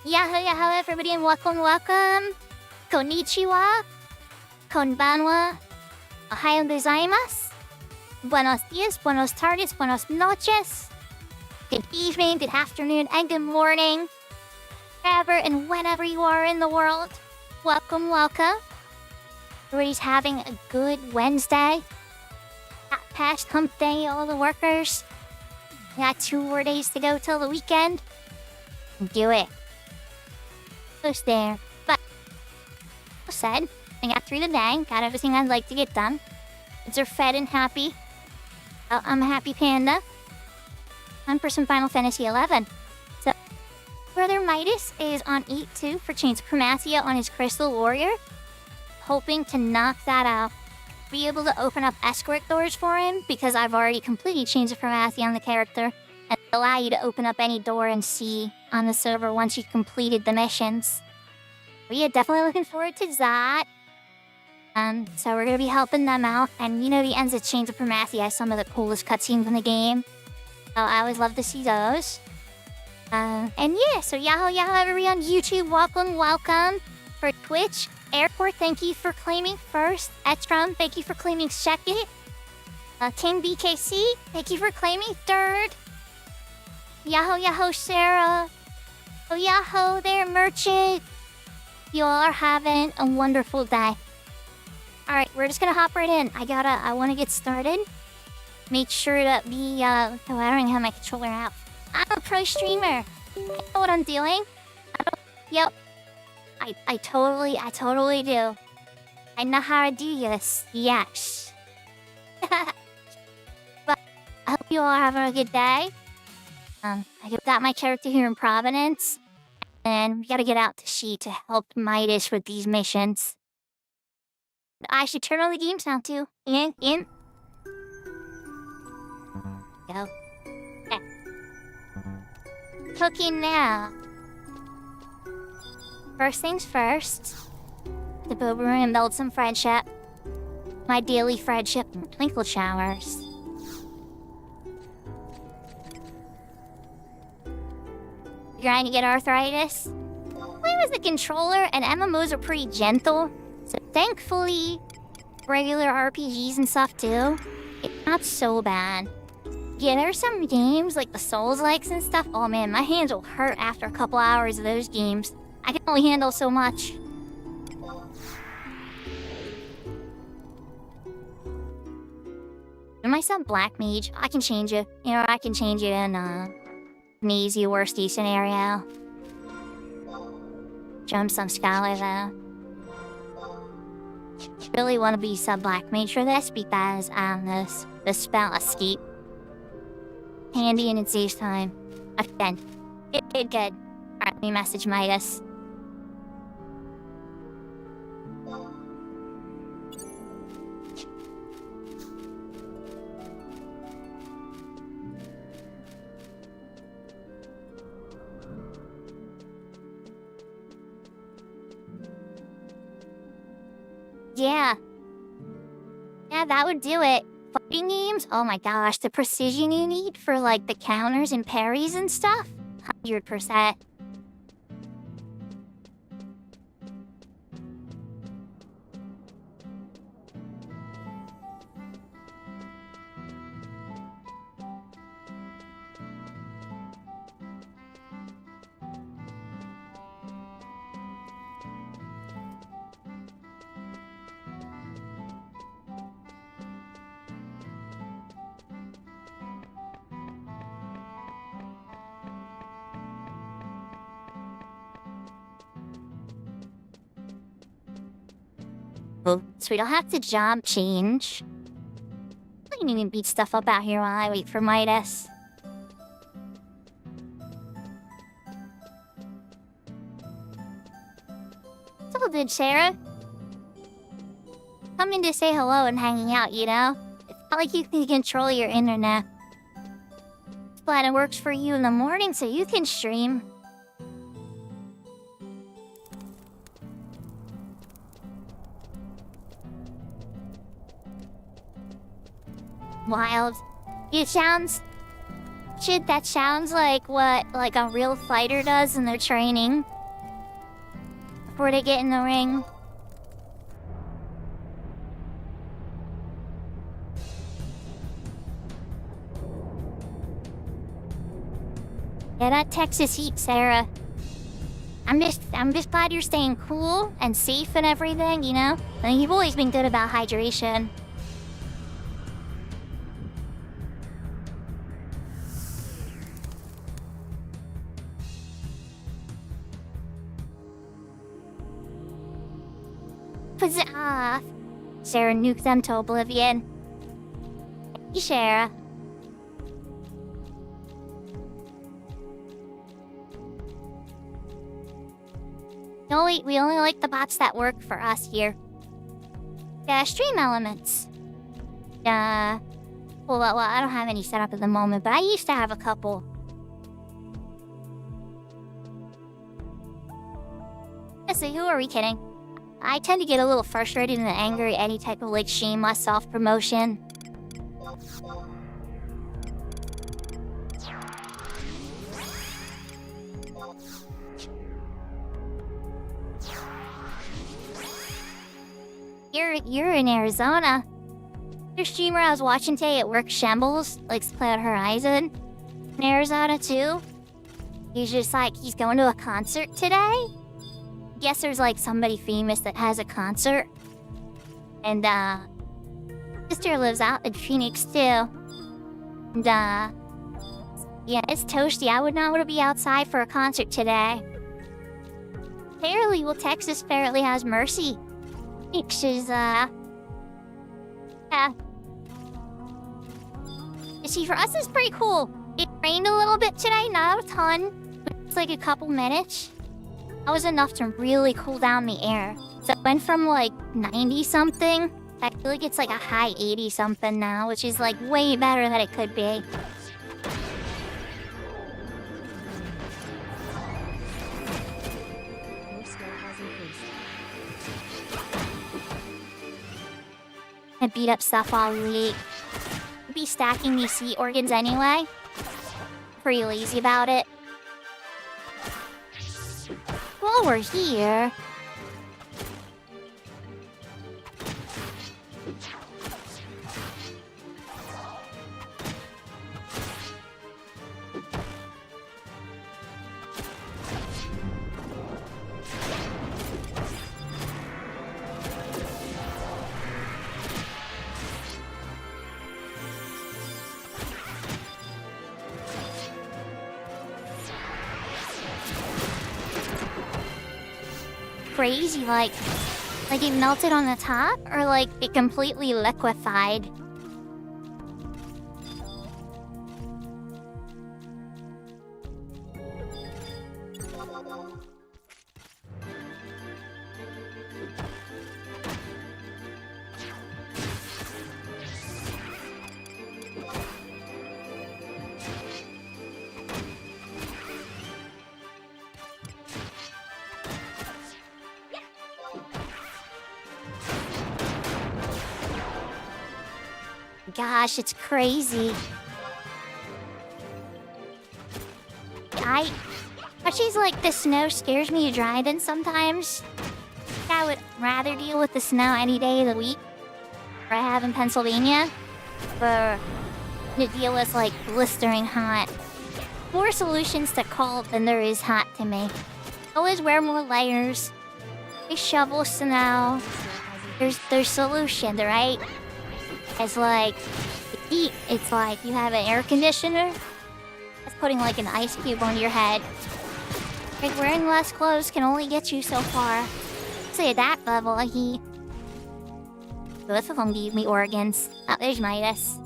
Yahoo, yahoo, everybody, and welcome. Konnichiwa. Konbanwa. Ohayo gozaimasu. Buenos dias, buenos tardes, buenos noches. Good evening, good afternoon, and good morning. Wherever and whenever you are in the world. Welcome. Everybody's having a good Wednesday. Past hump day, all the workers. We got 2 more days to go till the weekend. Do it. Almost there. But, like I said, I got through the day, got everything I'd like to get done. Kids are fed and happy. I'm a happy panda. Time for some Final Fantasy XI. So, Brother Midas is on 8-2 for Chains of Chromatia on his Crystal Warrior. Hoping to knock that out. Be able to open up escort doors for him because I've already completed Chains of Chromatia on the character and allow you to open up any door and see on the server once you've completed the missions. But yeah, definitely looking forward to that. So we're gonna be helping them out, and the ends of Chains of Chromatia has some of the coolest cutscenes in the game. So I always love to see those. And yeah, so yahoo everybody on YouTube, welcome. For Twitch, Airport, thank you for claiming first. Etrom, thank you for claiming second. King BKC, thank you for claiming third. Yahoo Sarah. Oh yahoo there, Merchant. You all are having a wonderful day. Alright, we're just gonna hop right in. I wanna get started. Make sure to be, I don't have my controller out. I'm a pro streamer. I know what I'm doing. Yep. I totally do. I know how to do this. Yes. But I hope you all are having a good day. I got my character here in Providence. And we gotta get out to sea to help Midas with these missions. I should turn on the game sound too. In. Go. Okay. Cooking now. First things first. The Boba Room and build some friendship. My daily friendship and twinkle showers. You're trying to get arthritis? Play with the controller, and MMOs are pretty gentle. So thankfully, regular RPGs and stuff too, it's not so bad. Yeah, there's some games like the Souls-likes and stuff. Oh man, my hands will hurt after a couple hours of those games. I can only handle so much. Am I some black mage? I can change it. I can change it in an easy worsty scenario. Jump some scholar though. Really want to be sub black mage for this because the spell escape. Handy and it saves time. Again, it did good. Alright, let me message Midas. Yeah, that would do it. Fighting games? Oh my gosh, the precision you need for like the counters and parries and stuff? 100%. So we don't have to job change. I can even beat stuff up out here while I wait for Midas. It's all good, Sarah. Coming to say hello and hanging out, It's not like you can control your internet. It's glad it works for you in the morning so you can stream. Wild. It sounds Shit, that sounds like what like a real fighter does in their training before they get in the ring. Yeah, that Texas heat, Sarah. I'm just glad you're staying cool and safe and everything, you know? I mean, you've always been good about hydration. Huzzah! Sarah nuked them to oblivion. Hey, Sarah. We only like the bots that work for us here. Yeah, stream elements. Well, I don't have any set up at the moment, but I used to have a couple. So who are we kidding? I tend to get a little frustrated and angry at any type of like shameless self-promotion. You're in Arizona. Your streamer I was watching today at work, Shambles, likes to play on Horizon. In Arizona too. He's just like, he's going to a concert today. Guess there's like somebody famous that has a concert. And sister lives out in Phoenix too. And yeah, it's toasty. I would not want to be outside for a concert today. Apparently, well, Texas apparently has Mercy. Which is yeah. See, for us it's pretty cool. It rained a little bit today, not a ton. It's like a couple minutes. That was enough to really cool down the air. So it went from like 90 something. I feel like it's like a high 80 something now, which is like way better than it could be. I beat up stuff all week. I'll be stacking these sea organs anyway. Pretty lazy about it. While we're here... crazy, like it melted on the top, or like it completely liquefied. Gosh, it's crazy. She's like, the snow scares me to drive in sometimes. I would rather deal with the snow any day of the week where I have in Pennsylvania, but to deal with like blistering hot. More solutions to cold than there is hot to me. Always wear more layers. They shovel snow. There's solutions, right? It's like the heat. It's like you have an air conditioner. That's putting like an ice cube on your head. Like wearing less clothes can only get you so far. Say that level of heat. Both of them gave me organs. Oh, there's Midas.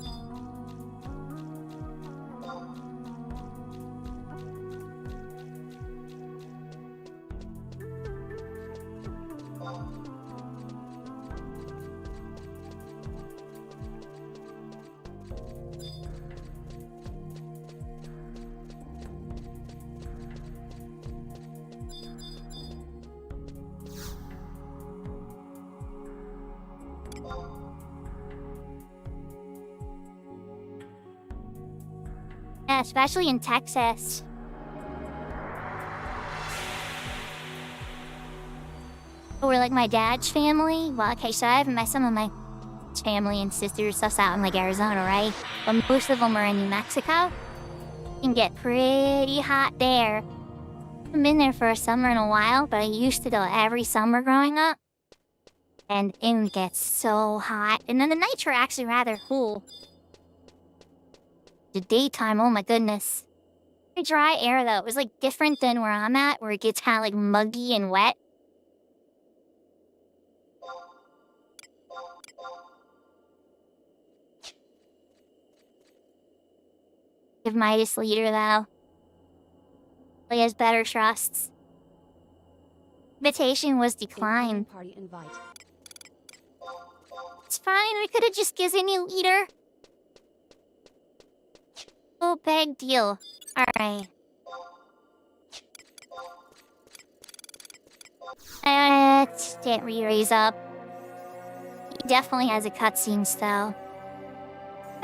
Yeah, especially in Texas. Or like my dad's family. Well, okay, so I haven't met some of my family and sisters stuff out in like Arizona, right? But most of them are in New Mexico. It can get pretty hot there. I haven't been there for a summer in a while, but I used to go every summer growing up. And it gets so hot. And then the nights are actually rather cool. The daytime, oh my goodness. Very dry air though. It was like different than where I'm at, where it gets kind of like muggy and wet. Give Midas leader though. He has better trusts. Invitation was declined. Party invite. It's fine, we could have just given you leader. No big deal. Alright. Can't re-raise up. He definitely has a cutscene style.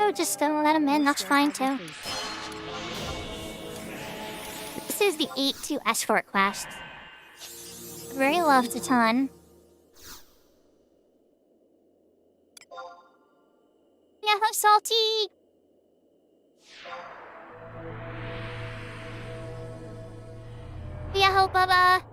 Oh, just don't let him in, that's fine too. This is the 8-2 escort quest. Very loved a ton. Yeah, salty! Yeah, Baba!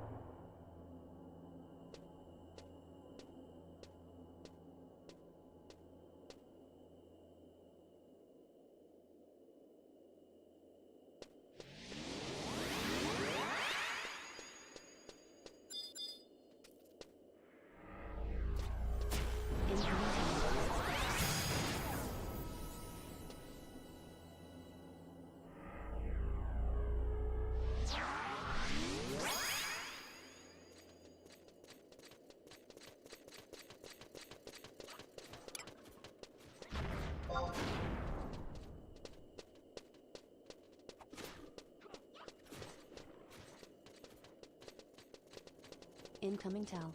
Incoming towel.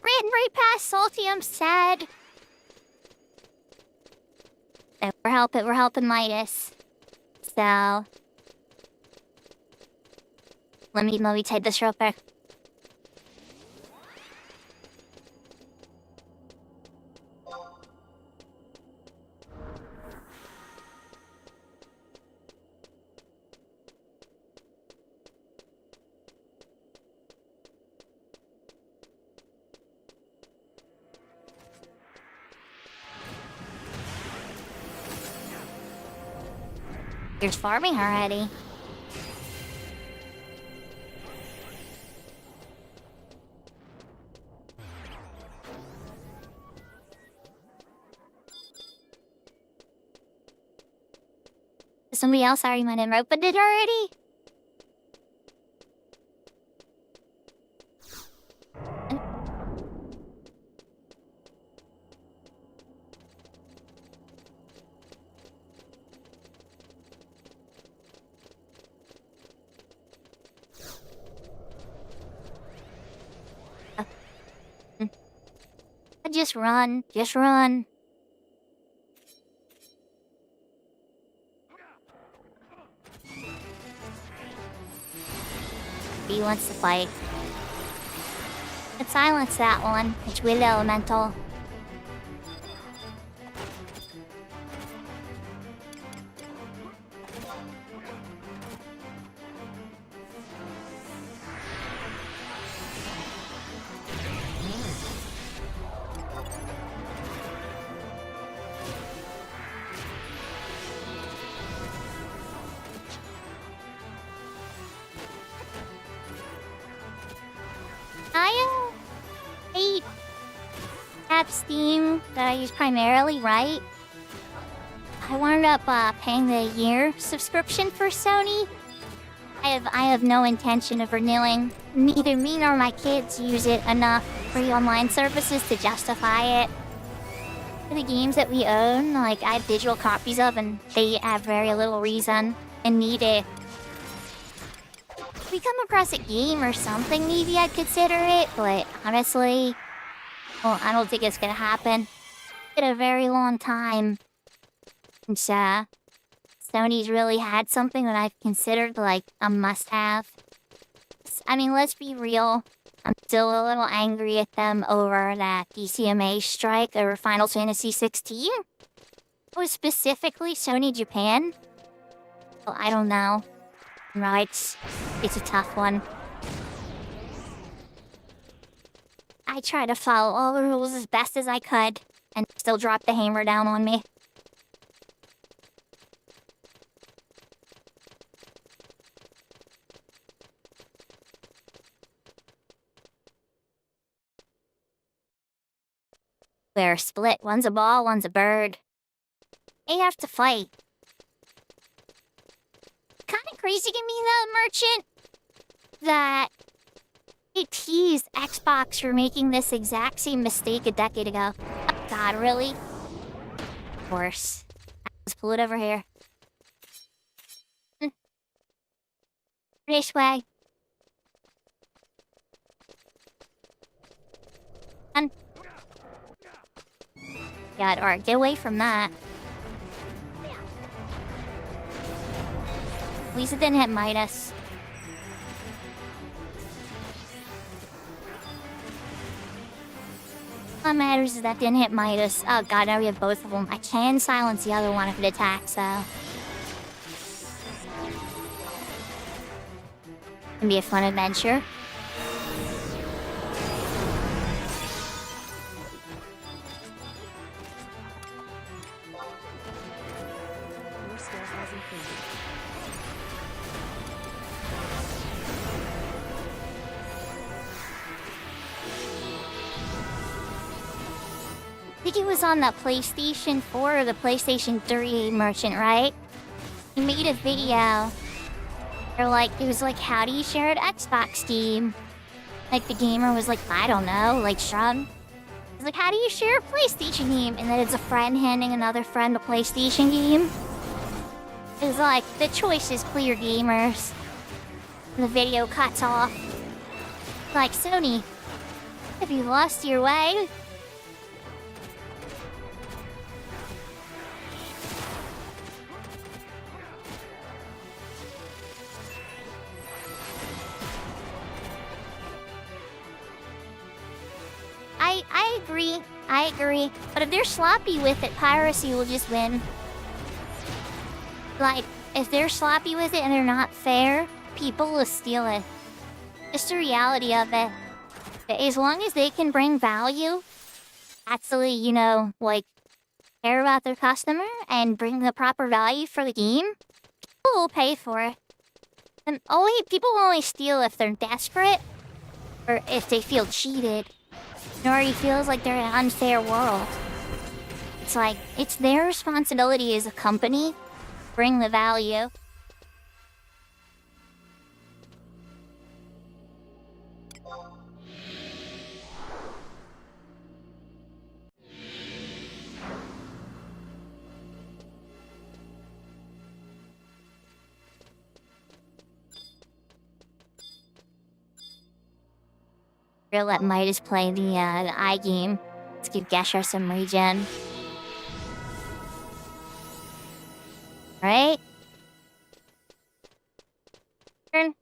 Ran right past Salty, I'm sad. And we're helping Midas. So let me take this real quick. You're farming already. Somebody else already went and opened it already? Just run. Just run. He wants to fight. Let's silence that one. It's really elemental. I hate app Steam that I use primarily, right? I wound up paying the year subscription for Sony. I have no intention of renewing. Neither me nor my kids use it enough free online services to justify it. For the games that we own, like I have digital copies of, and they have very little reason and need it. If we come across a game or something, maybe I'd consider it, but honestly, Well, I don't think it's gonna happen. It's been a very long time. And Sony's really had something that I've considered like a must-have. I mean, let's be real. I'm still a little angry at them over that DCMA strike over Final Fantasy XVI. It was specifically Sony Japan. Well, I don't know. No, it's a tough one. I tried to follow all the rules as best as I could, and still dropped the hammer down on me. They're split. One's a ball, one's a bird. They have to fight. Kinda crazy to me though, Merchant, that they teased Xbox for making this exact same mistake a decade ago. Oh god, really? Of course. Let's pull it over here. This way. God, alright, get away from that. At least it didn't hit Midas. What matters is that didn't hit Midas. Oh god, now we have both of them. I can silence the other one if it attacks, though. Can be a fun adventure. I think it was on the PlayStation 4 or the PlayStation 3 Merchant, right? He made a video. Or like, it was like, how do you share an Xbox game? Like the gamer was like, I don't know, like shrugged. He's like, how do you share a PlayStation game? And then it's a friend handing another friend a PlayStation game. It was like, the choice is clear, gamers. And the video cuts off. Like, Sony, have you lost your way? I agree. But if they're sloppy with it, piracy will just win. Like, if they're sloppy with it and they're not fair, people will steal it. It's the reality of it. As long as they can bring value, actually, you know, like, care about their customer and bring the proper value for the game, people will pay for it. And people will only steal if they're desperate or if they feel cheated. Nori feels like they're in an unfair world. It's like, it's their responsibility as a company to bring the value. We'll let Midas play the I game. Let's give Gesher some regen. Right? Turn.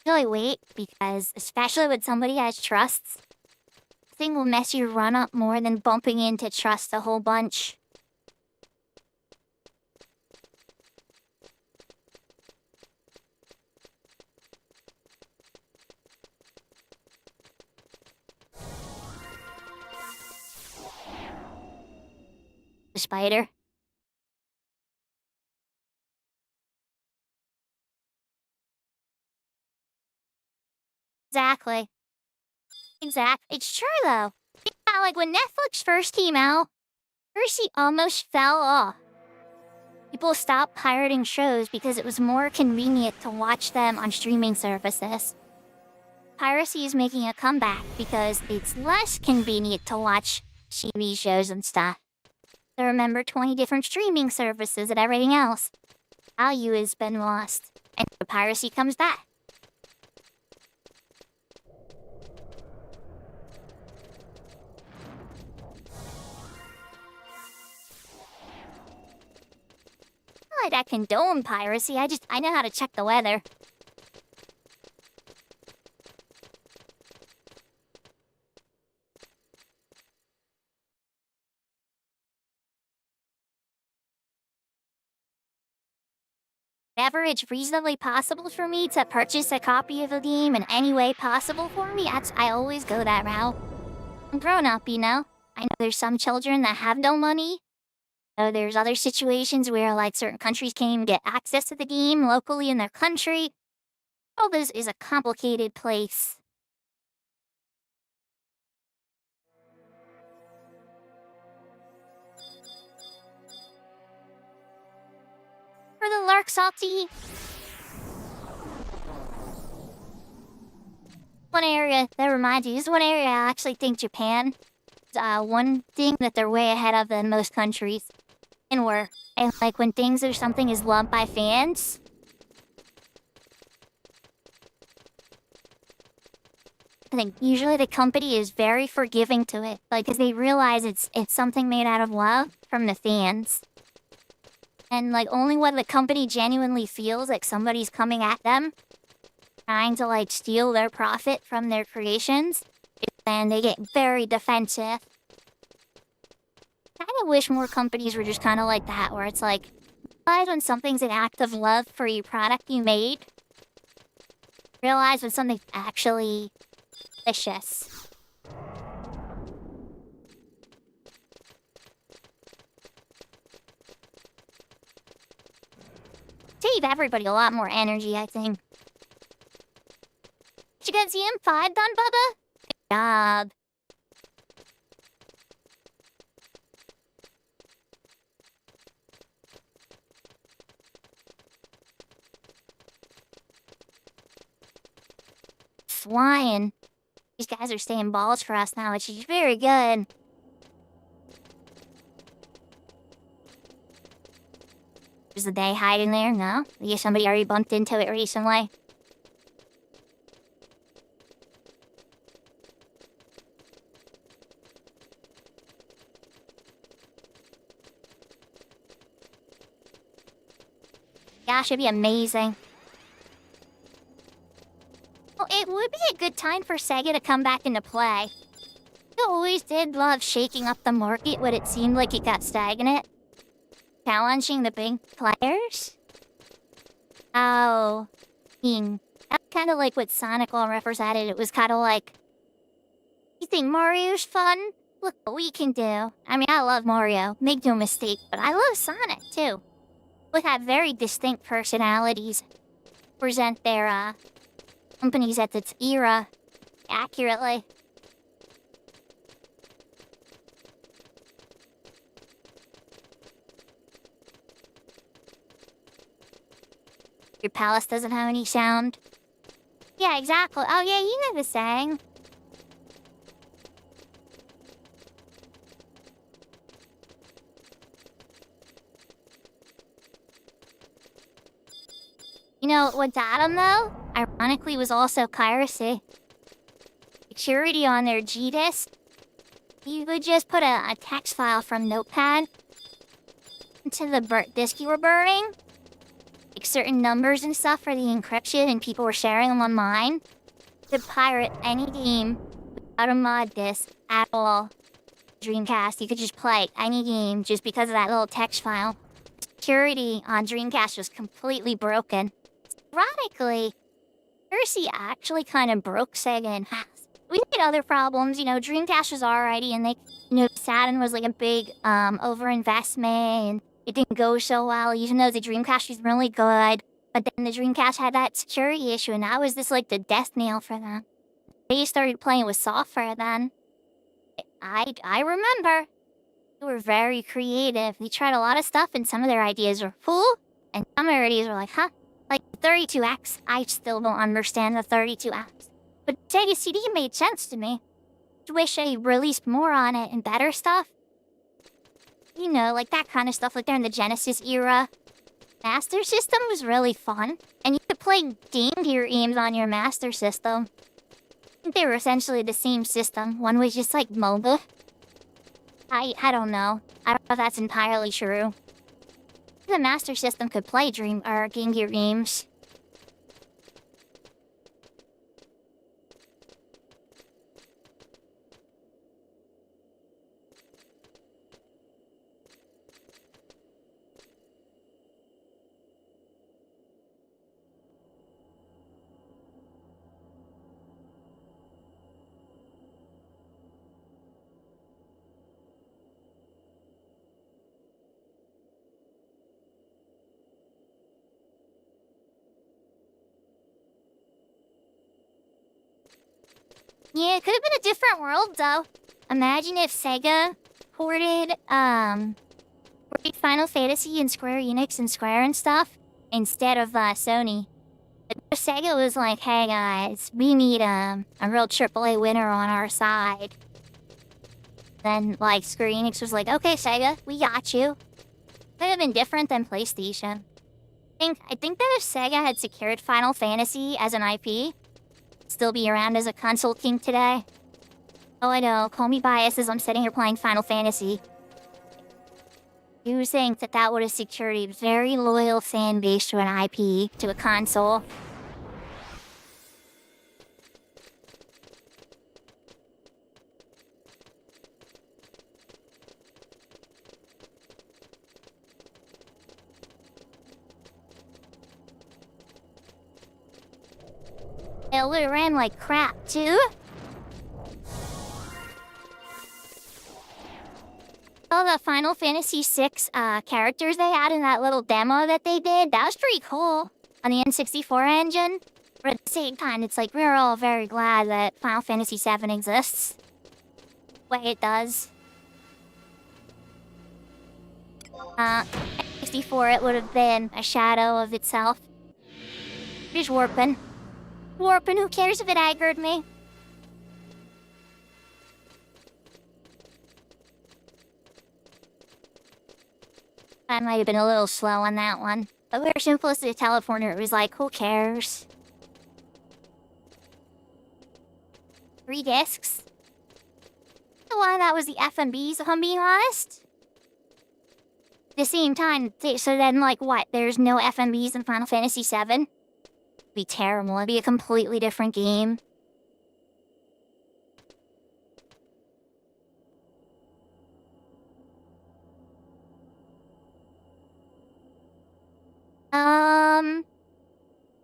Really wait, because especially when somebody has trusts, this thing will mess your run up more than bumping into trust a whole bunch. The spider. Exactly. It's true, though. Yeah, like, when Netflix first came out, piracy almost fell off. People stopped pirating shows because it was more convenient to watch them on streaming services. Piracy is making a comeback because it's less convenient to watch TV shows and stuff. So remember 20 different streaming services and everything else. Value has been lost, and the piracy comes back. like I condone piracy. I know how to check the weather. Whenever it's reasonably possible for me to purchase a copy of a game in any way possible for me, I always go that route. I'm grown up, you know? I know there's some children that have no money. There's other situations where, like, certain countries can't even get access to the game locally in their country. All this is a complicated place. For the Lark Salty. One area that reminds you, this is one area I actually think Japan is one thing that they're way ahead of than most countries. And where, and like when things or something is loved by fans. I think usually the company is very forgiving to it, like, because they realize it's something made out of love from the fans. And like only when the company genuinely feels like somebody's coming at them, trying to like steal their profit from their creations, then they get very defensive. I kind of wish more companies were just kind of like that, where it's like, realize when something's an act of love for your product you made. Realize when something's actually delicious. Save everybody a lot more energy, I think. Did you get ZM5 done, Bubba? Good job. Flying. These guys are staying balls for us now, which is very good. Is the day hiding there? No? I guess somebody already bumped into it recently. Yeah, should be amazing. Well, it would be a good time for Sega to come back into play. They always did love shaking up the market when it seemed like it got stagnant. Challenging the big players? Oh. That's kind of like what Sonic all represented. It was kind of like, you think Mario's fun? Look what we can do. I mean, I love Mario, make no mistake, but I love Sonic too. Both have very distinct personalities. Present their companies at its era accurately. Your palace doesn't have any sound. Yeah, exactly. Oh yeah, you know the saying. You know, what's Adam, though, ironically was also piracy. Security on their G-Disc. You would just put a text file from Notepad into the disk you were burning. Like certain numbers and stuff for the encryption, and people were sharing them online. To pirate any game without a mod disk at all. Dreamcast, you could just play any game just because of that little text file. Security on Dreamcast was completely broken. Ironically, piracy actually kind of broke Sega in half. We had other problems, you know, Dreamcast was alrighty, and Saturn was like a big overinvestment, and it didn't go so well, even though the Dreamcast was really good. But then the Dreamcast had that security issue, and that was just like the death nail for them. They started playing with software then. I remember. They were very creative. They tried a lot of stuff, and some of their ideas were cool, and some of their ideas were like, huh? Like 32X, I still don't understand the 32X. But Sega CD made sense to me. I wish they released more on it and better stuff. You know, like that kind of stuff, like during the Genesis era. Master System was really fun, and you could play Game Gear games on your Master System. I think they were essentially the same system. One was just like MOBA. I don't know. I don't know if that's entirely true. the Master System could play Game Gear games. Yeah, it could have been a different world, though. Imagine if Sega ported Final Fantasy and Square Enix and Square and stuff instead of Sony. But Sega was like, hey guys, we need a real AAA winner on our side. Then, like, Square Enix was like, okay, Sega, we got you. Could have been different than PlayStation. I think that if Sega had secured Final Fantasy as an IP, still be around as a console king today. Oh, I know, call me biased as I'm sitting here playing Final Fantasy. You think that that would have secured a very loyal fan base to an IP, to a console. It would have ran like crap, too. All the Final Fantasy VI characters they had in that little demo that they did, that was pretty cool. On the N64 engine. But at the same time, it's like we're all very glad that Final Fantasy VII exists. The way it does. 64, it would have been a shadow of itself. Just warping. Warping, who cares if it aggroed me? I might have been a little slow on that one. But we were so close to the teleporter, it was like, who cares? 3 discs? The one that was the FMBs, if I'm being honest. At the same time, so then, like, what? There's no FMBs in Final Fantasy VII? It'd be terrible. It'd be a completely different game.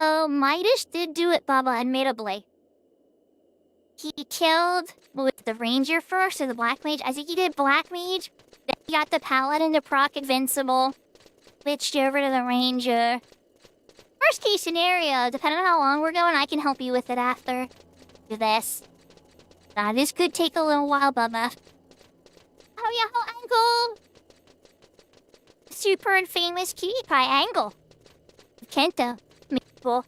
Oh, Midas did do it, Baba, admittably. He killed with the Ranger first, or the Black Mage. I think he did Black Mage. Then he got the Paladin to proc Invincible. Switched over to the Ranger. Worst case scenario, depending on how long we're going, I can help you with it after. Do this. This could take a little while, Bubba. Oh yeah, how Angle! Super and famous cutie pie Angle. Kento. Maple.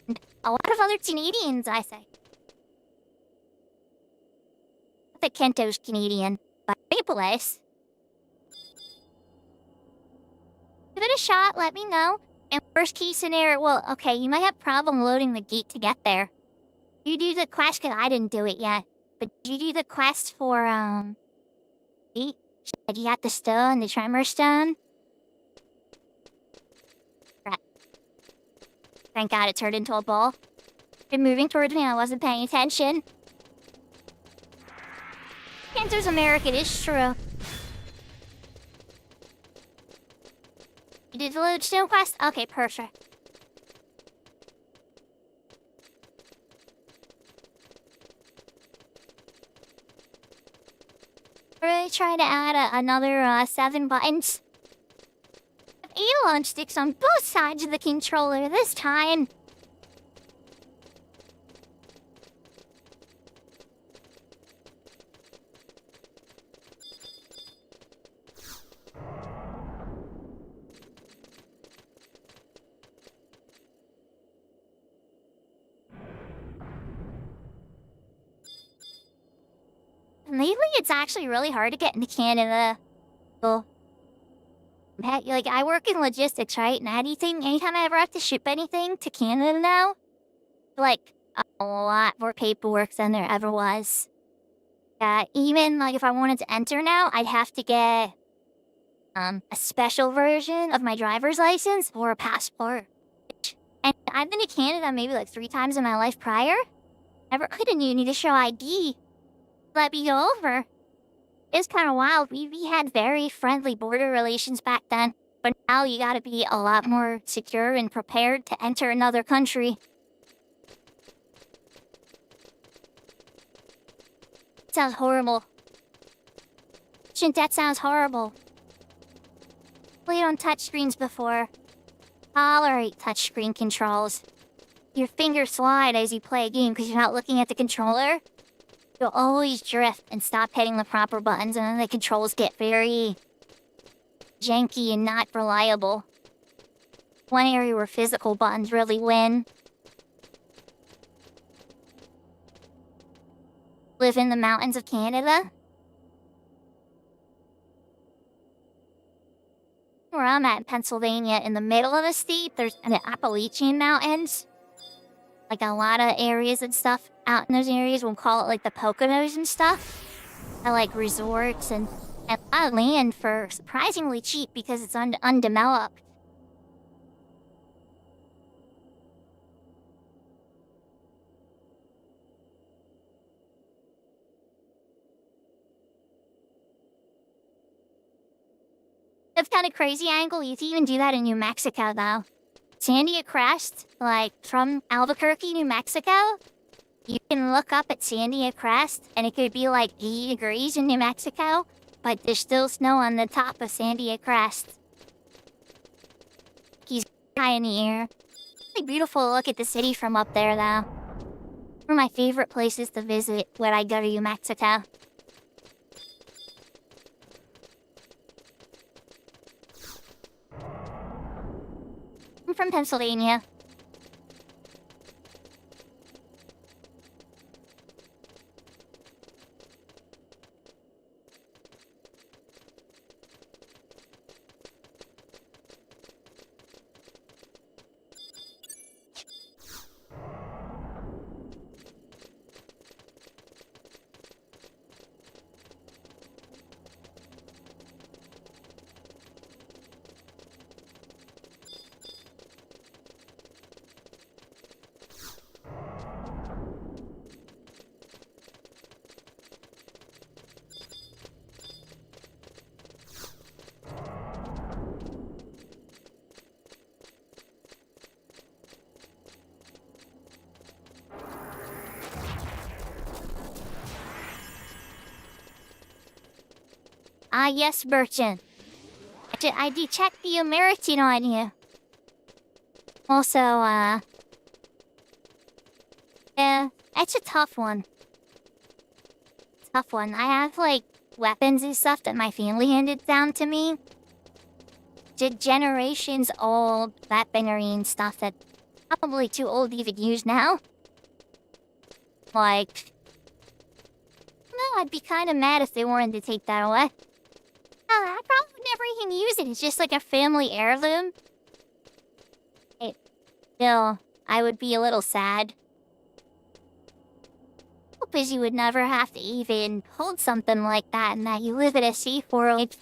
And a lot of other Canadians, I say. I think Kento's Canadian, but Maple is. Give it a shot, let me know. And worst case scenario, well, okay, you might have problem loading the gate to get there. You do the quest, cause I didn't do it yet. But did you do the quest for, gate? You got the stone, the tremor stone? Right. Thank God it turned into a ball. Been moving towards me, I wasn't paying attention. Kento's American, it's true. You did the lodestone quest? Okay, perfect. Really try to add another 7 buttons. 8 launch sticks on both sides of the controller this time. Lately, it's actually really hard to get into Canada. Well, like, I work in logistics, right? And anytime I ever have to ship anything to Canada now, like, a lot more paperwork than there ever was. Even, like, if I wanted to enter now, I'd have to get, a special version of my driver's license or a passport. And I've been to Canada maybe like 3 times in my life prior. Never could have knew you need to show ID. Let me go over. It's kind of wild. We had very friendly border relations back then. But now you gotta be a lot more secure and prepared to enter another country. Sounds horrible. Shouldn't that sounds horrible? Played on touchscreens before. Tolerate touchscreen controls. Your fingers slide as you play a game because you're not looking at the controller. You'll always drift and stop hitting the proper buttons, and then the controls get very janky and not reliable. One area where physical buttons really win. Live in the mountains of Canada. Where I'm at in Pennsylvania, in the middle of the state, there's the Appalachian Mountains. Like a lot of areas and stuff out in those areas, we'll call it like the Poconos and stuff. I like resorts and a lot of land for surprisingly cheap because it's undeveloped. That's kind of crazy angle. You can even do that in New Mexico, though. Sandia Crest, like from Albuquerque, New Mexico, you can look up at Sandia Crest, and it could be like 80 degrees in New Mexico, but there's still snow on the top of Sandia Crest. He's high in the air. Really beautiful to look at the city from up there, though. One of my favorite places to visit when I go to New Mexico. I'm from Pennsylvania. Ah, yes, Berchin. I detect the American on you. Also, yeah, it's a tough one. Tough one. I have, like, weapons and stuff that my family handed down to me. Generations old weaponry and stuff that probably too old to even use now. Like, no, I'd be kind of mad if they wanted to take that away. Oh, I probably would never even use it. It's just like a family heirloom. Still, I would be a little sad. Hope is you would never have to even hold something like that and that you live in a safe world.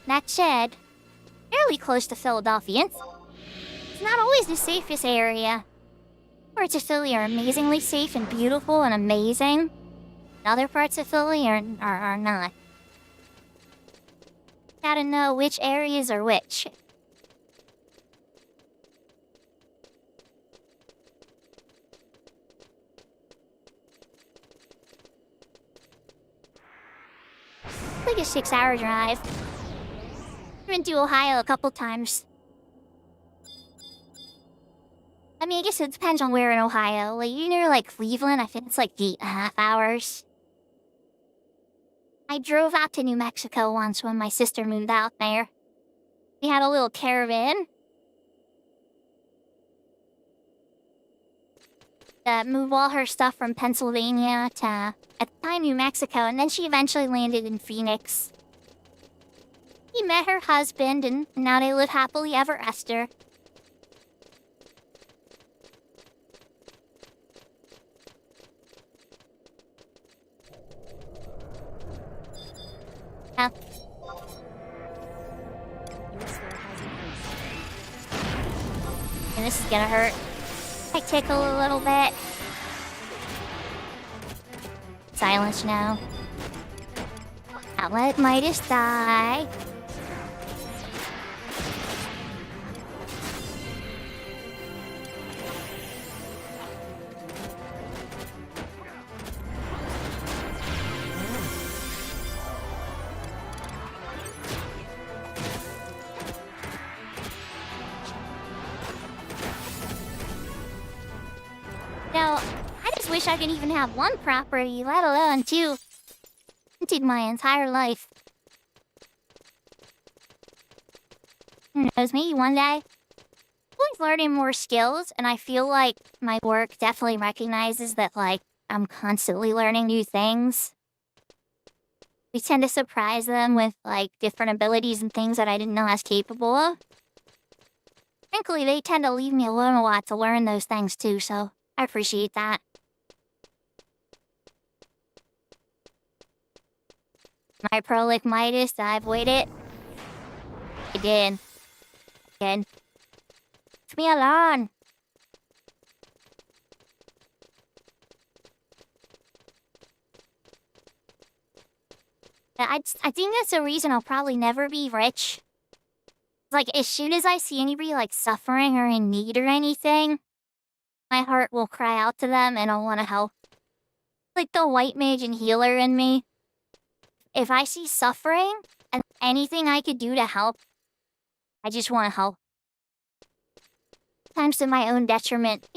That said, fairly close to Philadelphia. It's not always the safest area. Parts of Philly are amazingly safe and beautiful and amazing. Other parts of Philly are not. Gotta know which areas are which. Like a 6-hour drive. I've been to Ohio a couple times. I mean, I guess it depends on where in Ohio. Like, you near, like, Cleveland, I think it's like 8.5 hours. I drove out to New Mexico once when my sister moved out there. We had a little caravan. Move all her stuff from Pennsylvania to, at the time, New Mexico, and then she eventually landed in Phoenix. He met her husband, and now they live happily ever after. Yeah. And this is gonna hurt. I tickle a little bit. Silence now. Now let Midas die. Now, I just wish I could even have one property, let alone two. Did my entire life. Who knows, maybe one day. I'm always learning more skills, and I feel like my work definitely recognizes that, like, I'm constantly learning new things. We tend to surprise them with, like, different abilities and things that I didn't know I was capable of. Frankly, they tend to leave me alone a lot to learn those things too, so I appreciate that. My prolific Midas, did I avoid it? I did. Good. Leave me alone. I think that's the reason I'll probably never be rich. Like, as soon as I see anybody, like, suffering or in need or anything, my heart will cry out to them and I'll want to help. Like the white mage and healer in me. If I see suffering and anything I could do to help, I just want to help. Sometimes to my own detriment.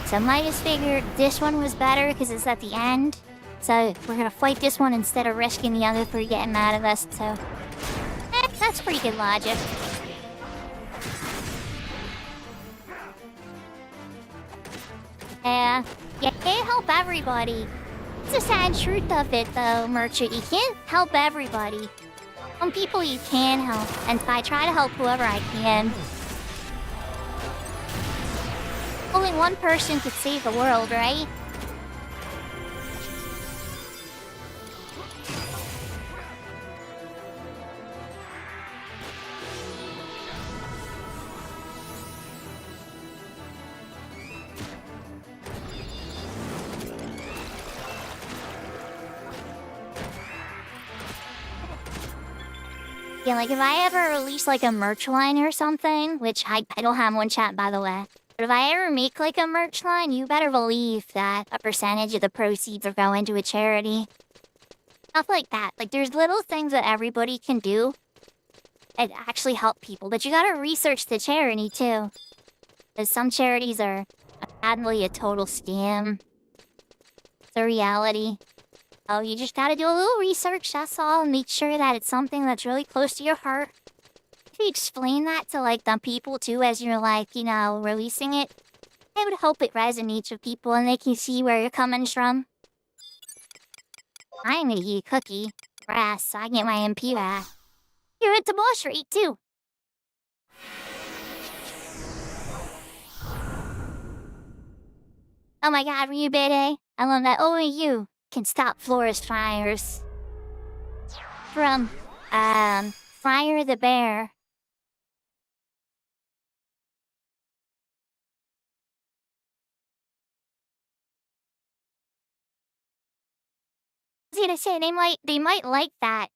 So I just figured this one was better because it's at the end. So we're gonna fight this one instead of risking the other three getting mad at us, so... that's pretty good logic. Yeah, you can't help everybody. It's the sad truth of it though, Merchant. You can't help everybody. Some people you can help, and I try to help whoever I can. Only one person could save the world, right? Yeah, like if I ever release like a merch line or something, which I don't have one, chat, by the way. But if I ever make like a merch line, you better believe that a percentage of the proceeds will go into a charity. Stuff like that. Like there's little things that everybody can do that actually help people. But you gotta research the charity too. Because some charities are sadly a total scam. It's a reality. Oh, you just gotta do a little research, that's all, and make sure that it's something that's really close to your heart. If you explain that to, like, the people, too, as you're, like, you know, releasing it, I would hope it resonates with people and they can see where you're coming from. I'm gonna eat a cookie. Grass, so I get my MP back. You're at the boss rate, too. Oh my god, Ryubere. I love that only you can stop forest fires. From, Fire the Bear. I was gonna say, they might like that.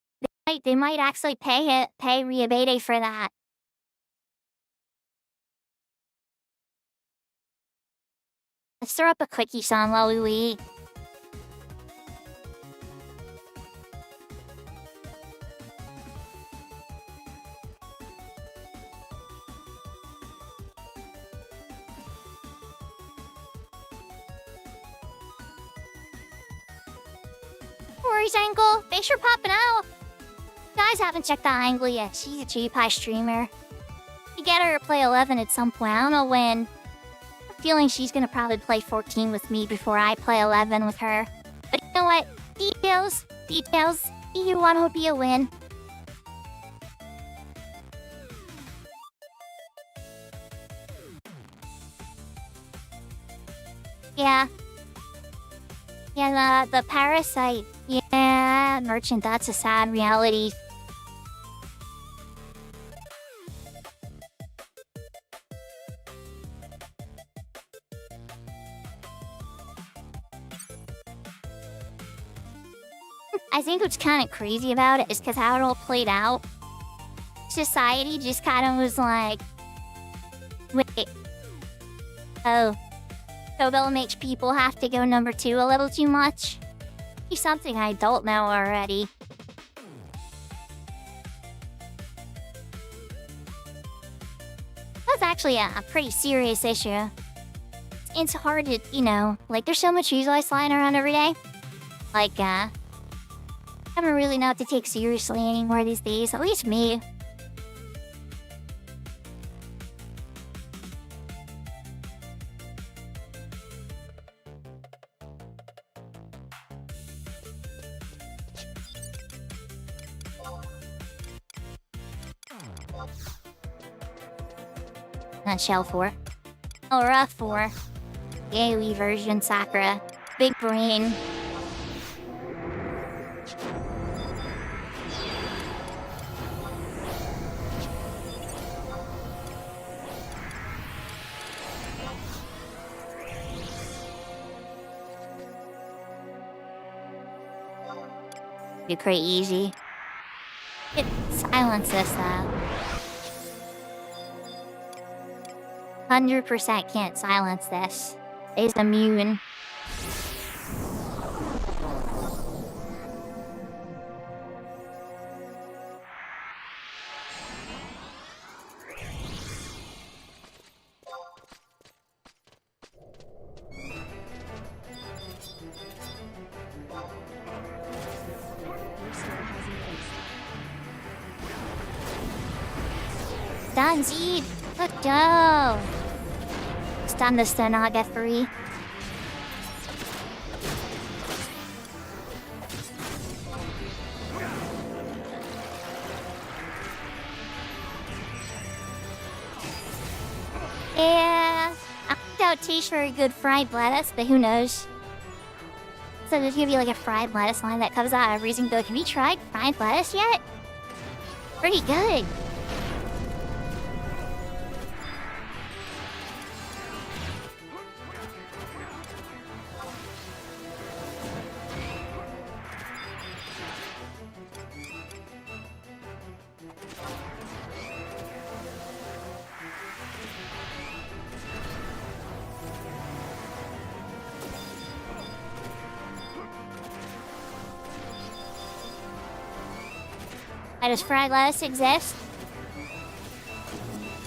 They might actually pay Ryubere for that. Let's throw up a quickie song while we wait. No worries, Angle. Thanks for popping out. You guys haven't checked out Angle yet. She's a GPI streamer. You get her to play 11 at some point. I don't know when. I'm feeling she's gonna probably play 14 with me before I play 11 with her. But you know what? Details. You want to be a win. Yeah. Yeah, the parasite. Yeah, merchant, that's a sad reality. I think what's kind of crazy about it is because how it all played out. Society just kind of was like, wait, oh, so they'll make people have to go number 2 a little too much? Something I don't know already. That's actually a pretty serious issue. It's hard to, like there's so much news lies flying around every day. Like, I don't really know what to take seriously anymore these days, at least me. Not Shell 4. Oh, Rough 4. Daily version Sakura. Big brain. Be pretty easy. It silences that. 100% can't silence this. It's immune. Done, Zed! Let's go! Stun this to not get free. Yeah, I don't taste very good fried lettuce, but who knows? So there's gonna be like a fried lettuce line that comes out every single. Have you tried fried lettuce yet? Pretty good. Does fried lettuce exist?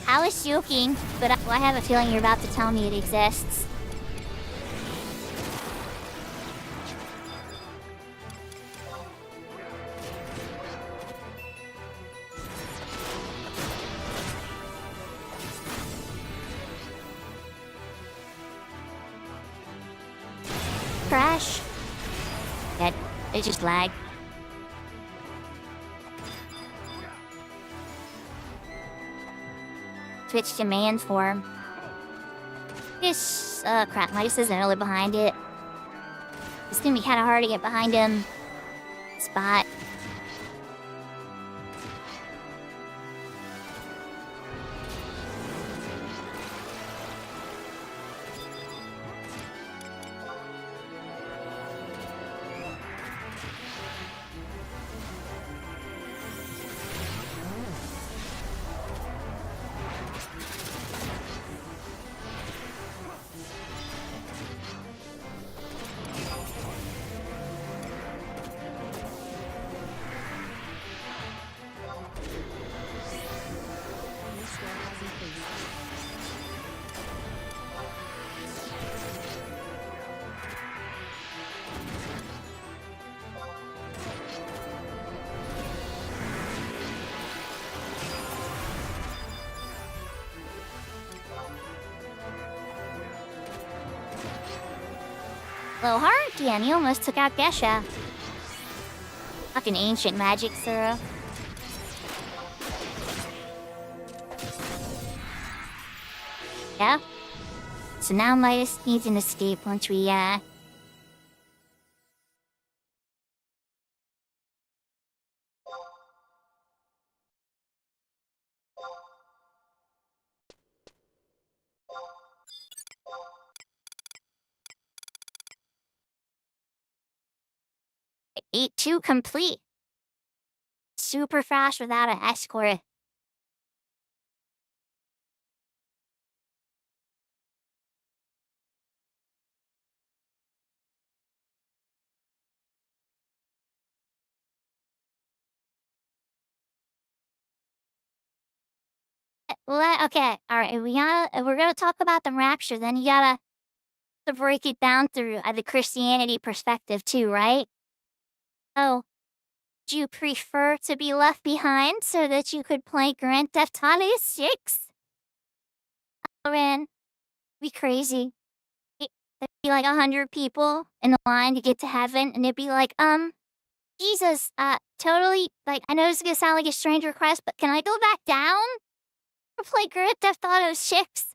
I was joking, but I have a feeling you're about to tell me it exists. Crash. Dead. It just lagged. Switch to man form. This, crap, Midas isn't really behind it. It's gonna be kinda hard to get behind him. Spot. A little hard, yeah, and he almost took out Gesha. Fucking ancient magic syrup. Yeah. So now Midas needs an escape once we, Eight two complete. Super fast without an escort. Okay, alright, we're gonna talk about the rapture, then you gotta to break it down through the Christianity perspective too, right? Oh, do you prefer to be left behind so that you could play Grand Theft Auto 6? Oh, man, be crazy. There'd be like 100 people in the line to get to heaven, and it'd be like, Jesus, totally, like, I know this is gonna sound like a strange request, but can I go back down to play Grand Theft Auto 6?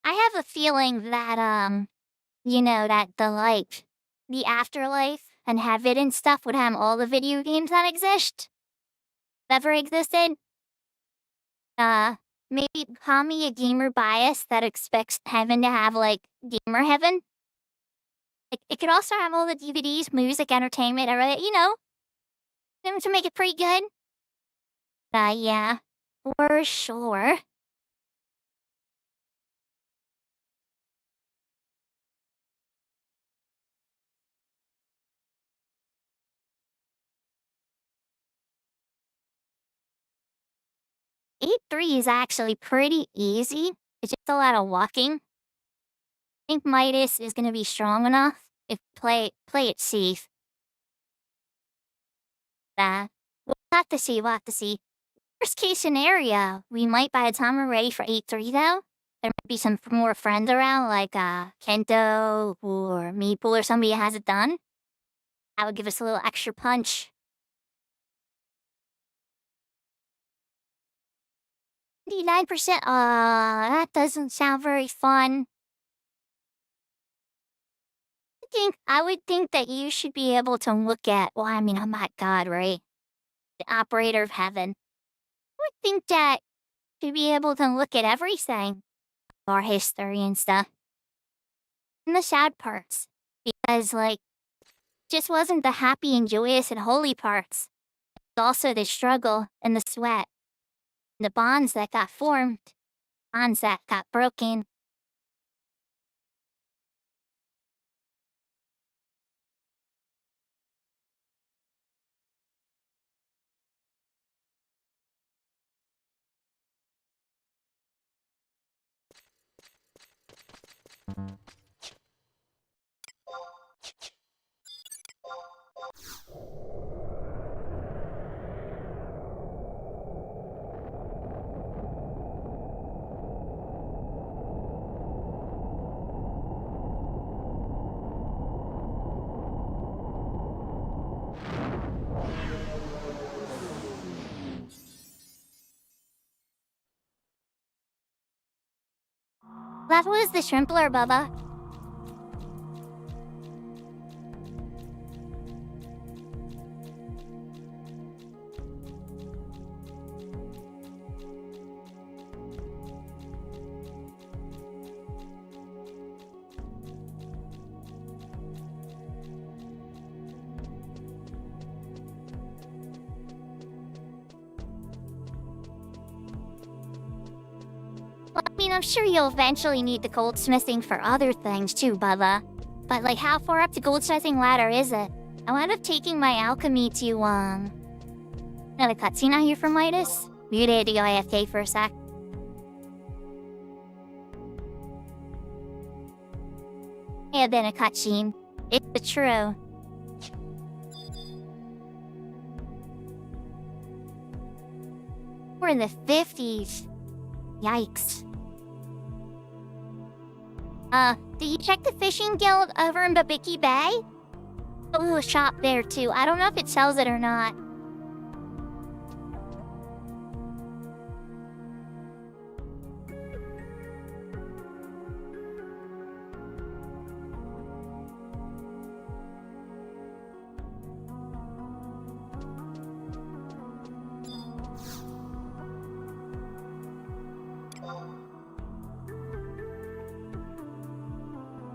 I have a feeling that, that the afterlife and heaven and stuff would have all the video games that ever existed. Maybe call me a gamer bias that expects heaven to have, like, gamer heaven. It could also have all the DVDs, music, entertainment, everything, to make it pretty good. Yeah, for sure. E3 is actually pretty easy. It's just a lot of walking. I think Midas is gonna be strong enough if play it safe. We'll have to see, Worst case scenario, we might by the time we're ready for E3 though, there might be some more friends around like Kento or Meeple or somebody who has it done. That would give us a little extra punch. 99%, that doesn't sound very fun. I would think that you should be able to look at, well, I mean, I'm not God, right? The operator of heaven. I would think that you'd be able to look at everything, our history and stuff. And the sad parts. Because, just wasn't the happy and joyous and holy parts. It's also the struggle and the sweat. The bonds that got formed. Bonds that got broken. That was the shrimpler, Bubba. I mean, I'm sure you'll eventually need the goldsmithing for other things too, Bubba. But how far up the goldsmithing ladder is it? I wound up taking my alchemy to, Another cutscene out here from Midas. Muted to go AFK for a sec. May have been a cutscene. It's true. We're in the 50s. Yikes. Did you check the fishing guild over in Babiki Bay? Oh, a shop there too. I don't know if it sells it or not.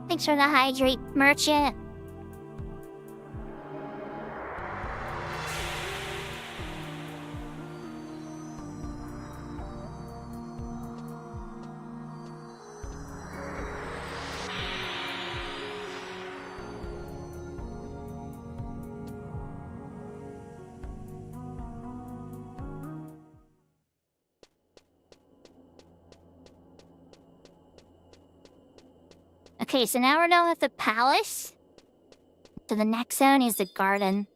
Thanks for the hydrate, merchant. Okay, so now we're done with the palace. So the next zone is the garden.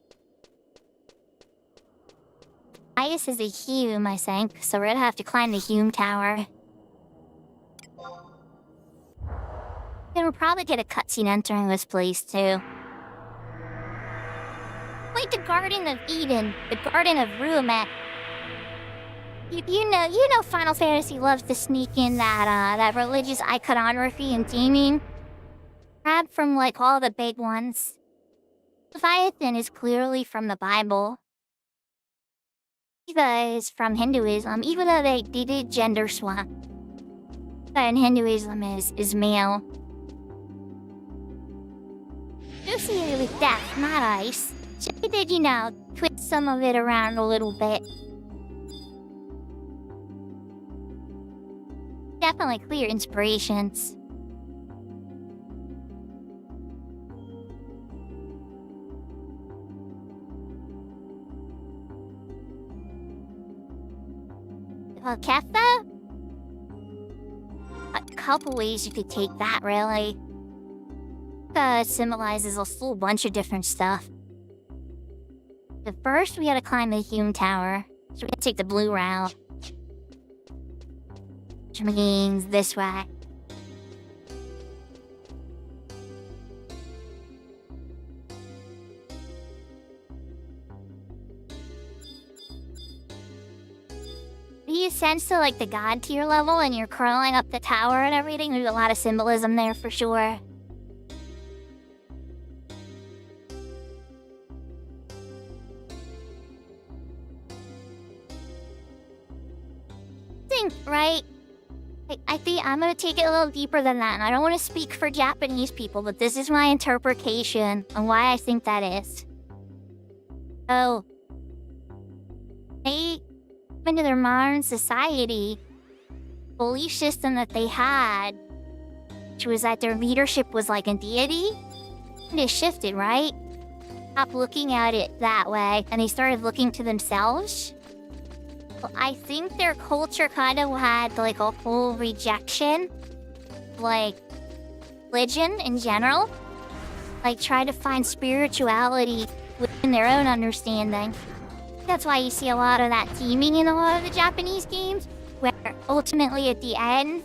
Highest is a Hume, I think, so we're gonna have to climb the Hume Tower. Then we'll probably get a cutscene entering this place, too. Like the Garden of Eden, the Garden of Rumet. You know Final Fantasy loves to sneak in that religious iconography and theming. Grabbed from, like, all the big ones. Leviathan is clearly from the Bible. Shiva is from Hinduism, even though they did gender swap. But in Hinduism is male. Associated with death, not ice. So they did, twist some of it around a little bit. Definitely clear inspirations. Kefta? A couple ways you could take that, really. Symbolizes a whole bunch of different stuff. But first, we gotta climb the Hume Tower. So we gotta take the blue route. Which means this way. You sense to like the god tier level and you're crawling up the tower and everything. There's a lot of symbolism there for sure. Right? I think I'm gonna take it a little deeper than that, and I don't want to speak for Japanese people, but this is my interpretation on why I think that is. So, they, into their modern society, belief system that they had, which was that their leadership was like a deity, and it shifted, right? Stopped looking at it that way, and they started looking to themselves. I think their culture kind of had like a whole rejection, like religion in general, like try to find spirituality within their own understanding. That's why you see a lot of that theming in a lot of the Japanese games, where ultimately at the end,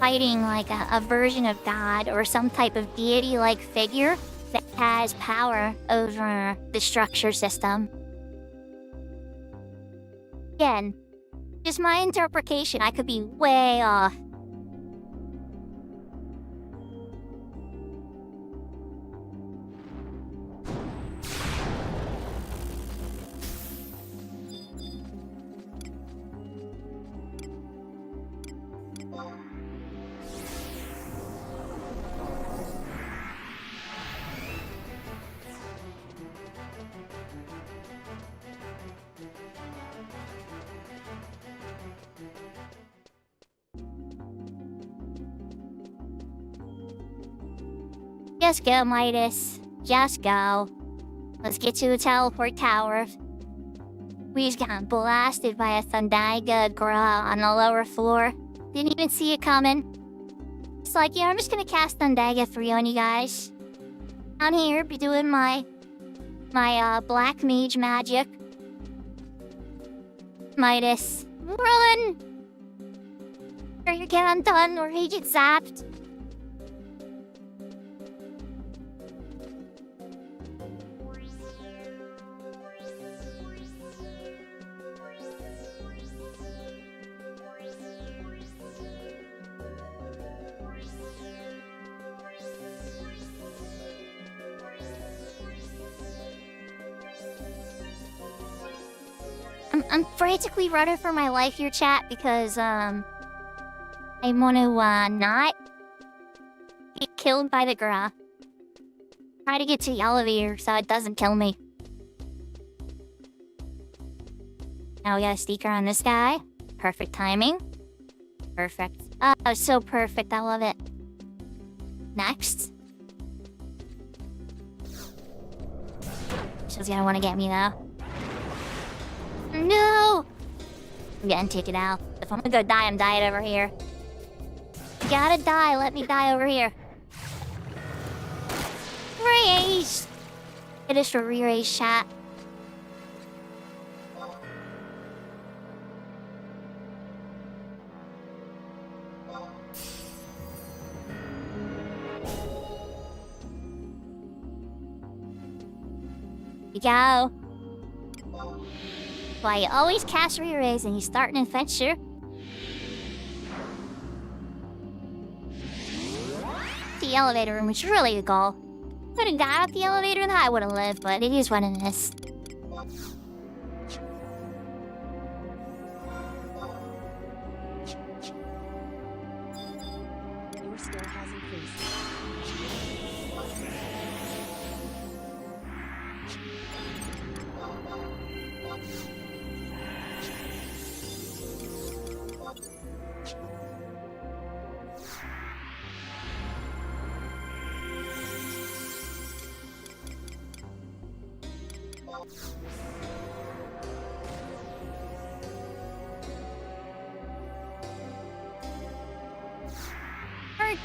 fighting like a version of God or some type of deity-like figure that has power over the structure system. Again, just my interpretation. I could be way off. Just go, Midas. Just go. Let's get to the teleport tower. We just got blasted by a Thundaga girl on the lower floor. Didn't even see it coming. It's like, yeah, I'm just gonna cast Thundaga 3 on you guys. Down here, be doing my black mage magic. Midas. Run! Or you get undone, or he gets zapped. I'm frantically running for my life here, chat, because, I want to, not get killed by the gra. Try to get to the elevator so it doesn't kill me. Now we got a sticker on this guy. Perfect timing. Perfect. Oh, so perfect. I love it. Next. She's gonna want to get me, though. No! I'm getting taken out. If I'm gonna go die, I'm dying over here. You gotta die, let me die over here. Raise! It is for re-raise, chat. Here we go. Why you always cast re-raise and you start an adventure. The elevator room was really a goal. Could have got up the elevator and I would have lived, but it is what it is. Your skill has increased.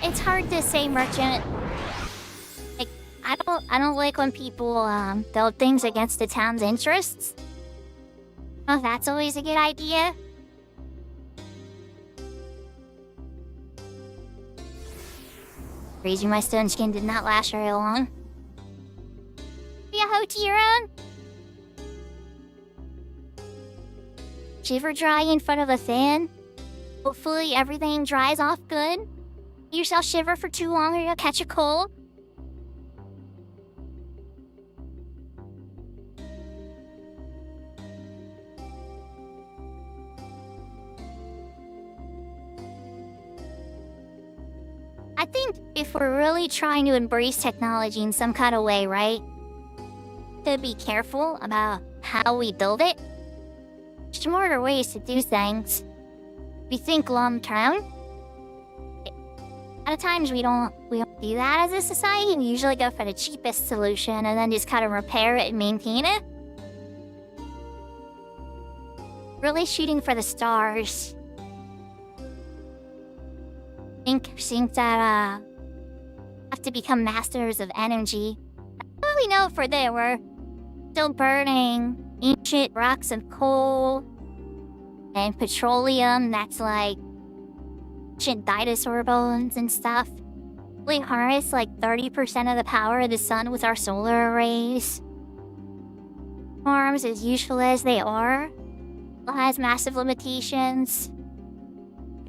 It's hard to say, merchant. Like, I don't like when people build things against the town's interests. Oh, that's always a good idea. Raising my stone skin did not last very long. Be a hoe to your own. Shiver dry in front of a fan. Hopefully everything dries off good. Yourself shiver for too long or you'll catch a cold. I think if we're really trying to embrace technology in some kind of way, right? To be careful about how we build it. Smarter ways to do things. We think long term. A lot of times we don't do that as a society. We usually go for the cheapest solution and then just kind of repair it and maintain it. Really shooting for the stars. Think that have to become masters of energy. I don't really know for there we're still burning ancient rocks of coal and petroleum that's like ancient dinosaur bones and stuff. We harness like 30% of the power of the sun with our solar arrays. Farms, as useful as they are, still has massive limitations.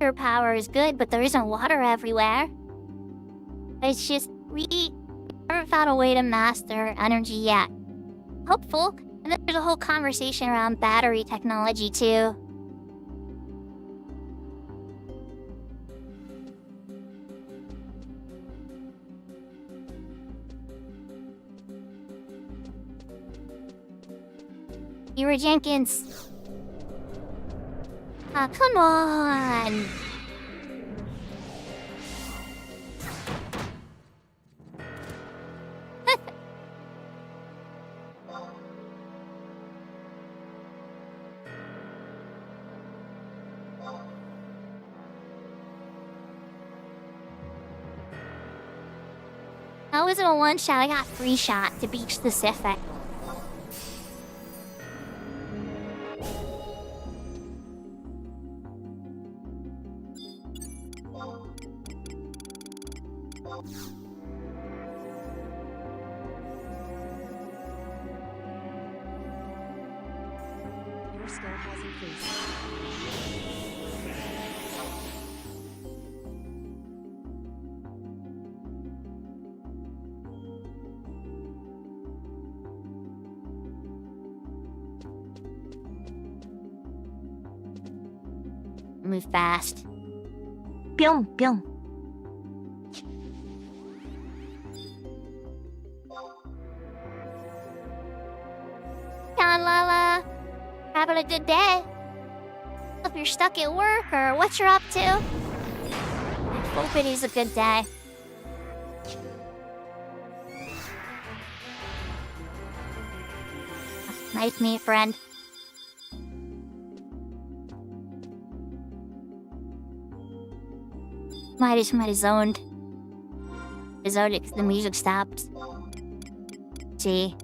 Your power is good, but there isn't water everywhere. It's just, we haven't found a way to master energy yet. Hopeful. And then there's a whole conversation around battery technology too. Hero Jenkins. Ah, come on. That wasn't a one shot. I got three shot to be specific. Your skill has increased. Move fast. ぴょんぴょん。Come on, Lala. Having a good day. Hope you're stuck at work or what you're up to. Hope it is a good day. Nice to meet you, friend. Might have zoned. I zoned it because the music stopped. See.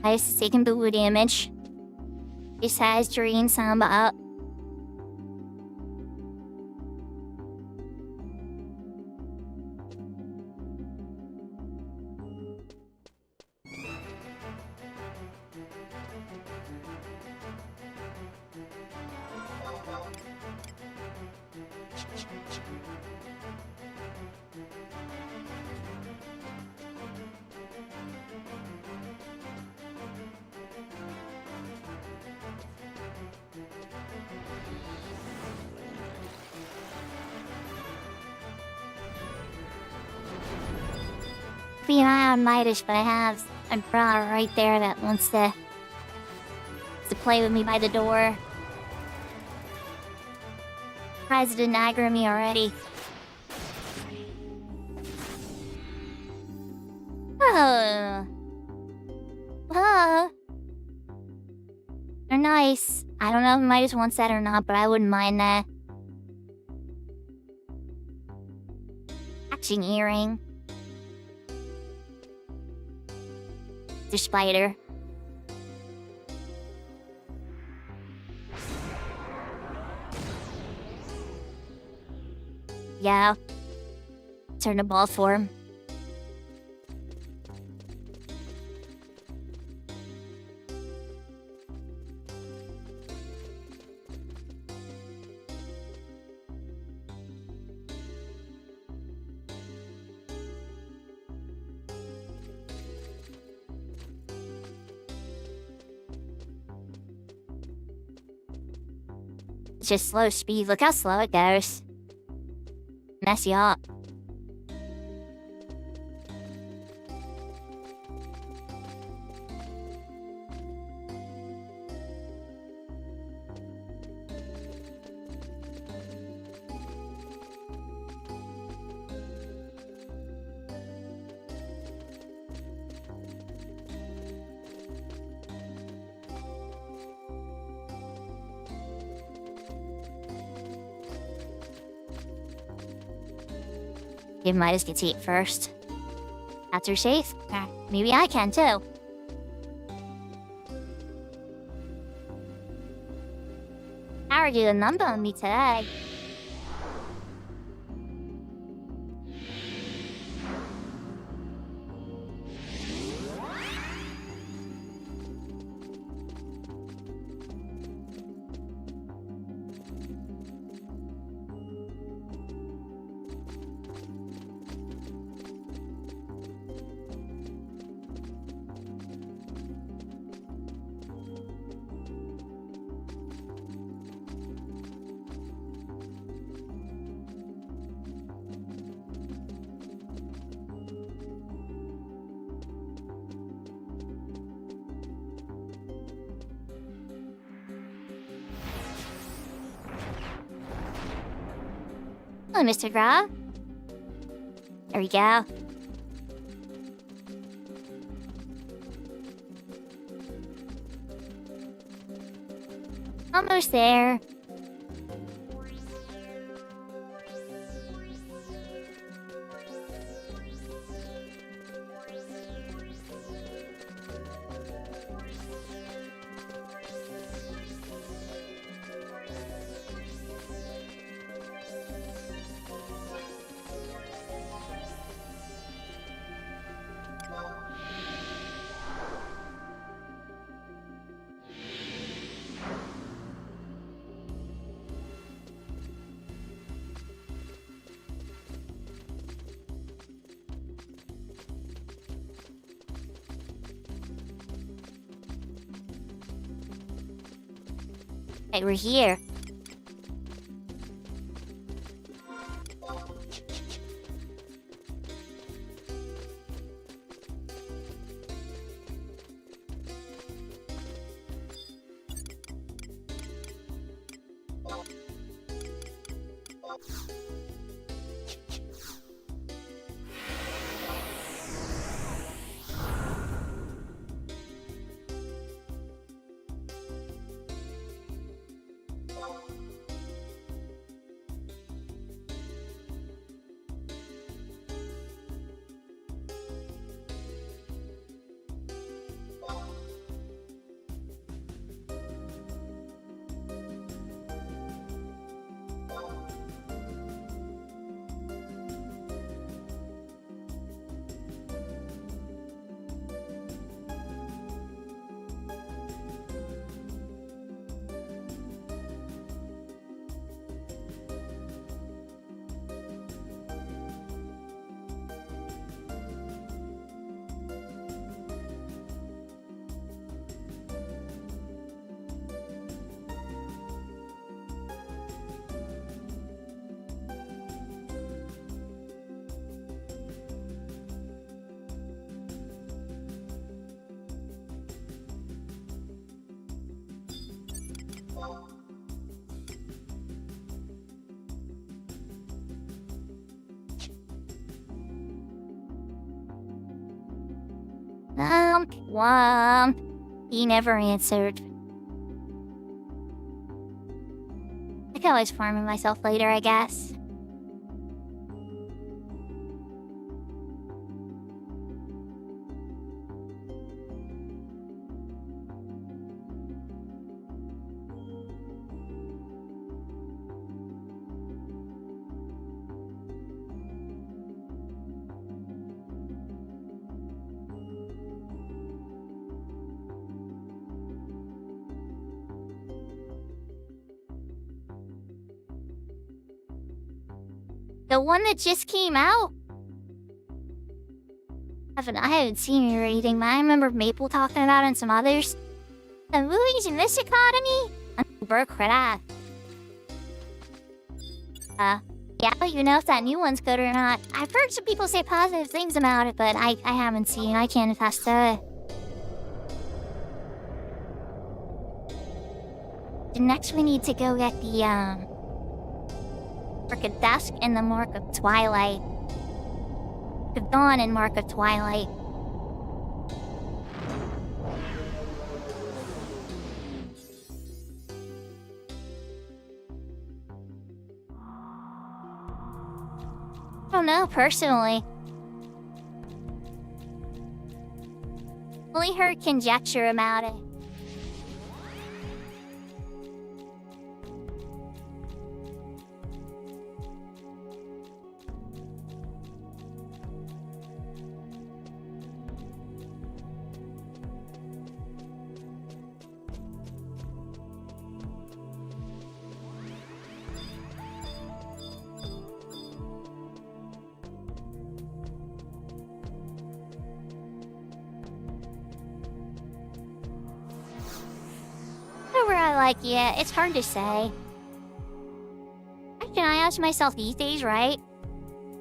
Nice taking the wood damage. This has Dream Samba up. Being eye on Midas, but I have a bra right there that wants to play with me by the door. Surprised it didn't aggro me already. Oh. Oh. They're nice. I don't know if Midas wants that or not, but I wouldn't mind that. Action earring. The spider. Yeah. Turn the ball for him. It's just slow speed. Look how slow it goes. Mess you up. Give Midas gets eat first. That's her safe. Maybe I can too. Power did a number on me today. Hello, Mr. Gra. There we go. Almost there. Hey, we're here. He never answered. I can always farm myself later, I guess. The one that just came out? I haven't seen it or anything, but I remember Maple talking about it and some others. The movies in this economy? Yeah, I don't even know if that new one's good or not. I've heard some people say positive things about it, but I haven't seen it. I can't attest to it. Next we need to go get the, Mark of Dusk and the Mark of Twilight. Mark of Dawn and Mark of Twilight. I don't know, personally. Only heard conjecture about it. Yeah, it's hard to say. Question I ask myself these days, right?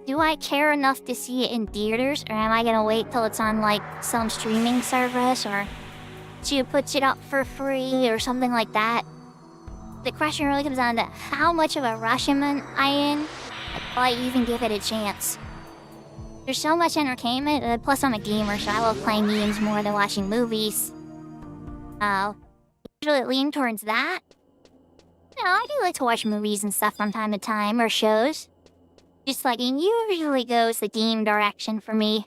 Do I care enough to see it in theaters, or am I gonna wait till it's on, like, some streaming service, or to put it up for free, or something like that? The question really comes down to how much of a rush am I in, will I even give it a chance? There's so much entertainment, plus I'm a gamer, so I love playing games more than watching movies. Usually lean towards that. I do like to watch movies and stuff from time to time, or shows. Just like it usually goes the game direction for me.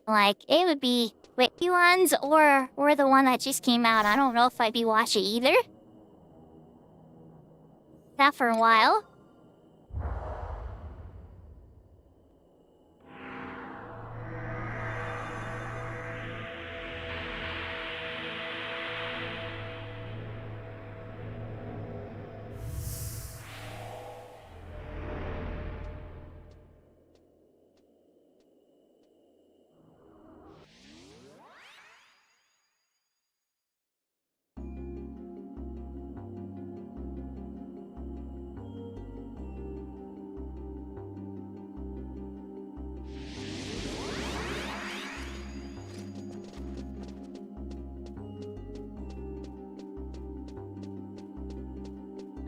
Like, it would be witty ones or the one that just came out. I don't know if I'd be watching either. That for a while.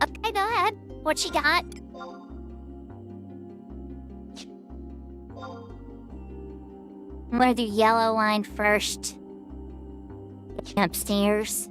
Okay, go ahead. What you got? I'm gonna do yellow line first. Upstairs.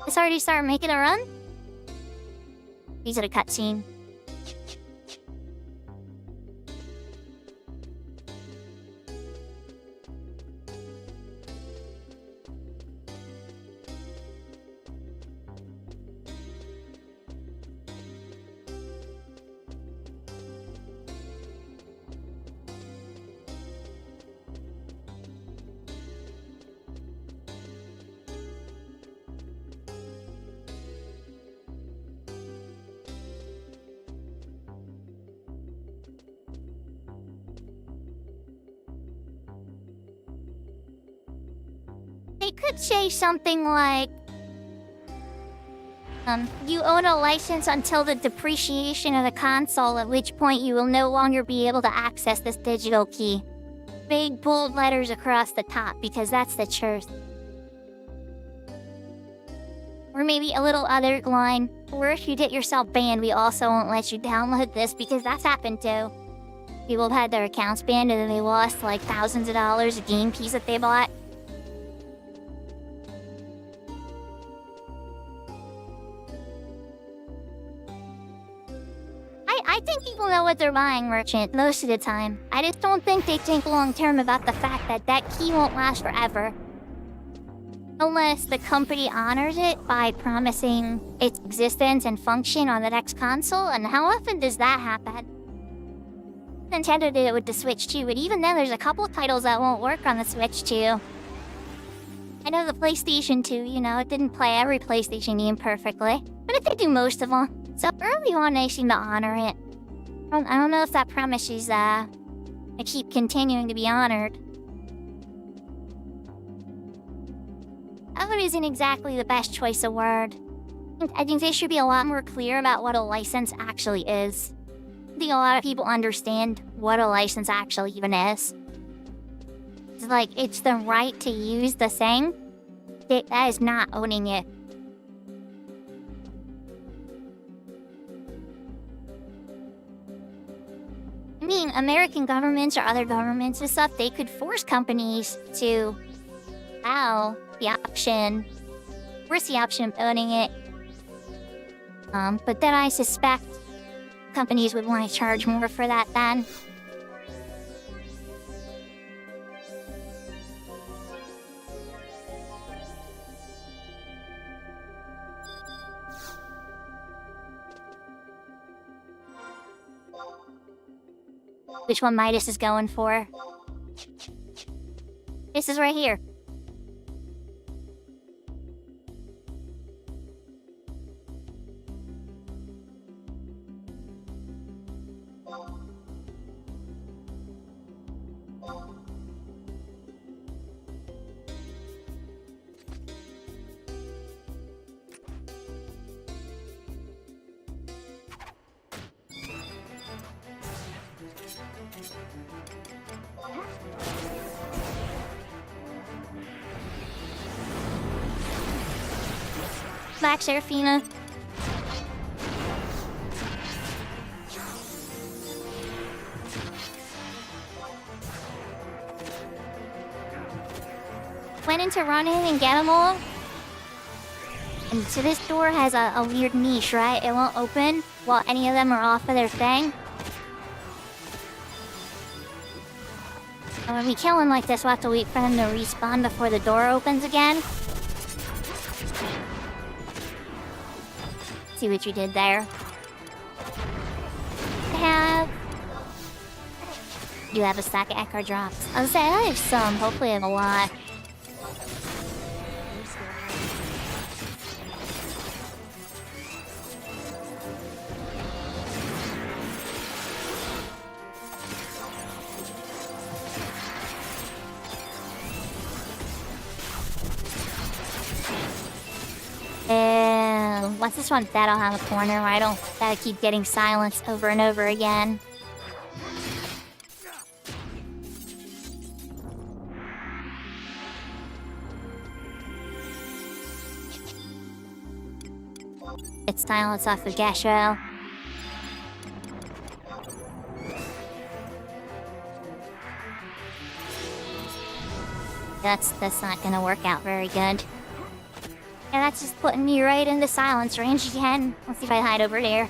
It's already started making a run? These are the cutscene. They could say something like, you own a license until the depreciation of the console, at which point you will no longer be able to access this digital key. Big bold letters across the top, because that's the truth. Or maybe a little other line, or if you get yourself banned, we also won't let you download this, because that's happened too. People have had their accounts banned and then they lost like thousands of dollars of game keys that they bought. I think people know what they're buying, Merchant, most of the time. I just don't think they think long-term about the fact that that key won't last forever. Unless the company honors it by promising its existence and function on the next console, and how often does that happen? Nintendo did it with the Switch too, but even then there's a couple of titles that won't work on the Switch too. I know the PlayStation 2, you know, it didn't play every PlayStation game perfectly, but it did do most of them. So early on, they seem to honor it. I don't know if that promise is, I keep continuing to be honored. That isn't exactly the best choice of word. I think they should be a lot more clear about what a license actually is. I think a lot of people understand what a license actually even is. It's like, it's the right to use the thing. That is not owning it. I mean, American governments or other governments and stuff, they could force companies to allow the option, force the option of owning it. But then I suspect companies would want to charge more for that then. Which one Midas is going for? This is right here. Back, Serafina. Went into run in and get them all. And so this door has a weird niche, right? It won't open while any of them are off of their thing. And when we kill them like this, we'll have to wait for them to respawn before the door opens again. See what you did there. You have a stack of Echo drops. I was saying I have some, hopefully I have a lot. And once this one's dead, I'll have a corner where I don't gotta keep getting silenced over and over again. It's silence off of Gesho. That's not gonna work out very good. And that's just putting me right into silence range again. Let's see if I hide over there.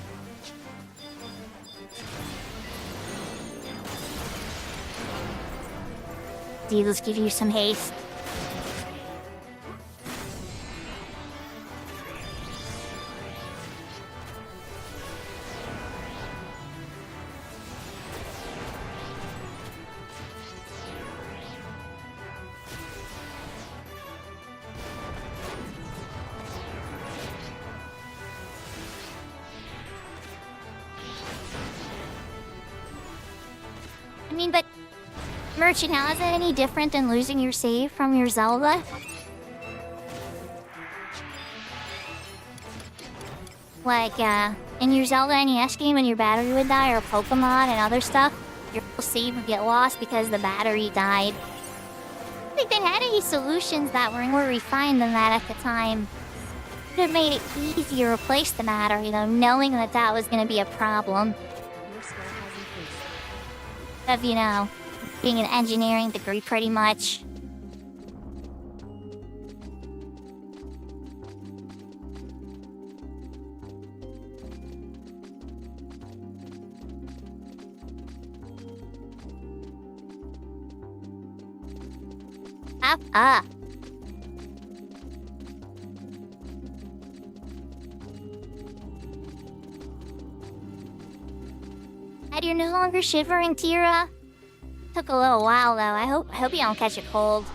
See, let's give you some haste. I mean, but Merchant, how is it any different than losing your save from your Zelda? Like, in your Zelda NES game when your battery would die, or Pokemon and other stuff, your save would get lost because the battery died. I think they had any solutions that were more refined than that at the time. It would have made it easier to replace the battery, though, knowing that that was going to be a problem. Your score has increased. Of, you know, being an engineering degree pretty much. Up. And you're no longer shivering, Tira? Took a little while though. I hope you don't catch a cold.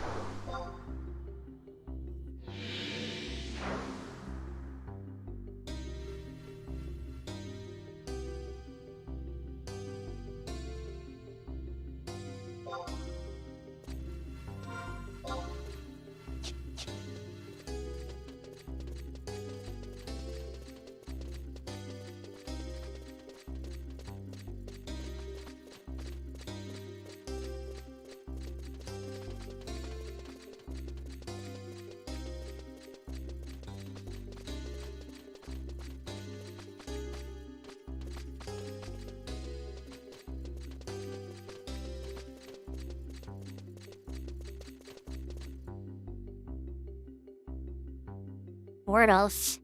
Portals.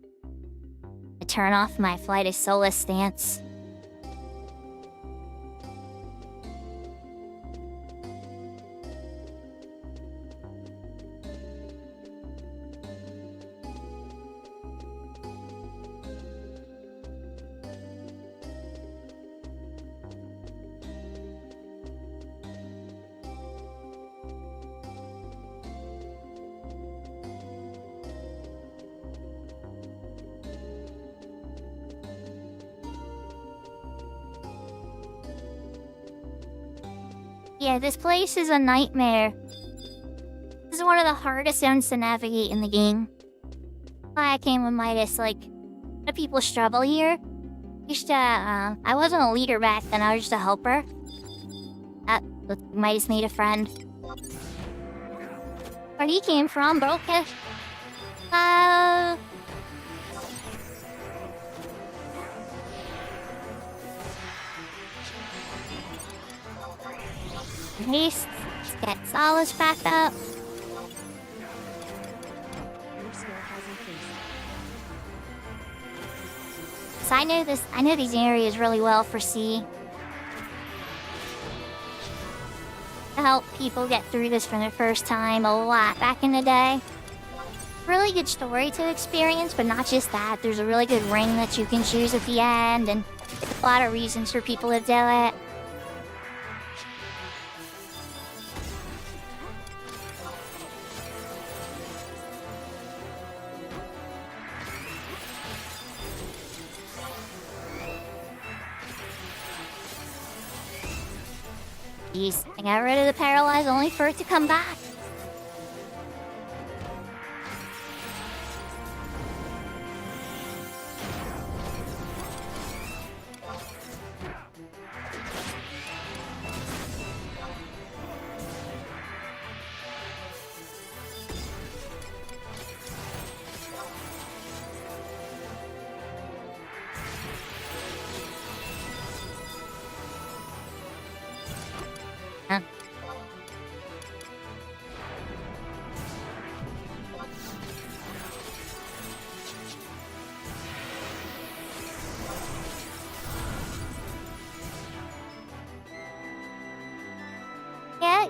I turn off my Flight of Solus stance. Yeah, this place is a nightmare. This is one of the hardest zones to navigate in the game. I came with Midas, like, the people struggle here. I wasn't a leader back then, I was just a helper. Midas made a friend. Where he came from, bro? haste. Let's get Solace back up. Your skill has increased. So I know these areas really well for C. To help people get through this for the first time a lot back in the day. Really good story to experience, but not just that. There's a really good ring that you can choose at the end, and a lot of reasons for people to do it. Jeez, I got rid of the paralyze only for it to come back.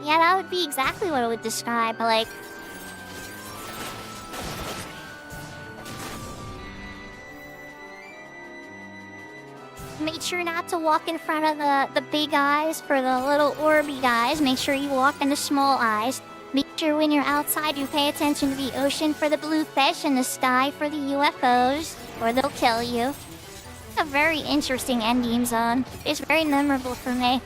Yeah, that would be exactly what it would describe, like... Make sure not to walk in front of the big eyes for the little orby guys. Make sure you walk in the small eyes. Make sure when you're outside you pay attention to the ocean for the blue fish and the sky for the UFOs, or they'll kill you. A very interesting endgame zone. It's very memorable for me.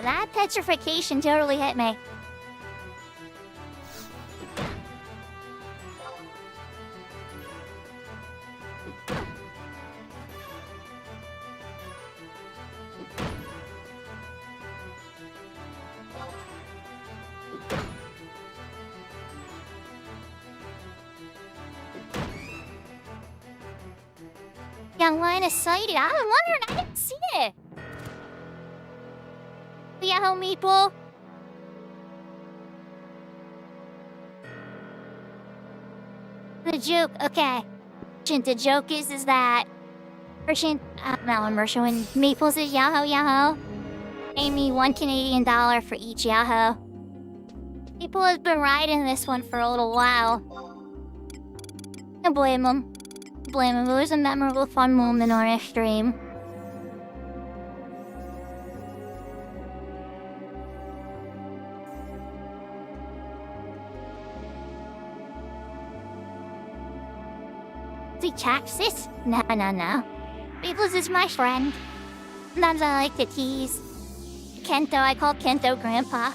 That petrification totally hit me. Young line of sighted. I'm wondering, I didn't see it. Yeah, meeple. The joke, okay. The joke is that Merchant, when Maple says Yahoo Yahoo, pay me $1 Canadian for each Yahoo. People have been riding this one for a little while. Don't blame them. It was a memorable, fun moment on our stream. Taxes? No. Peoples is my friend. Sometimes I like to tease. Kento, I call Kento Grandpa.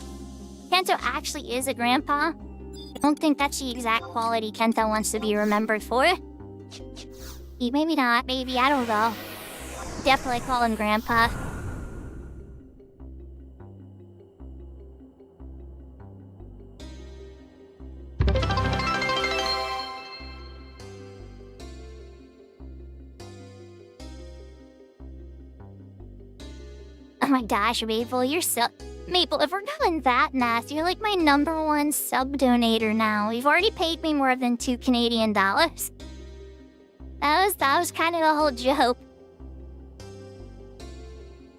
Kento actually is a grandpa. I don't think that's the exact quality Kento wants to be remembered for. Maybe not, maybe, I don't know. Definitely call him Grandpa. Oh my gosh, Maple, you're so... Maple, if we're going that nasty, you're like my #1 sub-donator now. You've already paid me more than $2 Canadian. That was kind of the whole joke.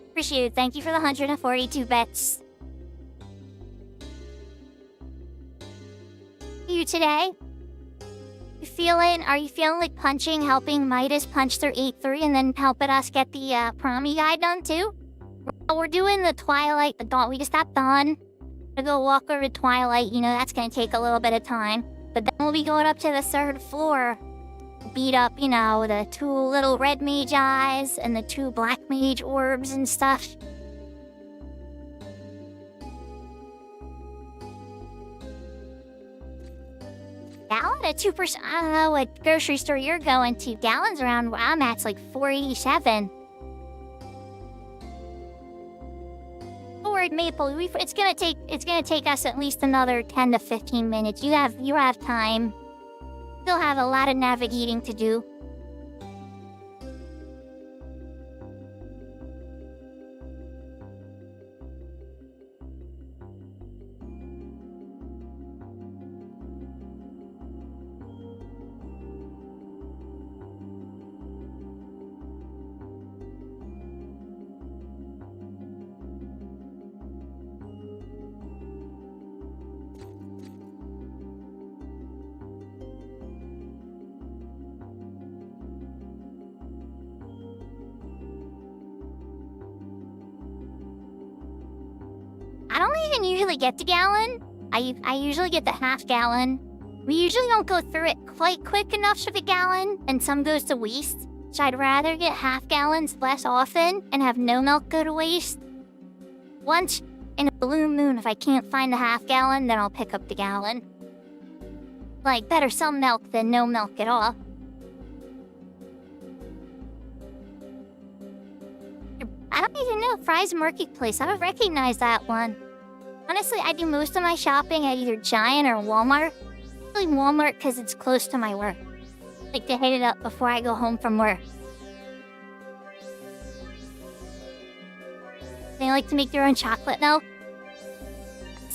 Appreciate it. Thank you for the 142 bits. You today? Are you feeling like punching, helping Midas punch through 8-3 and then helping us get the Promi guide done too? We're doing the Twilight, the Dawn. We just got Dawn. We're gonna go walk over to Twilight, that's gonna take a little bit of time. But then we'll be going up to the 3rd floor. Beat up, the 2 little red mage eyes and the 2 black mage orbs and stuff. Gallon at 2%. I don't know what grocery store you're going to. Gallon's around where I'm at's like $4.87. Maple, it's gonna take us at least another 10 to 15 minutes. You have time. Still have a lot of navigating to do. I don't even usually get the gallon. I usually get the half gallon. We usually don't go through it quite quick enough for the gallon, and some goes to waste. So I'd rather get half gallons less often and have no milk go to waste. Once in a blue moon, if I can't find the half gallon, then I'll pick up the gallon. Like, better some milk than no milk at all. I don't even know Fry's Marketplace. I don't recognize that one. Honestly, I do most of my shopping at either Giant or Walmart. Really Walmart because it's close to my work. Like to hit it up before I go home from work. They like to make their own chocolate milk.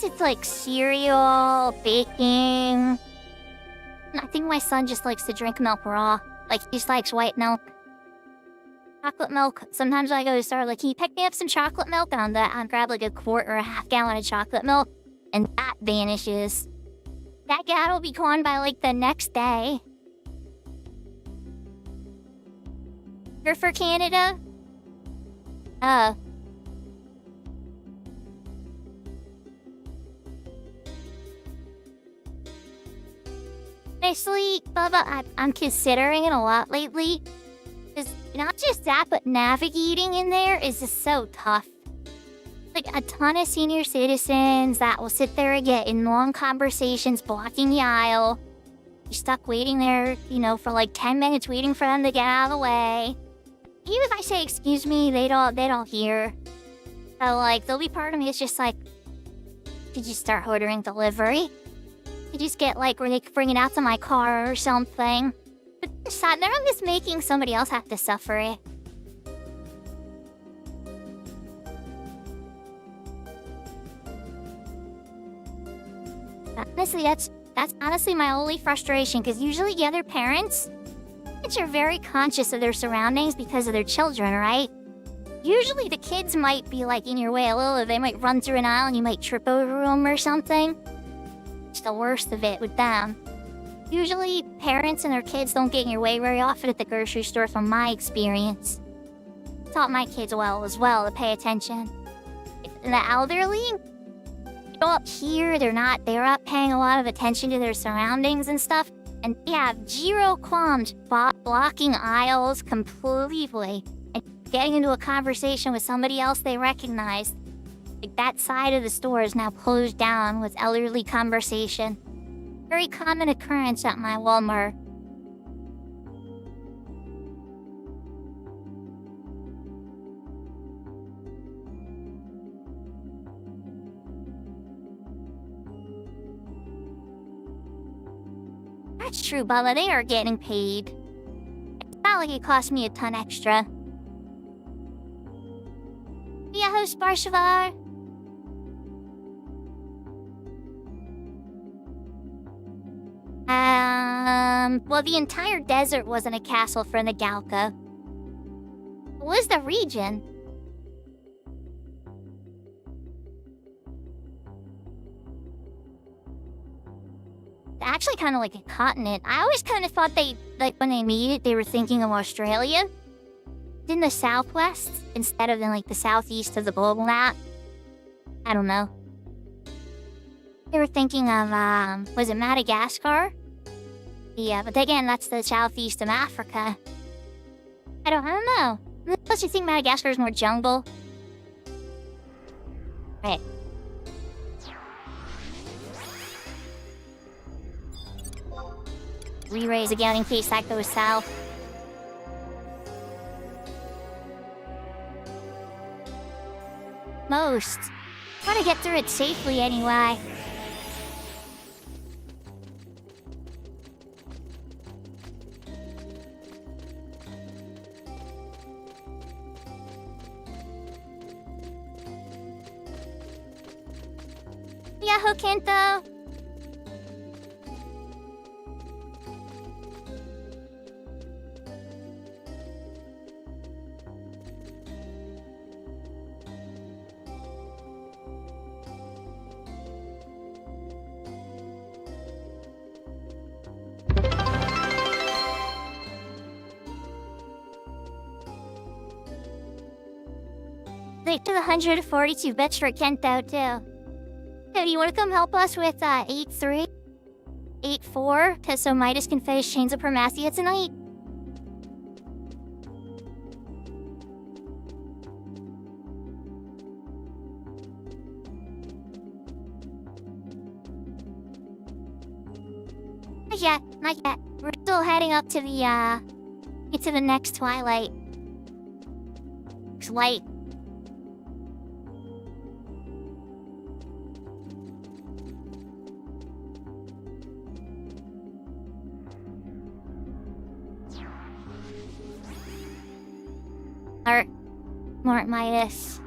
It's like cereal, baking. I think my son just likes to drink milk raw. Like he just likes white milk. Chocolate milk. Sometimes I go to start like, can you pick me up some chocolate milk? And I'll grab like a quart or a half gallon of chocolate milk, and that vanishes. That gal will be gone by like the next day. You're for Canada? Honestly, Bubba, I'm considering it a lot lately. Because not just that, but navigating in there is just so tough. Like a ton of senior citizens that will sit there and get in long conversations blocking the aisle. You're stuck waiting there, for like 10 minutes waiting for them to get out of the way. Even if I say excuse me, they don't hear. So like there'll be part of me that's just like, did you start ordering delivery? You just get like where they can bring it out to my car or something. But now I'm just making somebody else have to suffer it. Honestly, that's honestly my only frustration, because usually the other parents are very conscious of their surroundings because of their children, right? Usually the kids might be like in your way a little, they might run through an aisle and you might trip over them or something. It's the worst of it with them. Usually parents and their kids don't get in your way very often at the grocery store from my experience. Taught my kids well as well to pay attention. And the elderly, up here, they're not paying a lot of attention to their surroundings and stuff, and they have zero qualms blocking aisles completely and getting into a conversation with somebody else they recognize. Like that side of the store is now closed down with elderly conversation. Very common occurrence at my Walmart. That's true, Bella. They are getting paid. It's not like it cost me a ton extra. Yahoo, Sparshavar. Well, the entire desert wasn't a castle for the Galka. What was the region? Actually kind of like a continent. I always kind of thought when they made it, they were thinking of Australia. In the southwest, instead of in like the southeast of the global map. I don't know. They were thinking of, was it Madagascar? Yeah, but again, that's the southeast of Africa. I don't know. Unless you think Madagascar is more jungle. Right. Re-raise again in case that goes south. Most Want to get through it safely anyway. Yahoo, Kento! They took 142 bits for Kento, too. Hey, do you want to come help us with 8-3? 8-4? Because so Midas can finish Chains of Parmassia tonight? Not yet, not yet. We're still heading up to the next Twilight. Light. More Midas.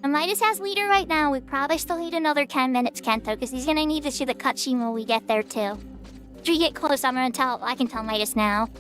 And Midas has leader right now. We probably still need another 10 minutes, Kento, because he's gonna need to see the cutscene when we get there too. After you get close, I can tell Midas now.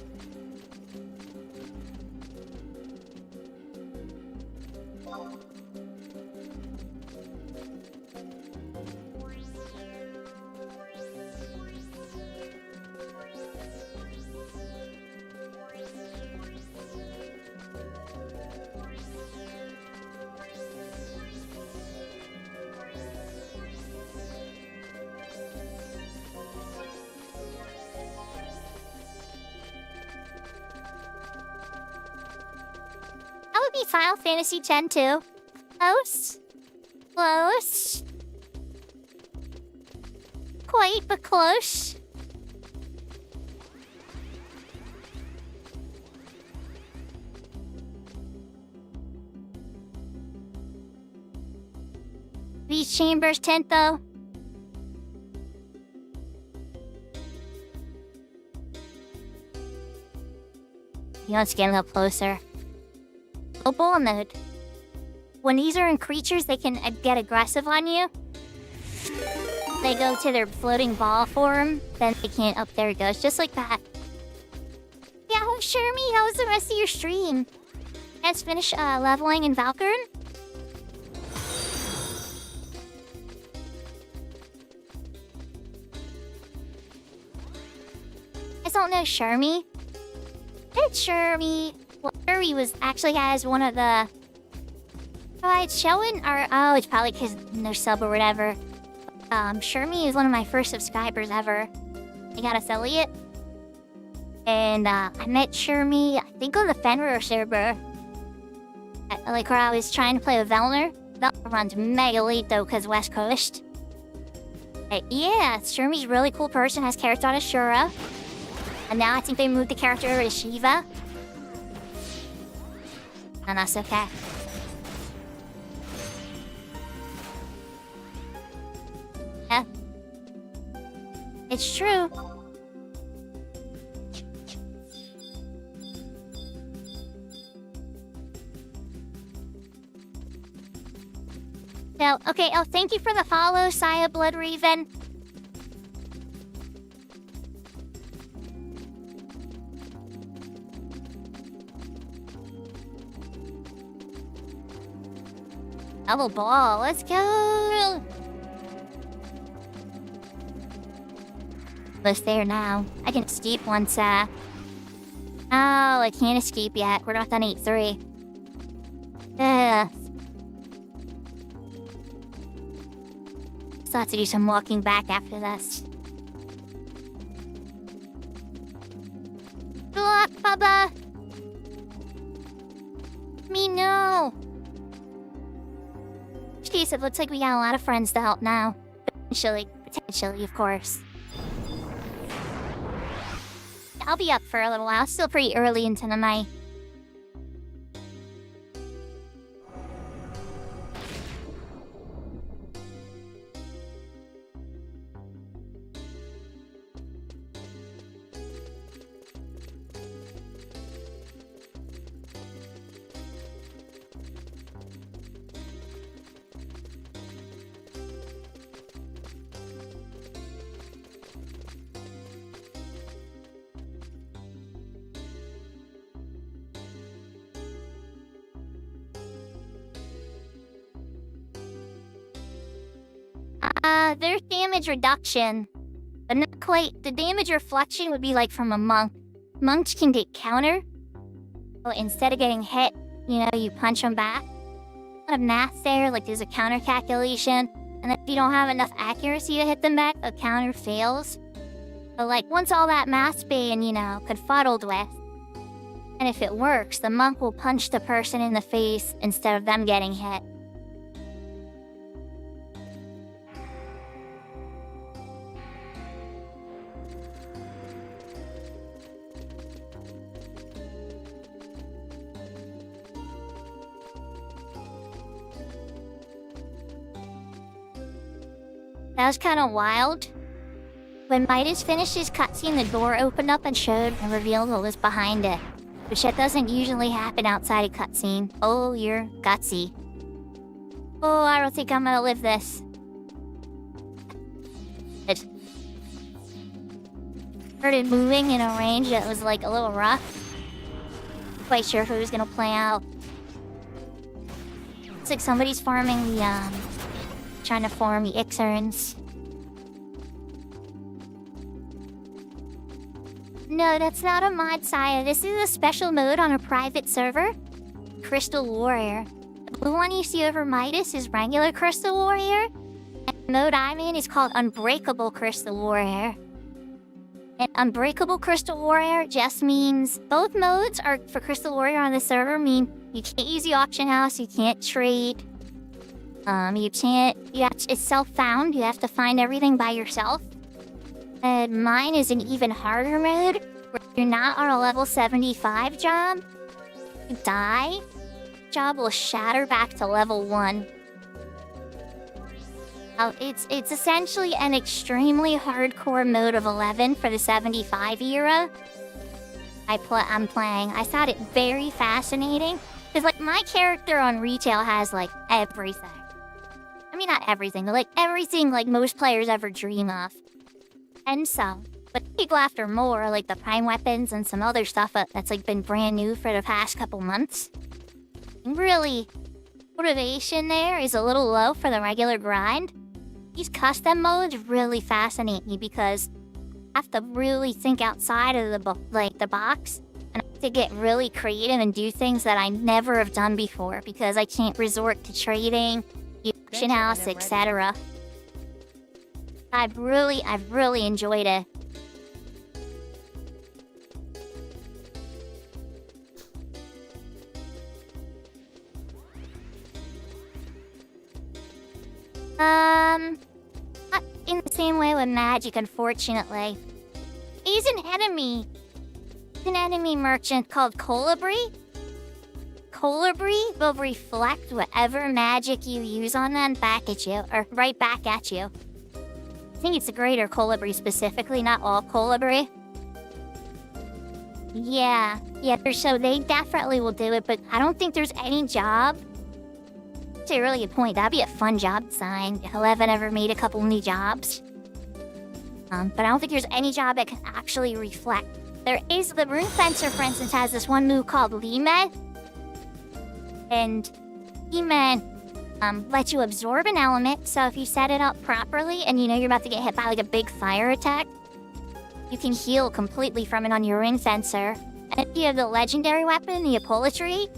That would be Final Fantasy X too. Close. Close. Quite, but close. These chambers, Tento. Let's get a little closer. Ball mode. When these are in creatures, they can get aggressive on you. They go to their floating ball form, then they can't. Up there it goes, just like that. Yeah, oh, sure me. How was the rest of your stream? Guys, finish leveling in Valkyrie? I don't know Shermie. It's Shermie. Well, Shermie was actually has one of the. Oh, it's showing, or oh, it's probably because no sub or whatever. Shermie is one of my first subscribers ever. I got affiliate, and I met Shermie, I think on the Fenrir server. Like where I was trying to play with Velner. Velner runs mega late though, cause West Coast. Yeah, Shermie's a really cool person. Has character on Ashura. And now I think they moved the character over to Shiva. And that's okay. Yeah. It's true. So, okay, oh, thank you for the follow, Saya Blood Raven. Double ball, let's go! Almost there now. I can escape once, Oh, I can't escape yet. We're not done 8-3. Ugh. Still have to do some walking back after this. Good luck, Bubba! Me no! Jeez, it looks like we got a lot of friends to help now. Potentially, of course. I'll be up for a little while. Still pretty early into the night. There's damage reduction, but not quite. The damage reflection would be like from a monk. Monks can get counter. So instead of getting hit, you punch them back. A lot of math there, like there's a counter calculation. And if you don't have enough accuracy to hit them back, the counter fails. But like once all that math's being, confuddled with, and if it works, the monk will punch the person in the face instead of them getting hit. That was kind of wild. When Midas finished his cutscene, the door opened up and showed and revealed what was behind it. Which that doesn't usually happen outside a cutscene. Oh, you're gutsy. Oh, I don't think I'm gonna live this. It started moving in a range that was like a little rough. Quite sure who was gonna play out. It's like somebody's farming the trying to farm the Ixerns. No, that's not a mod, Saya. This is a special mode on a private server. Crystal Warrior. The blue one you see over Midas is regular Crystal Warrior. And the mode I'm in is called Unbreakable Crystal Warrior. And Unbreakable Crystal Warrior just means both modes are for Crystal Warrior on the server mean you can't use the auction house, you can't trade. It's self-found. You have to find everything by yourself. And mine is an even harder mode, where you're not on a level 75 job. You die. Job will shatter back to level 1. It's essentially an extremely hardcore mode of 11 for the 75 era. I'm playing. I found it very fascinating. Because, like, my character on retail has, like, everything. I mean, not everything, but, like, everything, like, most players ever dream of. And so, but you go after more, like the prime weapons and some other stuff that's, like, been brand new for the past couple months. Really, motivation there is a little low for the regular grind. These custom modes really fascinate me because I have to really think outside of the box. And I have to get really creative and do things that I never have done before because I can't resort to trading, the auction house, etc. I've really enjoyed it. Not in the same way with magic, unfortunately. He's an enemy. An enemy merchant called Colibri. Colibri will reflect whatever magic you use on them back at you, or right back at you. I think it's the greater Colibri specifically, not all Colibri. Yeah, so they definitely will do it, but I don't think there's any job. That's a really good point. That'd be a fun job design if 11 ever made a couple new jobs. But I don't think there's any job that can actually reflect. There is the Rune Fencer, for instance, has this one move called Lime. And Lime lets you absorb an element, so if you set it up properly and you know you're about to get hit by like a big fire attack, you can heal completely from it on your Rune Fencer. And if you have the legendary weapon, the Apolatry,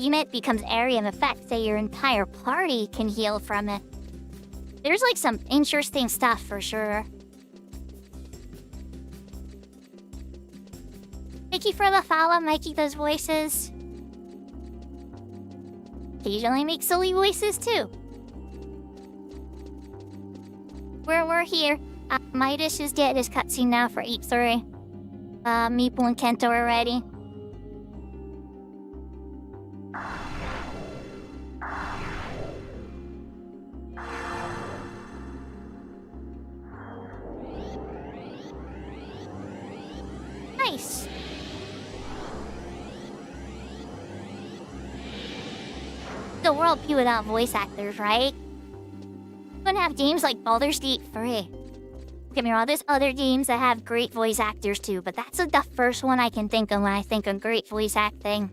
it becomes area of effect, so your entire party can heal from it. There's like some interesting stuff for sure. Thank you for the follow, Mikey, those voices. Occasionally make silly voices too. We're here. Midas is getting his cutscene now for 8-3. Meeple and Kento are ready. Nice. The world be without voice actors, right? We wouldn't have games like Baldur's Gate 3. Don't get me wrong, there's other games that have great voice actors too, but that's the first one I can think of when I think of great voice acting.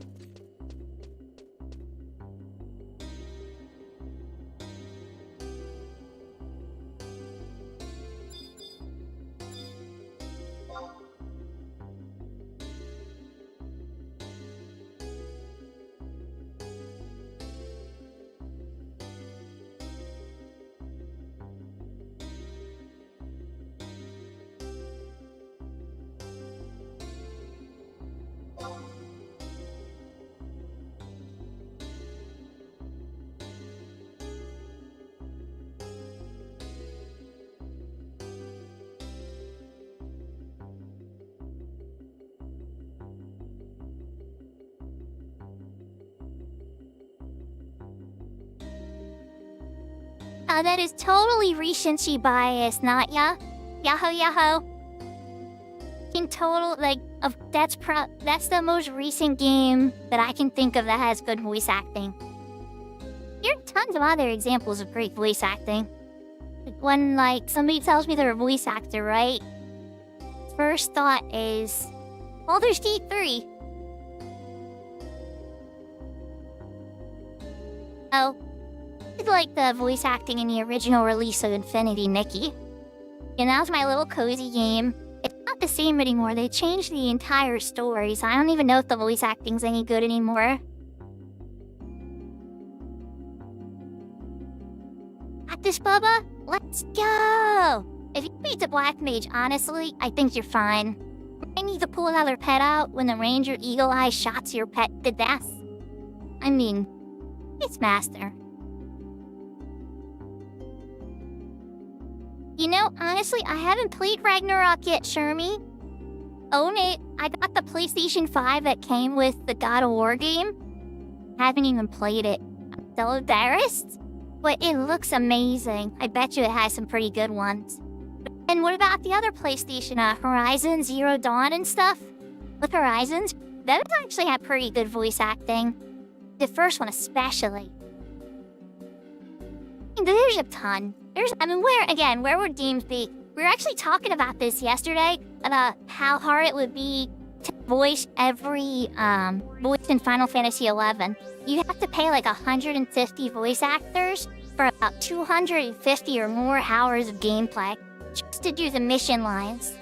That is totally recency bias, not ya? Yahoo yahoo. In total, like, that's the most recent game that I can think of that has good voice acting. There are tons of other examples of great voice acting. When, like, somebody tells me they're a voice actor, right? First thought is, Baldur's Gate 3. Oh, it's like the voice acting in the original release of Infinity Nikki. And that was my little cozy game. It's not the same anymore. They changed the entire story, so I don't even know if the voice acting's any good anymore. Got this, Bubba? Let's go! If you beat the Black Mage, honestly, I think you're fine. I need to pull another pet out when the Ranger Eagle Eye shots your pet to death. I mean, it's master. You know, honestly, I haven't played Ragnarok yet, Shermie. Own it. I got the PlayStation 5 that came with the God of War game. Haven't even played it. I'm so embarrassed. But it looks amazing. I bet you it has some pretty good ones. And what about the other PlayStation, Horizon Zero Dawn and stuff? With Horizons, those actually have pretty good voice acting. The first one especially. There's a ton. Where would games be? We were actually talking about this yesterday, about how hard it would be to voice every voice in Final Fantasy XI. You have to pay like 150 voice actors for about 250 or more hours of gameplay just to do the mission lines.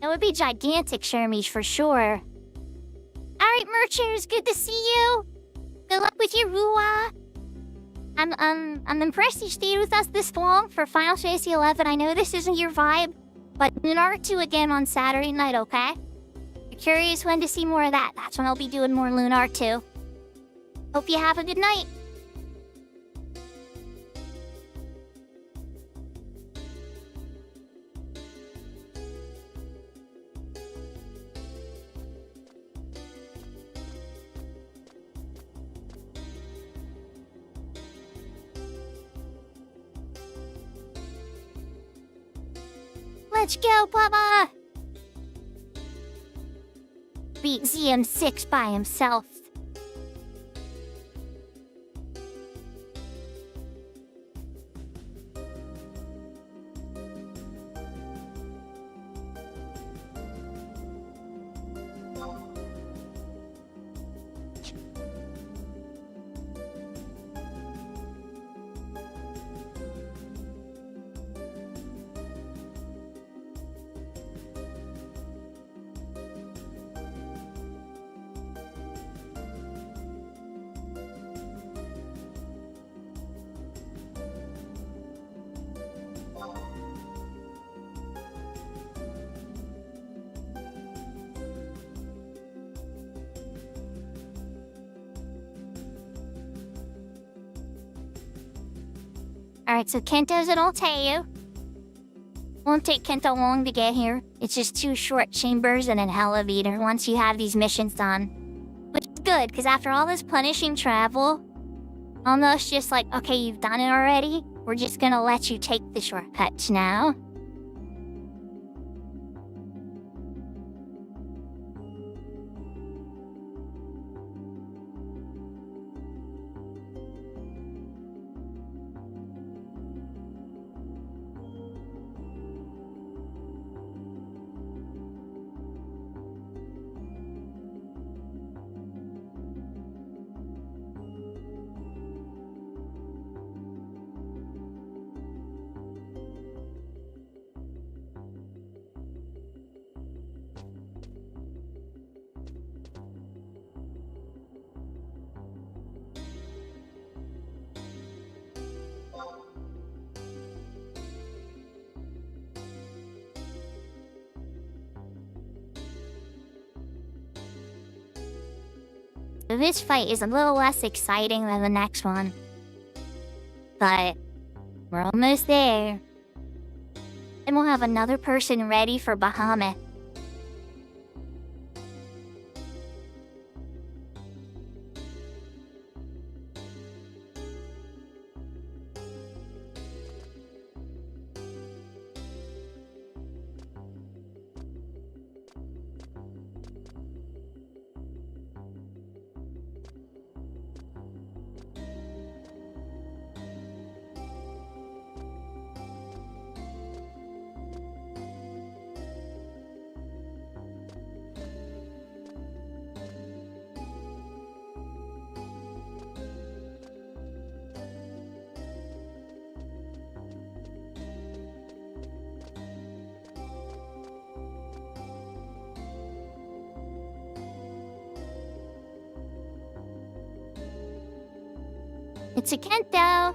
It would be gigantic, Shermies, for sure. Alright, Merchers, good to see you. Good luck with your Rua. I'm impressed you stayed with us this long for Final Fantasy XI. I know this isn't your vibe, but Lunar 2 again on Saturday night, okay? If you're curious when to see more of that, that's when I'll be doing more Lunar 2. Hope you have a good night. Let's go, Bubba! Beat ZM6 by himself. Alright, so Kento's at Altea. Won't take Kento long to get here. It's just 2 short chambers and an elevator once you have these missions done. Which is good, because after all this punishing travel, almost just like, okay, you've done it already. We're just gonna let you take the shortcuts now. This fight is a little less exciting than the next one. But we're almost there. Then we'll have another person ready for Bahamut. It's a Kento.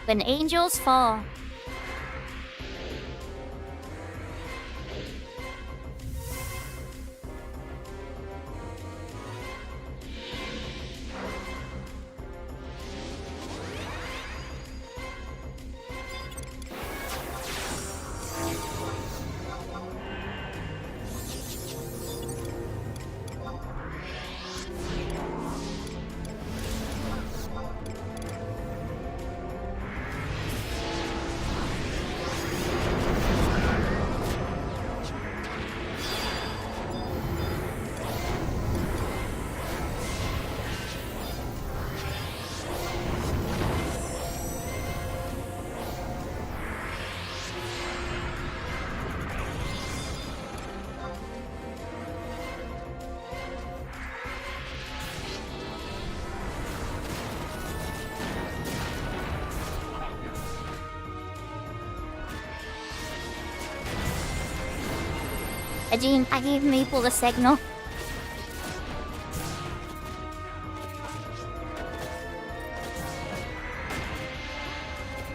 When angels fall. I gave Maple the signal.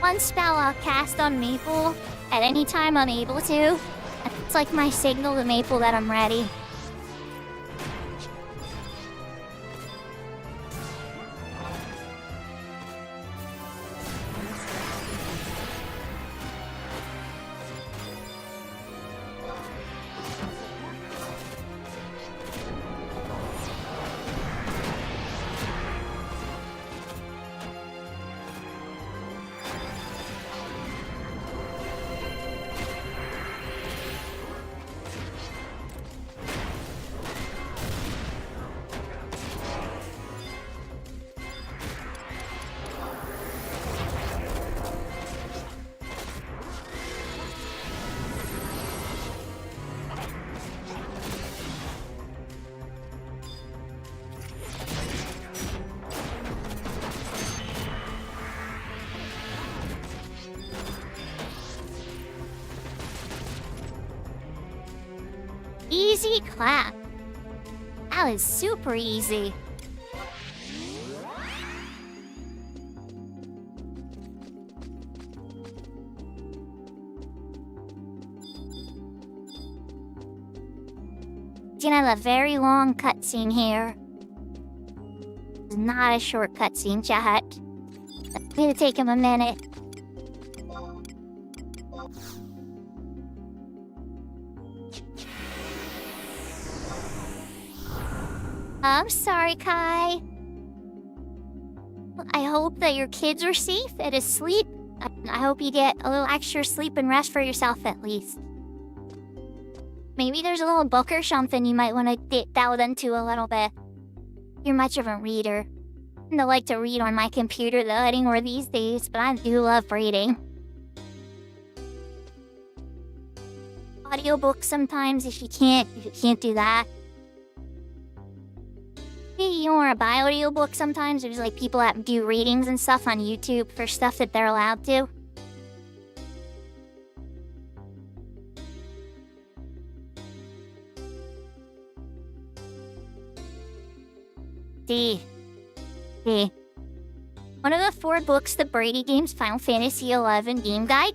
One spell I'll cast on Maple at any time I'm able to. It's like my signal to Maple that I'm ready. Easy clap. That was super easy. Gonna have a very long cutscene here. It's not a short cutscene, chat. It's gonna take him a minute. I'm sorry, Kai. I hope that your kids are safe and asleep. I hope you get a little extra sleep and rest for yourself at least. Maybe there's a little book or something you might want to delve into a little bit. You're much of a reader. I don't like to read on my computer though anymore these days, but I do love reading. Audiobooks sometimes if you can't do that. Hey, video or a audio book sometimes. There's like people that do readings and stuff on YouTube for stuff that they're allowed to. D. One of the 4 books, the Brady Games Final Fantasy XI Game Guide.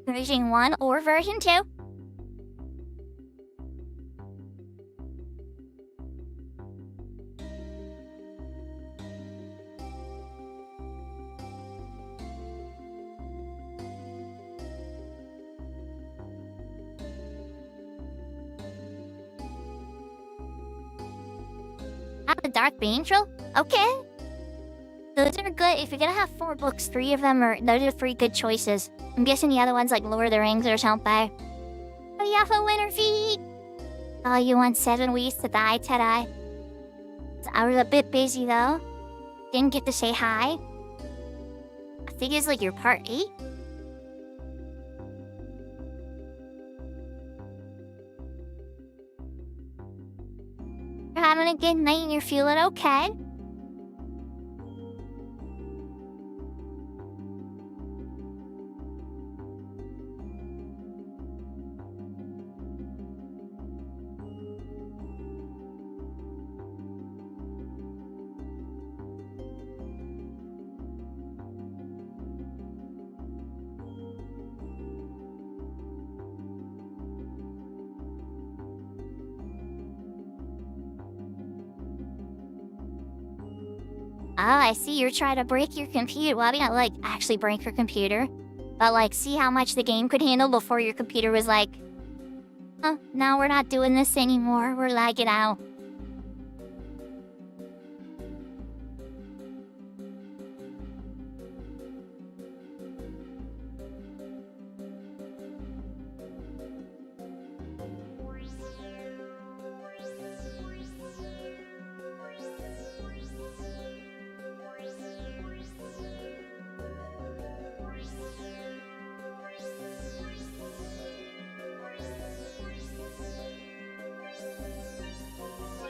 Version 1 or version 2. The Dark Angel? Okay. Those are good. If you're gonna have 4 books, 3 of them those are 3 good choices. I'm guessing the other one's like Lord of the Rings or something. Oh yeah, for winter feet! Oh, you want 7 weeks to die today? I was a bit busy though. Didn't get to say hi. I think it's like your part 8. You're having a good night and you're feeling okay? Oh, I see you're trying to break your computer. Well, I mean, not like actually break your computer, but like see how much the game could handle before your computer was like, oh, no, we're not doing this anymore. We're lagging out.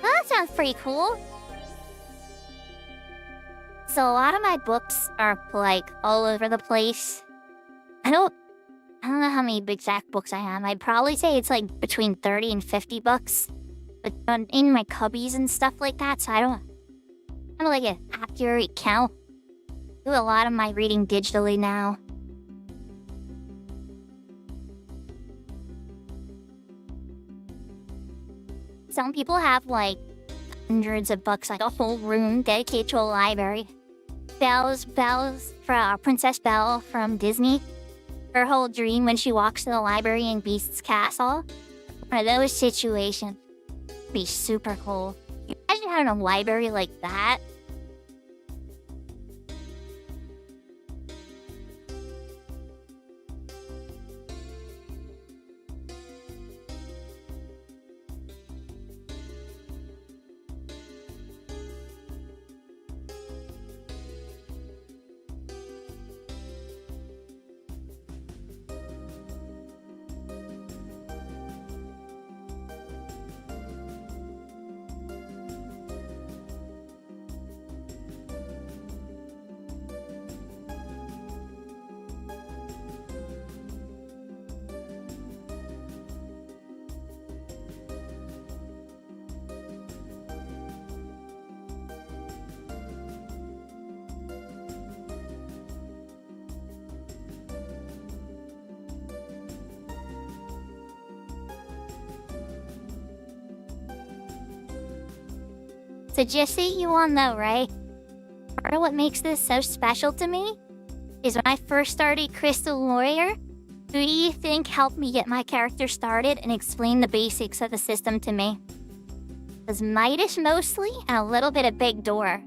That sounds pretty cool. So a lot of my books are like all over the place. I don't know how many exact books I have. I'd probably say it's like between 30 and 50 books. But in my cubbies and stuff like that, so I don't like an accurate count. I do a lot of my reading digitally now. Some people have like hundreds of books, like a whole room dedicated to a library. Belle's from Princess Belle from Disney. Her whole dream when she walks to the library in Beast's Castle. One of those situations. Be super cool. Imagine having a library like that. So just so you all know, right? Part of what makes this so special to me is when I first started Crystal Warrior, who do you think helped me get my character started and explain the basics of the system to me? It was Midas mostly, and a little bit of Big Door.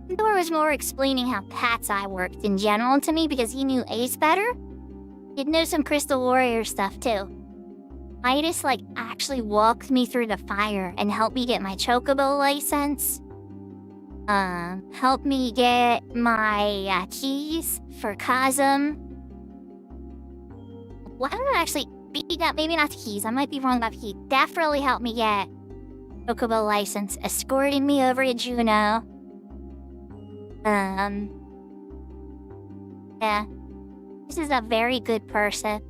Big Door was more explaining how Cat's Eye worked in general to me because he knew Ace better. He'd know some Crystal Warrior stuff too. Midas actually walked me through the fire and helped me get my Chocobo license. Helped me get my keys for Cosm. Well, I don't actually, maybe not the keys. I might be wrong about the key. Definitely helped me get Chocobo license, escorting me over to Juno. Yeah. This is a very good person.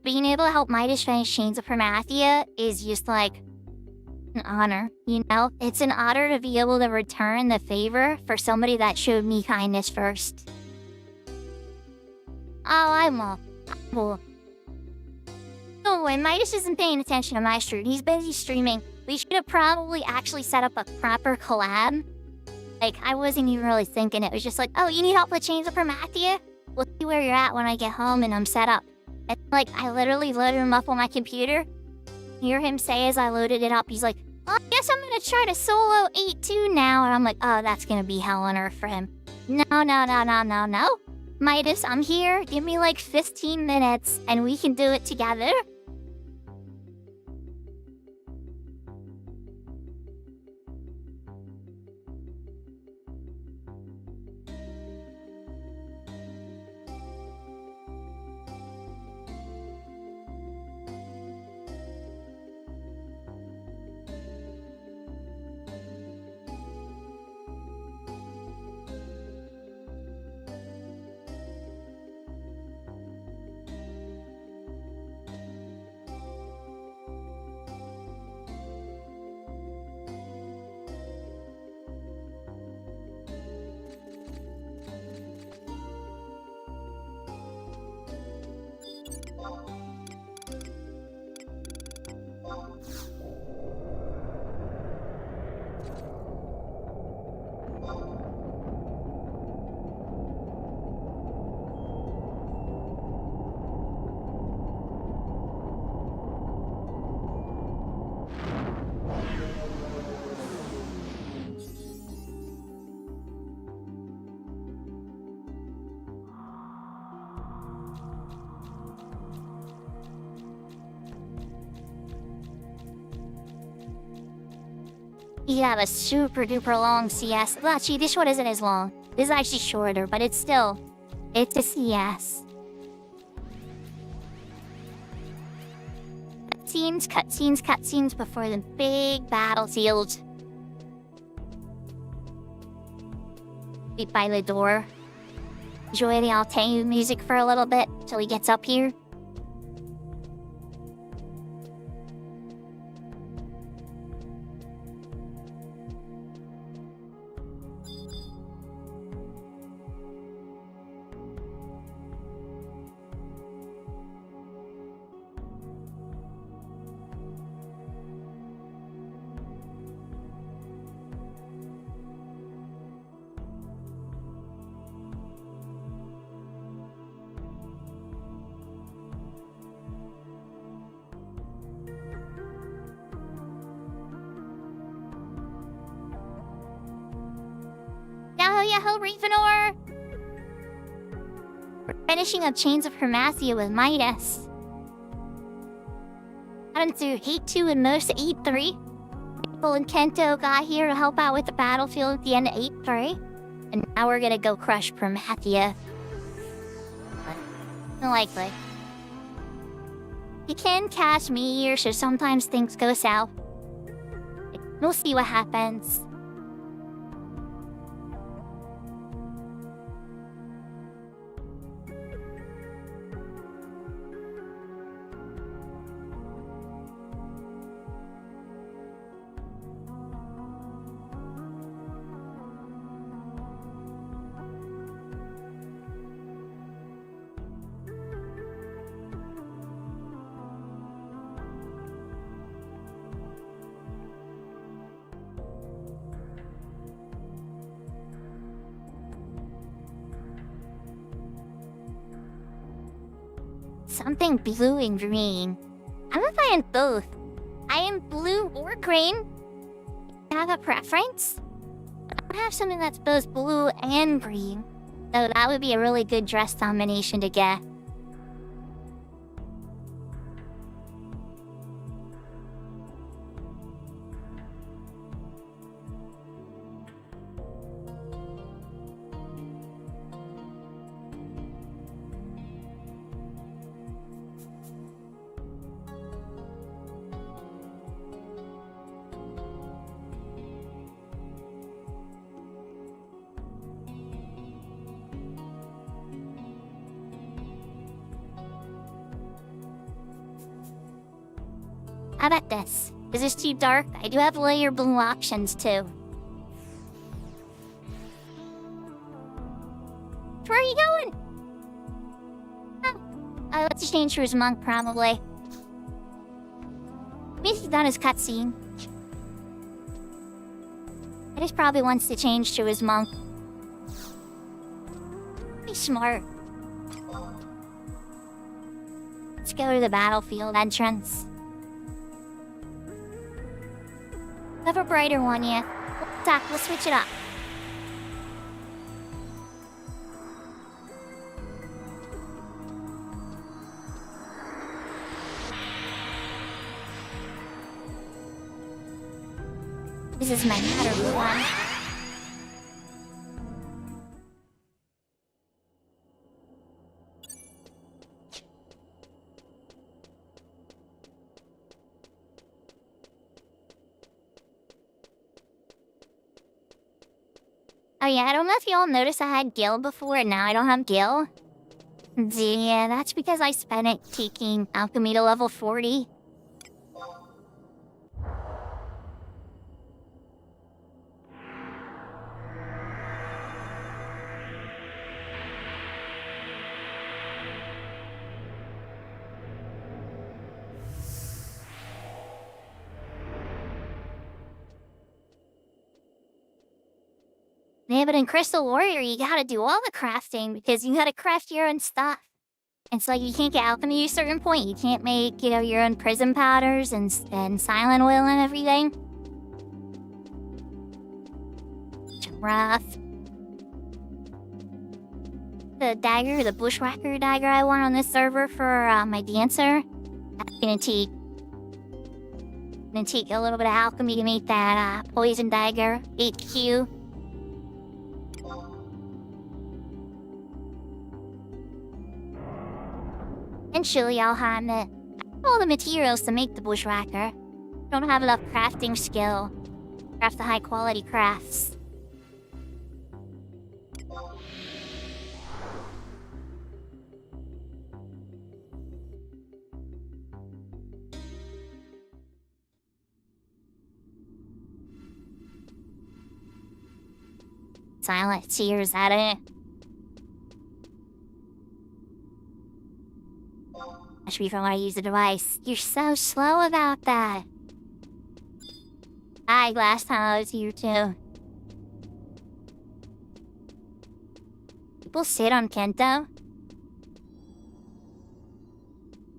Being able to help Midas finish Chains of Promathia is just like an honor, you know? It's an honor to be able to return the favor for somebody that showed me kindness first. Oh, I'm all... No way, Midas isn't paying attention to my stream. He's busy streaming. We should have probably actually set up a proper collab. Like, I wasn't even really thinking. It was just like, oh, you need help with Chains of Promathia? We'll see where you're at when I get home and I'm set up. And, like, I literally loaded him up on my computer. Hear him say as I loaded it up, he's like, well, I guess I'm gonna try to solo 8-2 now. And I'm like, oh, that's gonna be hell on earth for him. No. Midas, I'm here. Give me like 15 minutes and we can do it together. You have a super duper long CS. Well, actually, this one isn't as long. This is actually shorter, but it's a CS. Cutscenes before the big battlefield. Wait by the door. Enjoy the Altair music for a little bit till he gets up here. Yahoo, Revenor! We're finishing up Chains of Promathia with Midas. Got him through 8-2 and most of 8-3. People and Kento got here to help out with the battlefield at the end of 8-3. And now we're gonna go crush Promathia. Unlikely. You can catch me here, so sometimes things go south. We'll see what happens. Something blue and green. I'm a fan of both. I am blue or green. I have a preference. I don't have something that's both blue and green. So that would be a really good dress combination to get. How about this? Is this too dark? I do have layer blue options too. Where are you going? Oh, let's change to his monk probably. Maybe he's done his cutscene. He just probably wants to change to his monk. Be smart. Let's go to the battlefield entrance. Have a brighter one, yeah. Zach, we'll switch it up. This is my better one. Oh yeah, I don't know if y'all noticed I had Gil before and now I don't have Gil. Yeah, that's because I spent it taking alchemy to level 40. Yeah, but in Crystal Warrior, you gotta do all the crafting because you gotta craft your own stuff. It's like you can't get alchemy at a certain point. You can't make, your own prism powders and silent oil and everything. It's rough. The dagger, the bushwhacker dagger I want on this server for my dancer, that's gonna take a little bit of alchemy to make that poison dagger, HQ. Eventually, I'll have all the materials to make the bushwhacker. Don't have enough crafting skill. Craft the high quality crafts. Silent tears at it. That should be from when I use the device. You're so slow about that. Last time I was here too. People sit on Kento.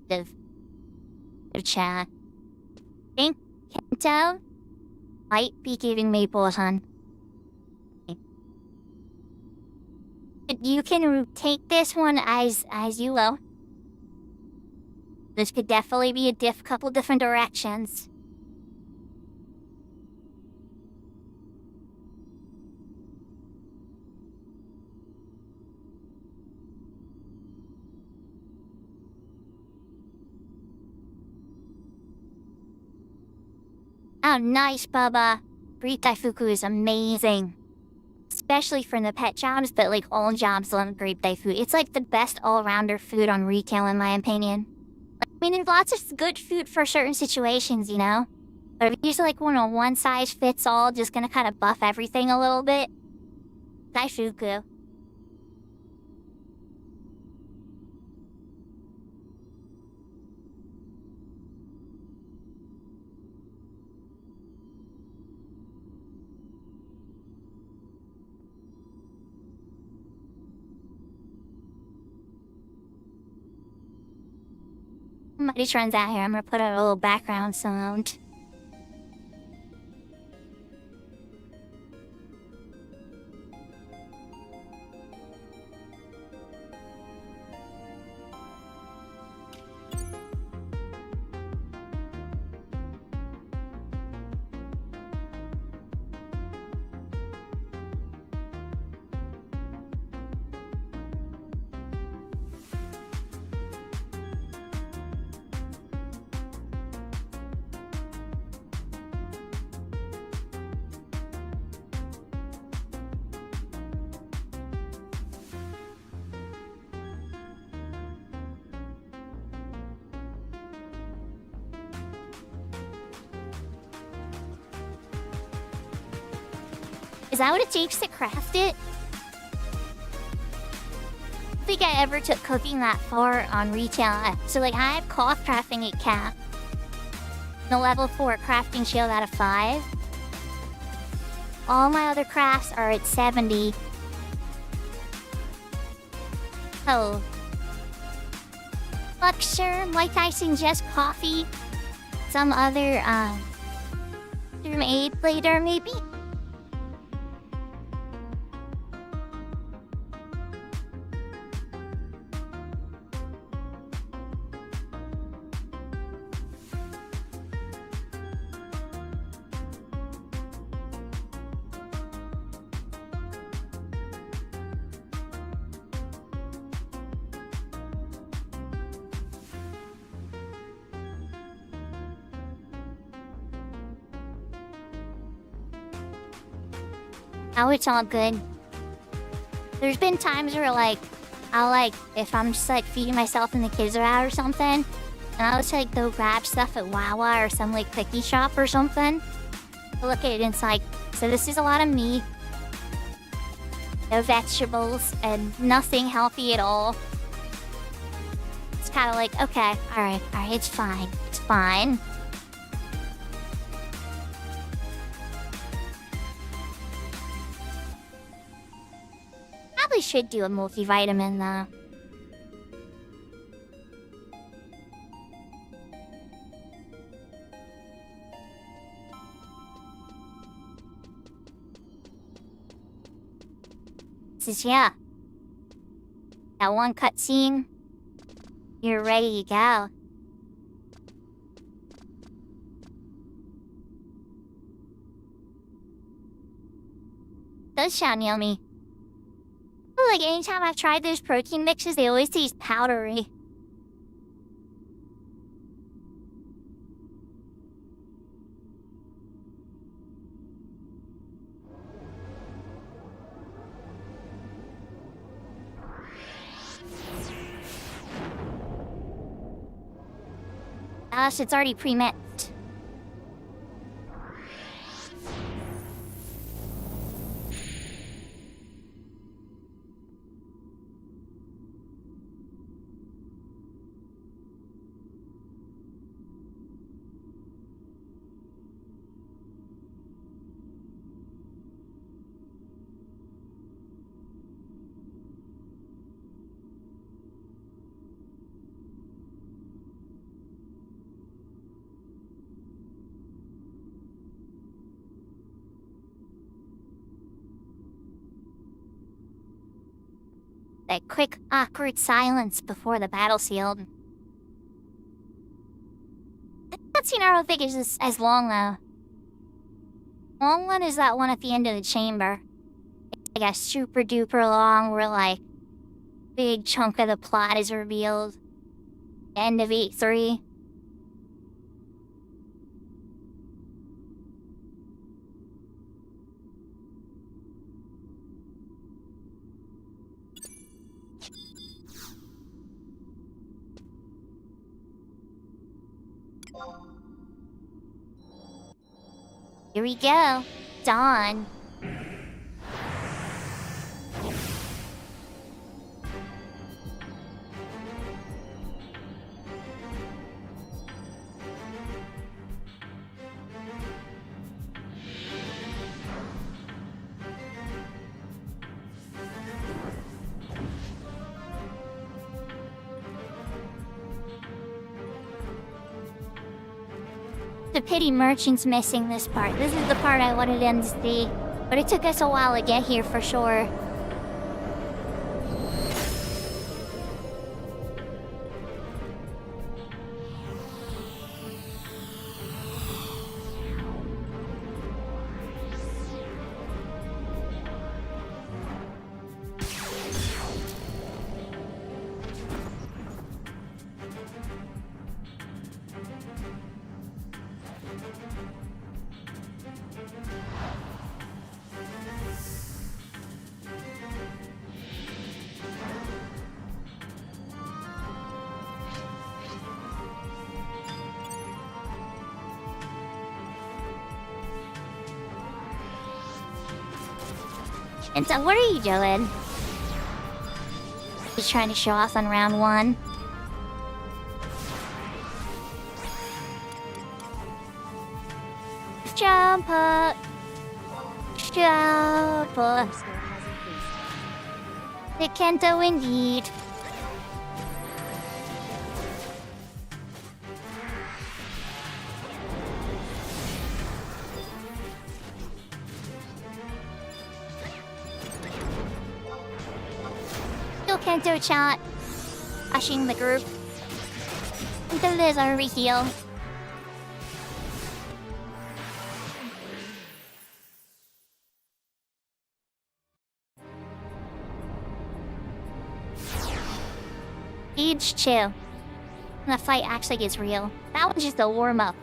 The chat. I think Kento might be giving me Bohan. But you can take this one as you will. This could definitely be a couple different directions. Oh, nice, Bubba. Brief Daifuku is amazing. Especially for the pet jobs, but like all jobs love grape Daifuku. It's like the best all-rounder food on retail in my opinion. I mean, there's lots of good food for certain situations, But if you use like one size fits all, just gonna kind of buff everything a little bit. Daifuku. Somebody turns out here, I'm gonna put a little background sound. Is that what it takes to craft it? I don't think I ever took cooking that far on retail. So like I have cloth crafting at cap. The level 4 crafting shield out of 5. All my other crafts are at 70. Oh. Look, sure, might I suggest coffee? Some other, aid later, maybe? Now it's all good. There's been times where I'll if I'm just feeding myself and the kids are out or something, and I'll just go grab stuff at Wawa or some cookie shop or something. I look at it and it's so this is a lot of meat, no vegetables, and nothing healthy at all. It's kind of okay, alright, it's fine. Probably should do a multivitamin though. This is that one cutscene. You're ready to go. Does sound yummy. Anytime I've tried those protein mixes, they always taste powdery. Gosh, it's already pre-mixed. That quick, awkward silence before the battle sealed. That scene I don't think is as long, though. Long one is that one at the end of the chamber. It's a super duper long where, big chunk of the plot is revealed. End of E3. Here we go. Dawn. The pity merchant's missing this part. This is the part I wanted him to see. But it took us a while to get here for sure. And so, what are you doing? Just trying to show off on round one. Jump up. Jump Your up. score has increased. The Kento indeed. Still Kento chant. Ushing the group. Until there's a reheal. Stage 2. And the fight actually gets real. That one's just a warm-up.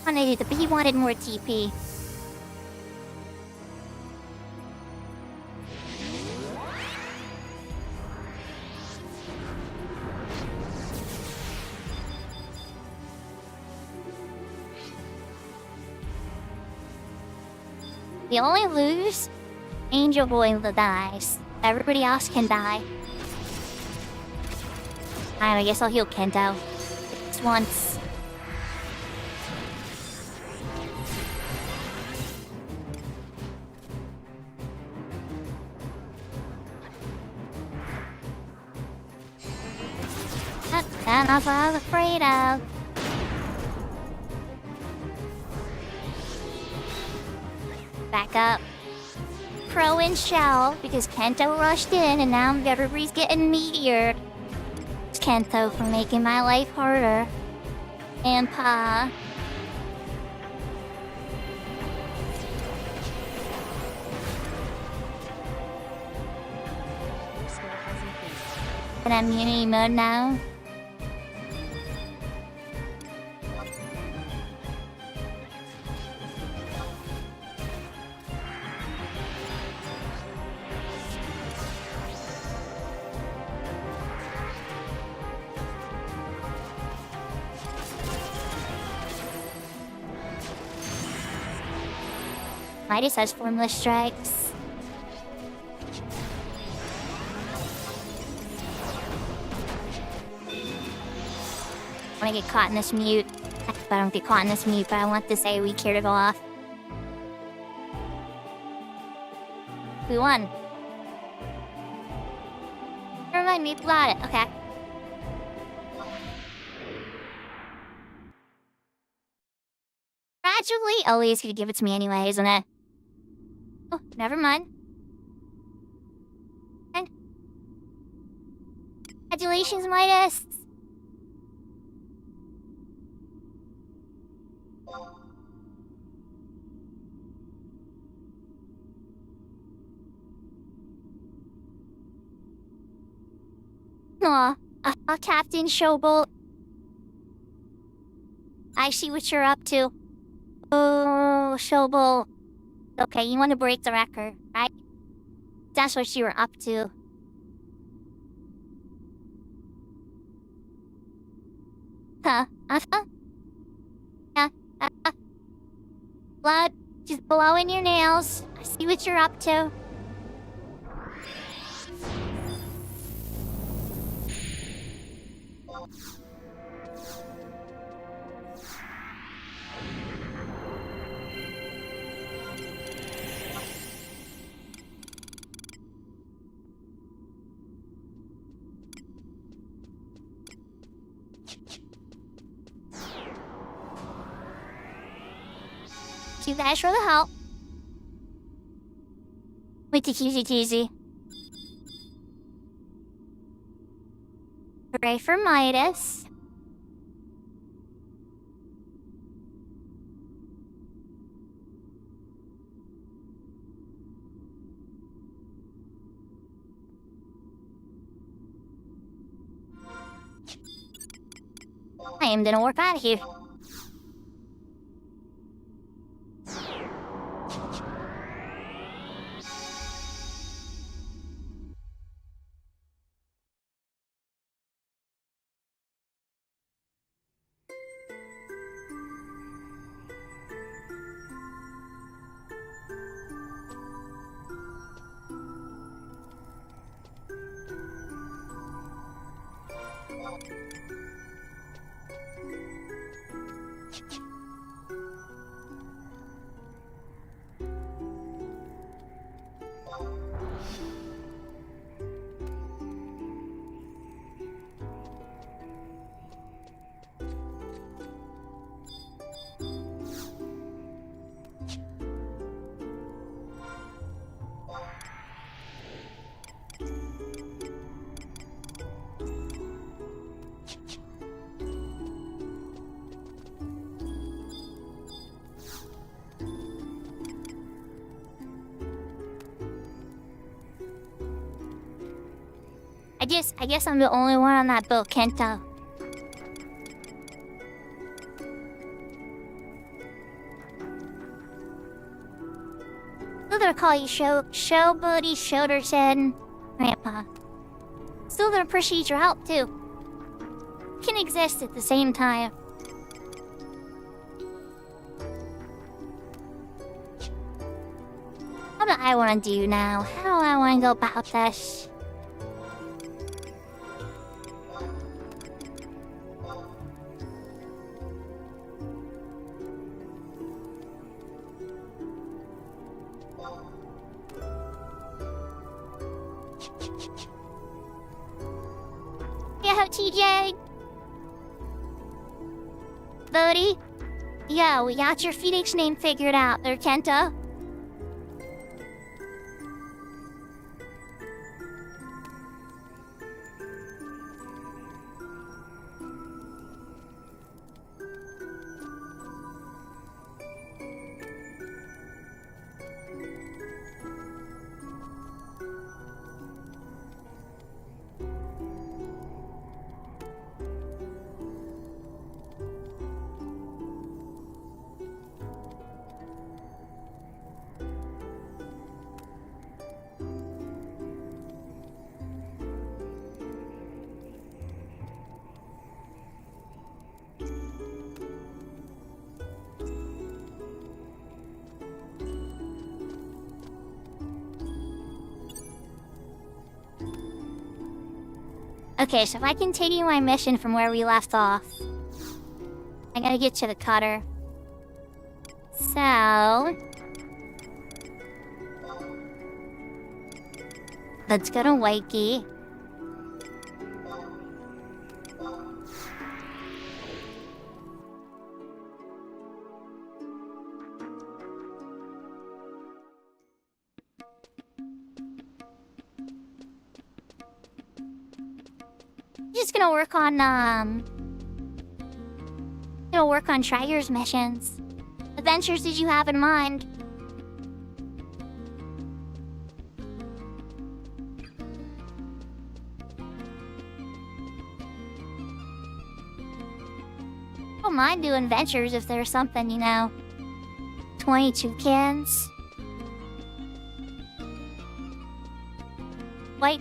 But he wanted more TP. The only lose, Angel Boy dies. Everybody else can die. I guess I'll heal Kento. Just once. And that's what I was afraid of. Back up. Pro and Shell, because Kento rushed in and now everybody's getting meteored. It's Kento for making my life harder. And Pa. Your score has increased. And I'm in mode now. Midas has formless strikes. I want to get caught in this mute. I don't get caught in this mute, but I want this AoE cure to go off. We won. Never mind, we got it. Okay. Gradually, Ellie's gonna give it to me anyway, isn't it? Oh, never mind. And congratulations, Midas. Aw, Captain Showboat. I see what you're up to. Oh, Showboat. Okay, you want to break the record, right? That's what you were up to. Huh? Yeah. Blood, just blowing your nails. I see what you're up to. You guys for the help. With the cheesy. Hooray for Midas. I am gonna warp out of here. I guess I'm the only one on that boat, Kento. Still gonna call you Showbooty Shoulderson, Grandpa. Still gonna appreciate your help, too. Can exist at the same time. What do I want to do now? How do I want to go about this? Yeah, TJ. Buddy. Yo, we got your Phoenix name figured out there, Kento. Okay, so if I continue my mission from where we left off, I gotta get to the cutter. So... let's go to Waikiki. Just gonna work on, Traeger's missions. Adventures did you have in mind? Don't mind doing adventures if there's something, 22 cans.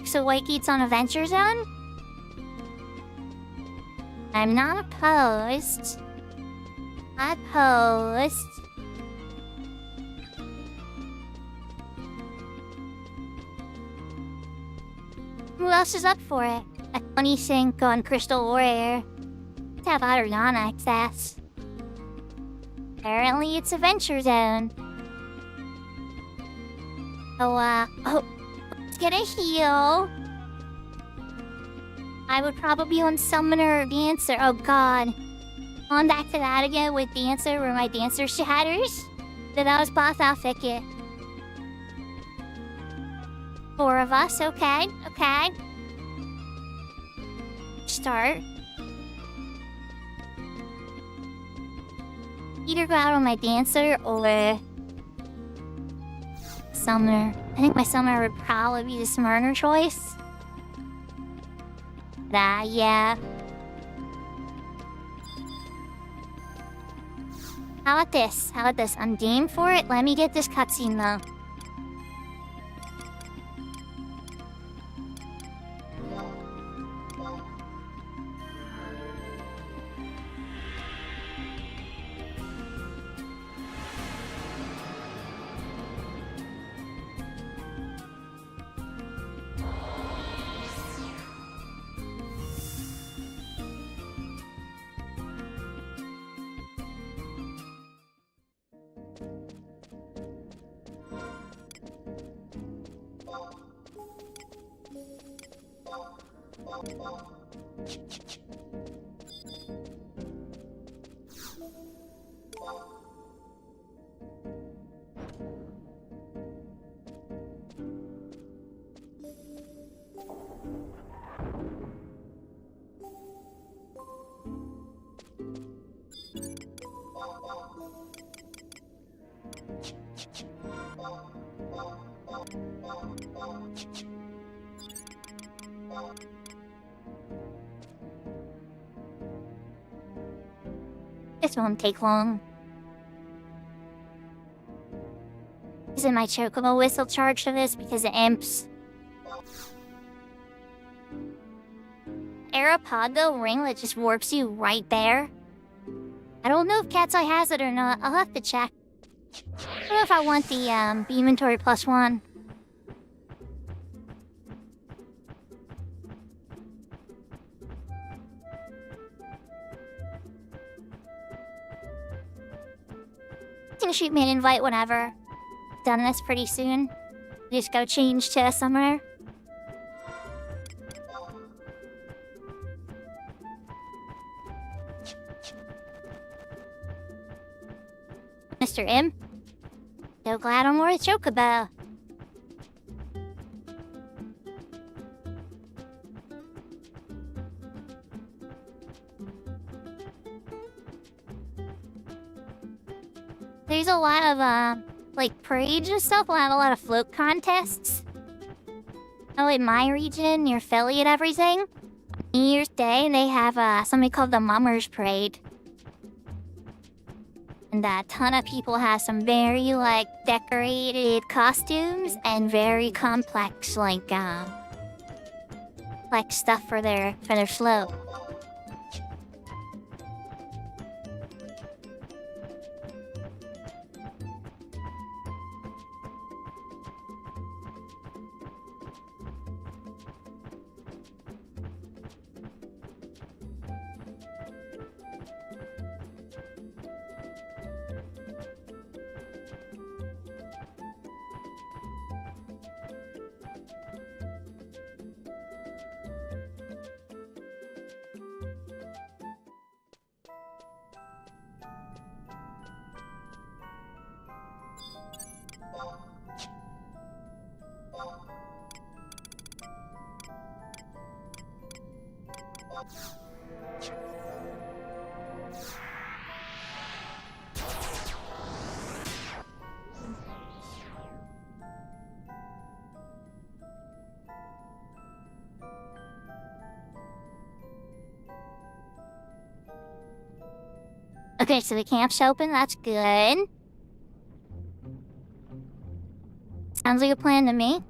So Waikie's on Adventure Zone? I'm not opposed. Who else is up for it? A 25 on Crystal Warrior. Let's have Adriana access. Apparently it's Adventure Zone. Let's get a heal. I would probably on Summoner or Dancer. Oh god. On back to that again with Dancer where my Dancer shatters. Then that was boss outfit kit. 4 of us, okay. Start. Either go out on my Dancer or... Summoner. I think my Summoner would probably be the smarter choice. Yeah. How about this? I'm game for it. Let me get this cutscene though. This won't take long. Isn't my chocobo whistle charged to this because it imps? Arapago ringlet just warps you right there. I don't know if Cat's Eye has it or not. I'll have to check. I don't know if I want the inventory +1. You can shoot me an invite whenever. Done this pretty soon. Just go change to somewhere. Mr. M? So glad I'm worth chocobo. There's a lot of, like, parades and stuff. We'll have a lot of float contests. Oh, in my region, near Philly and everything, New Year's Day, they have, something called the Mummers Parade. And a ton of people have some very, like, decorated costumes and very complex, like stuff for their float. Okay, so the camp's open, that's good. Sounds like a plan to me.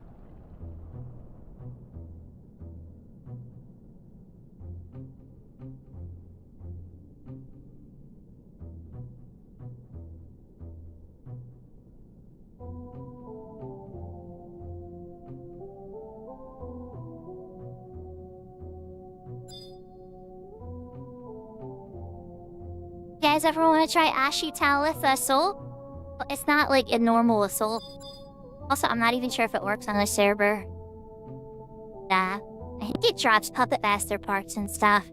You guys ever want to try Ashital with Assault? It's not like a normal Assault. Also, I'm not even sure if it works on the server. I think it drops Puppet Master parts and stuff.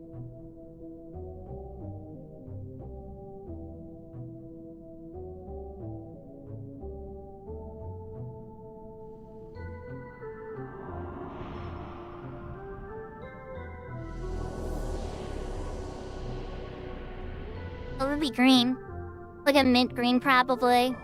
It would be green. Like a mint green, probably.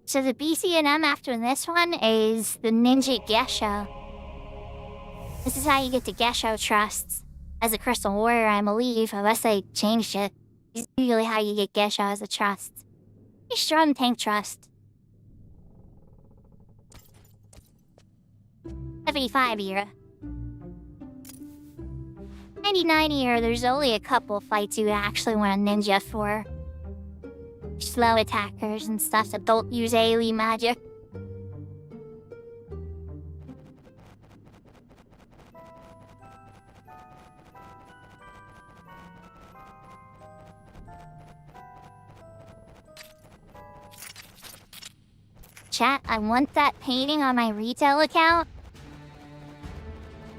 So the BCNM after this one is the Ninja Gesho. This is how you get the Gesho trusts. As a Crystal Warrior, I believe, unless they changed it. This is usually how you get Gesho as a trust. Strong tank trust. 75 era. 99 era, there's only a couple fights you actually want a ninja for. Slow attackers and stuff that don't use AoE magic. Chat, I want that painting on my retail account.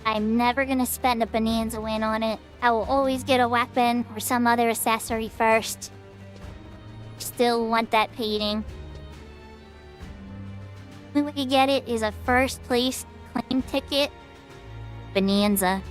I'm never gonna spend a bonanza win on it. I will always get a weapon or some other accessory first. Still want that painting. The way you get it is a first place claim ticket. Bonanza.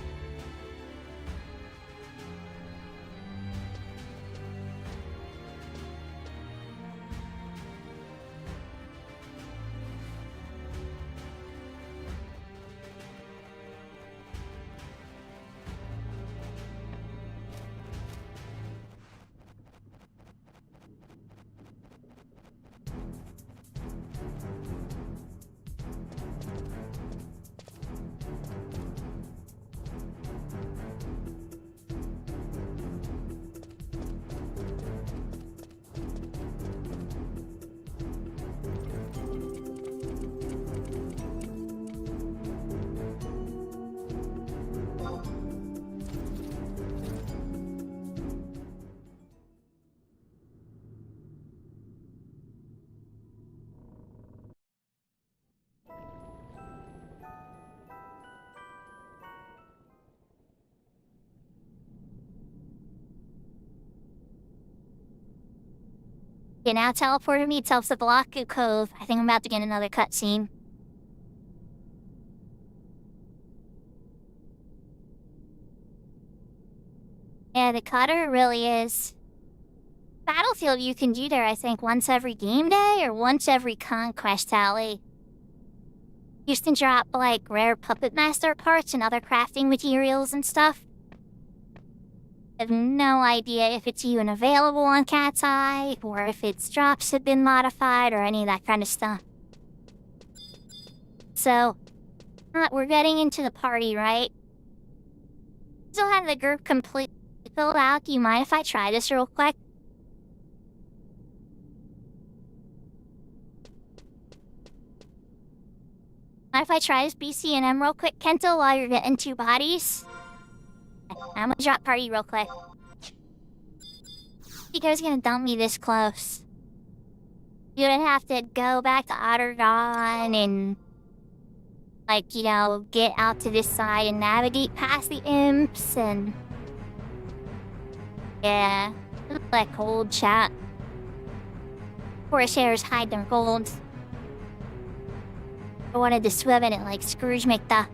It now teleported me to Sabalaku Cove. I think I'm about to get another cutscene. Yeah, the cutter really is. Battlefield you can do there, I think, once every game day or once every conquest alley. Used to drop, like, rare Puppet Master parts and other crafting materials and stuff. I have no idea if it's even available on Cat's Eye, or if its drops have been modified, or any of that kind of stuff. So, we're getting into the party, right? Still have the group completely filled out. Do you mind if I try this real quick? Mind if I try this BCNM real quick, Kento, while you're getting two bodies? I'm gonna drop party real quick. You guys gonna dump me this close? You would have to go back to Ottergon and, like, you know, get out to this side and navigate past the imps and... Yeah, like gold, chat. Corsairs hide their gold. I wanted to swim in it like Scrooge McDuck.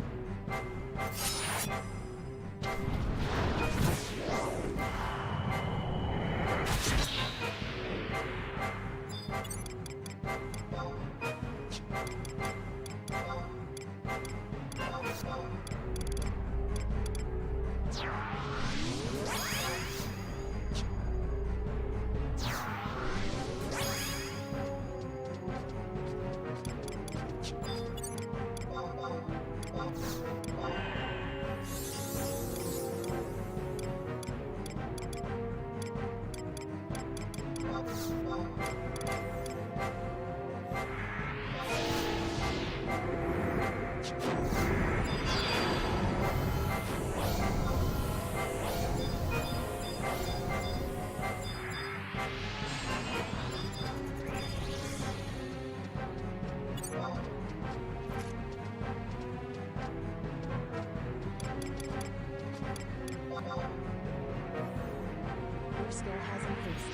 Your skill has increased.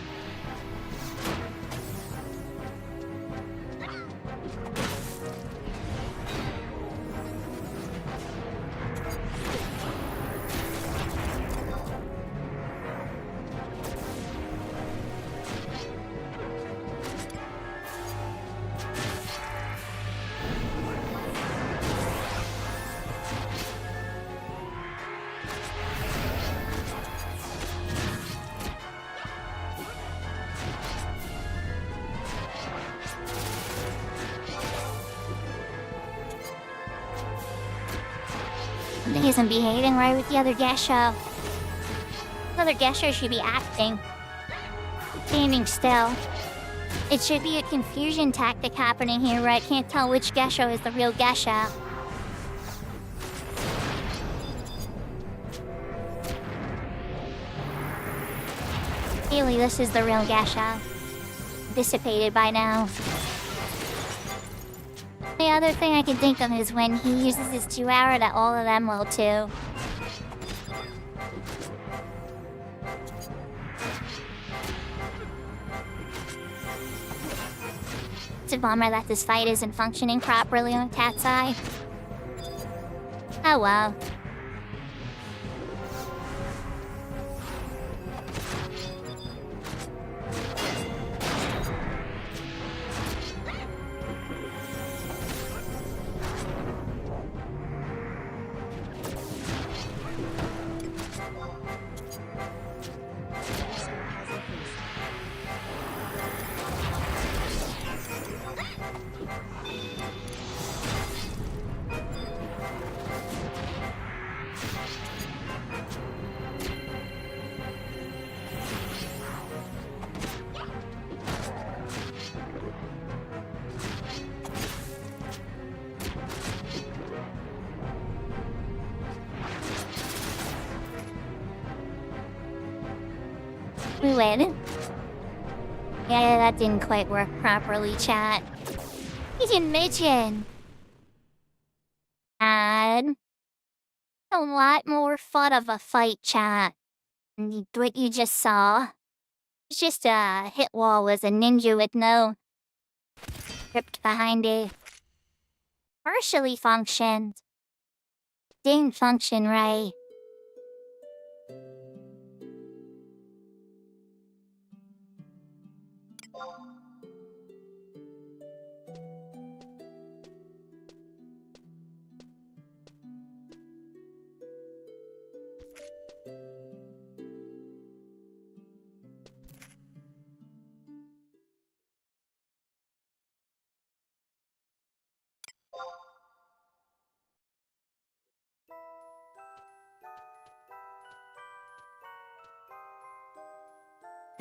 He isn't behaving right with the other Gesho. The other Gesho should be acting. Standing still. It should be a confusion tactic happening here where I can't tell which Gesho is the real Gesho. Clearly this is the real Gesho. Dissipated by now. The other thing I can think of is when he uses his 2 hour that all of them will too. It's a bummer that this fight isn't functioning properly on Cat's Eye. Oh well. We win. Yeah, that didn't quite work properly, chat. He's in Midgen. And a lot more fun of a fight, chat. And what you just saw. It's just a hit wall with a ninja with no script behind it. Partially functioned. Didn't function right.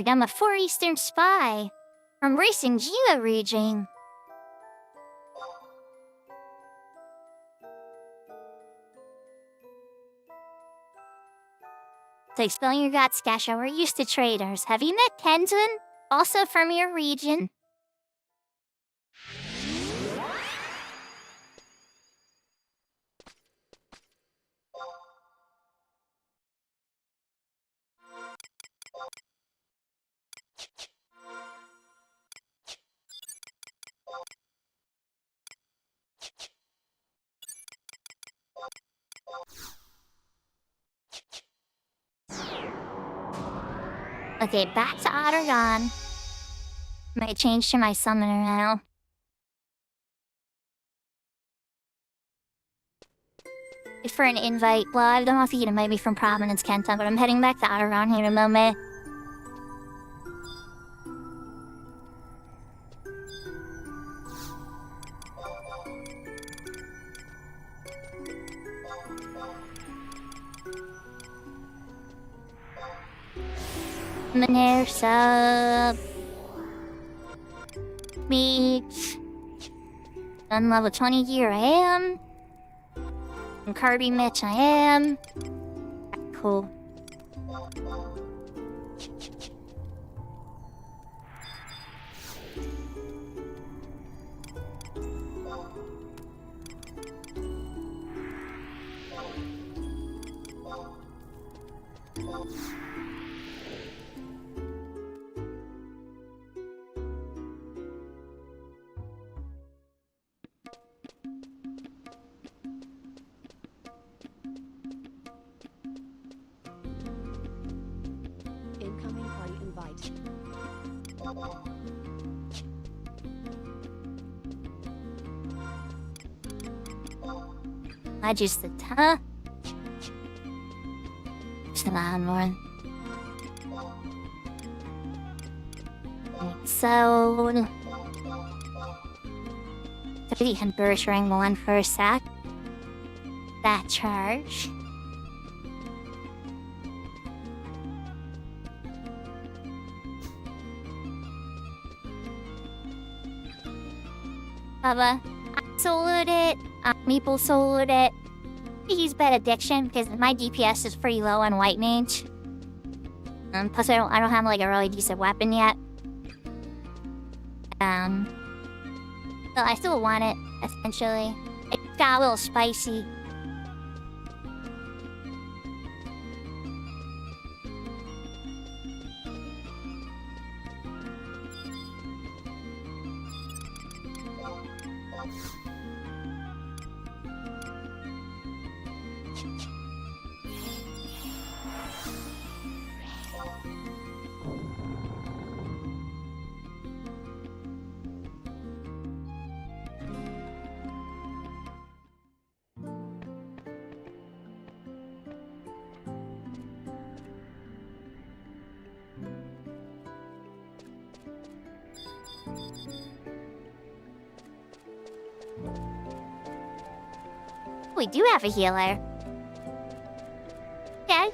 I'm a 4 Eastern spy from Racing Gila region. So spill your guts, Gasha. We're used to traders. Have you met Kenton? Also from your region? Okay, back to Ottergon. Might change to my summoner now. For an invite. Well, I don't know if you might be from Providence, Kenta, but I'm heading back to Ottergon here in a moment. Manere sub. Meat. Gun level 20 gear, I am. And Kirby Mitch, I am. Cool. Incoming party invite. I just said, huh? watch the loud one. So, the conversion one for a sec. That charge. Baba, I sold it. Meeple sold it. Use bad addiction because my DPS is pretty low on white mage. Plus I don't have like a really decent weapon yet. But I still want it, essentially. It got a little spicy. We do have a healer. Okay.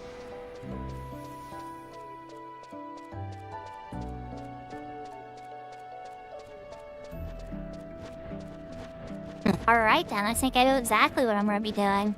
Alright then, I think I know exactly what I'm gonna be doing.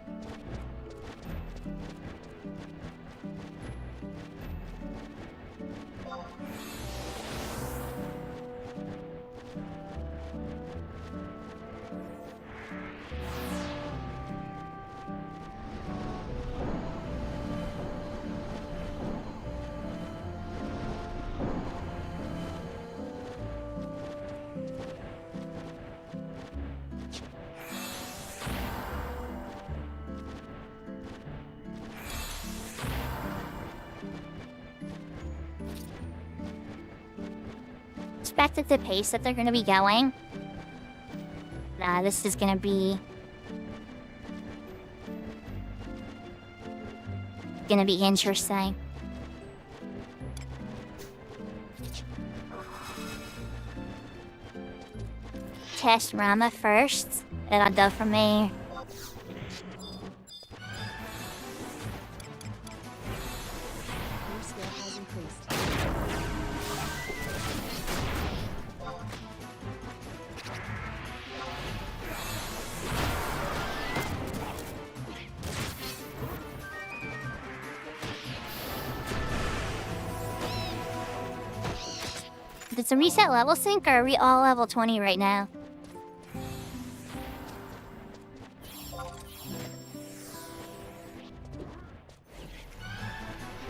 Expect at the pace that they're gonna be going. This is gonna be interesting. Test Rama first. That'll do for me. Your skill has increased. Does the reset level sync, or are we all level 20 right now?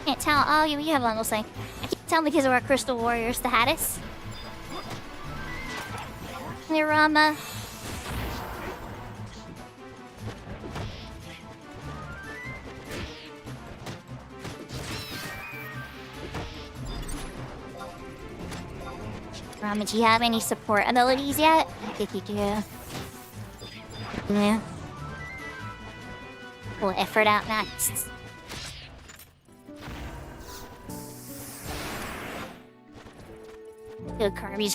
Can't tell. Oh, you have level sync. I can't tell because of our Crystal Warrior status. Nirama. Rama, do you have any support abilities yet? I think you do. Yeah. We'll effort out next. Good, Kirby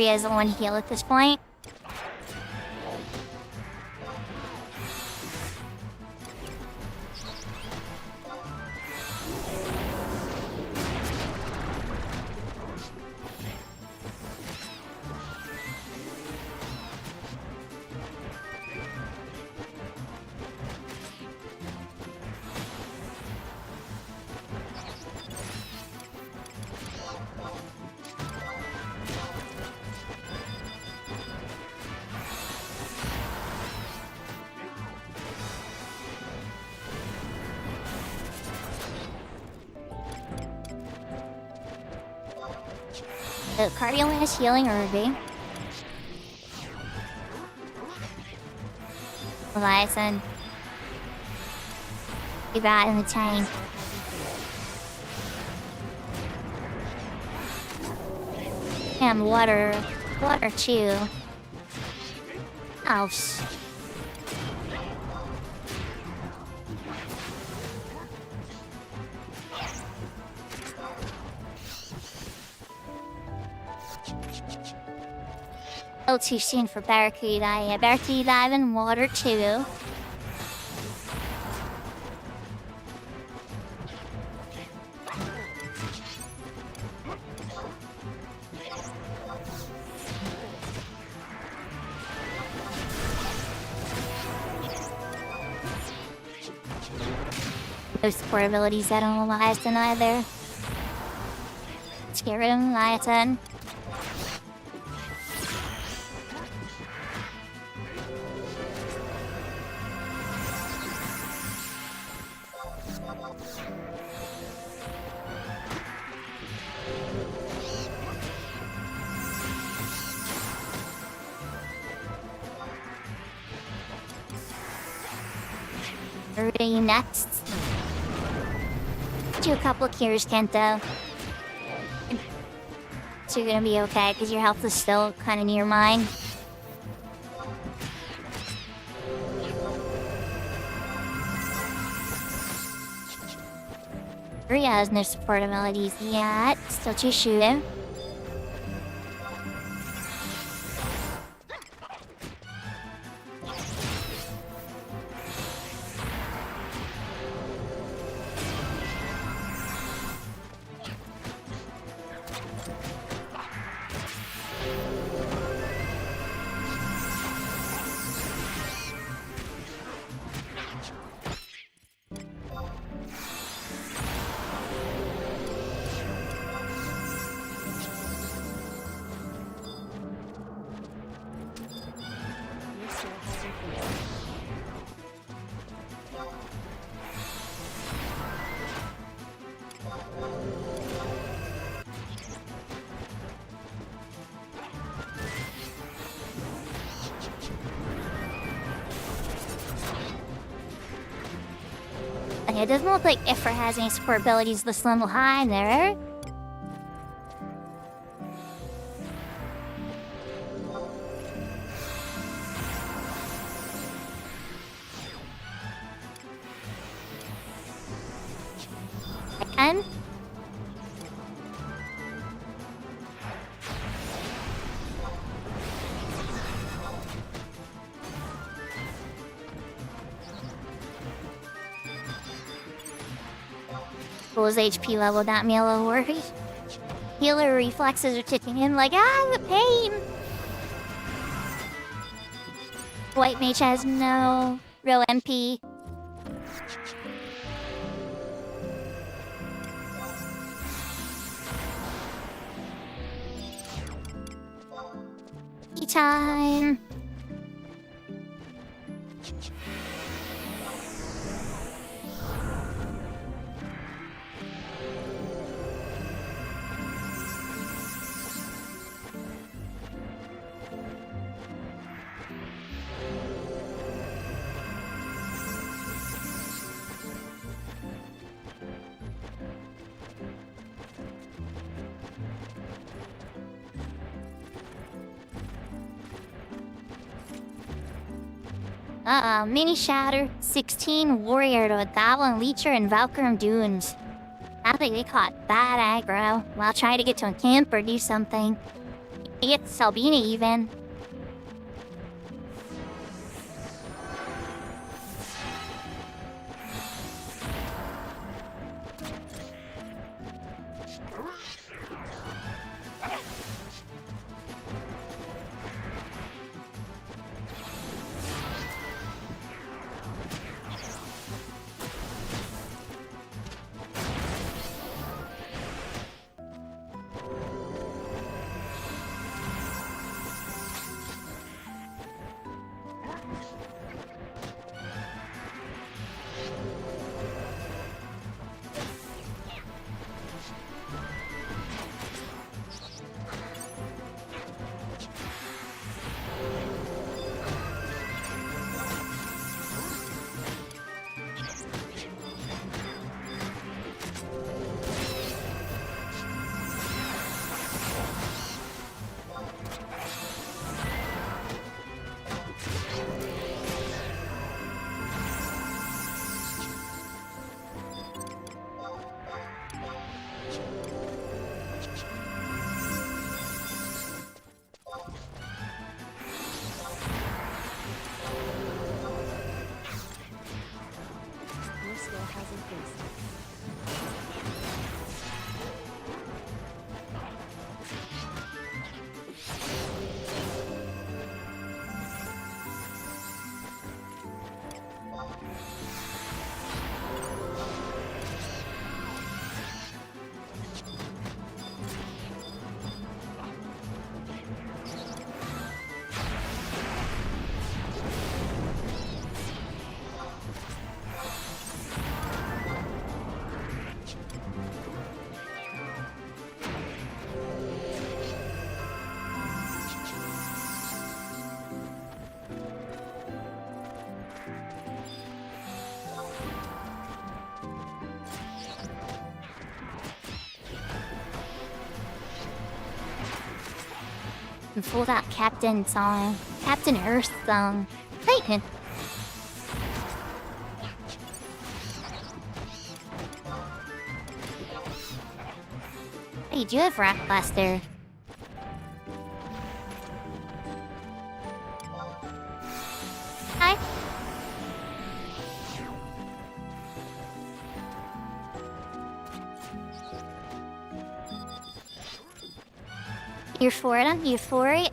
has the one heal at this point. Kirby only has healing Ruby. Eliason. You got in the tank. And water too. still too soon for Barracuda. Barracuda in water too. Those support abilities that don't last in either. Let's get rid of Leviathan. Where are you next? Do a couple of cures, Kento. So you're gonna be okay, because your health is still kind of near mine. Rhea has no support abilities yet. Still just shoot him. Your skill has increased. Okay, it doesn't look like Ifra has any support abilities this level high there. And his HP level got me a little worried. Healer reflexes are kicking in like, the pain! White Mage has no real MP. Tea time! Mini Shatter, 16 Warrior to a Goblin Leecher and Valkyrie Dunes. I think they caught bad aggro while trying to get to a camp or do something. Get Salbina even. increased. Before that Captain song, Captain Earth song. Titan. Hey, do you have Rock Blaster? Hi. You're for it? You for it?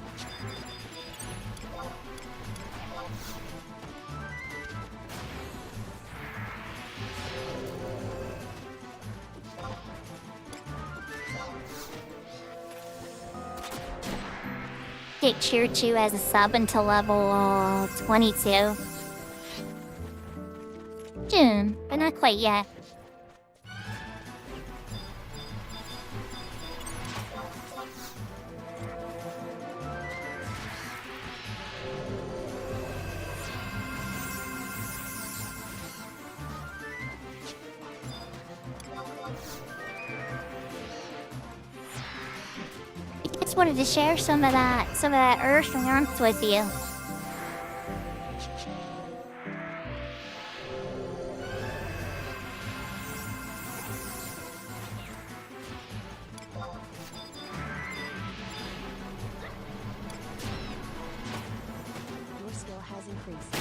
Get cheered to as a sub until level 22. Soon, but not quite yet. Just wanted to share some of that earth and warmth with you. Your skill has increased.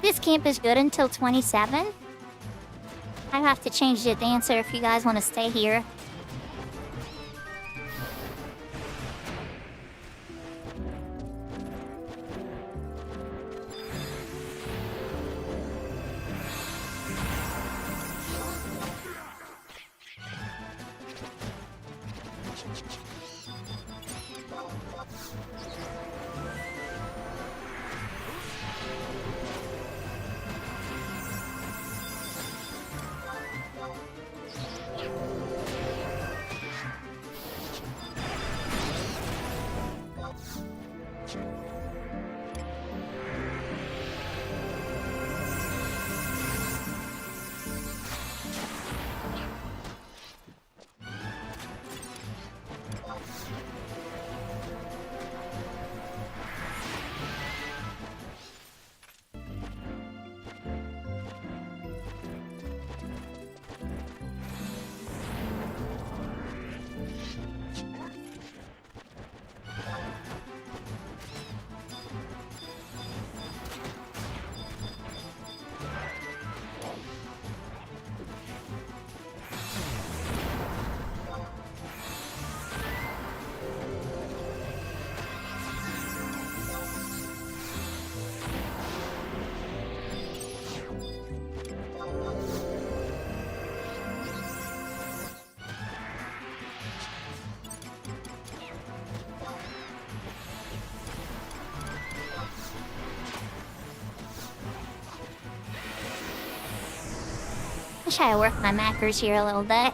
This camp is good until 27. I have to change the answer if you guys want to stay here. Wish I worked my macros here a little bit.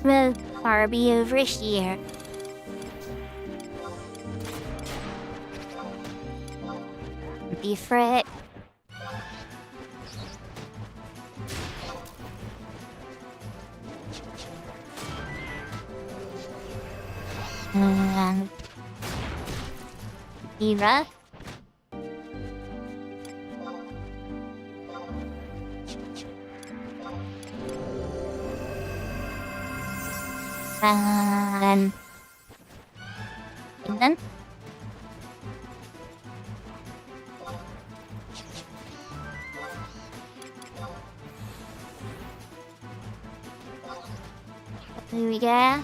Well, Barbie over here. Be for it. And Ira. And then here we go.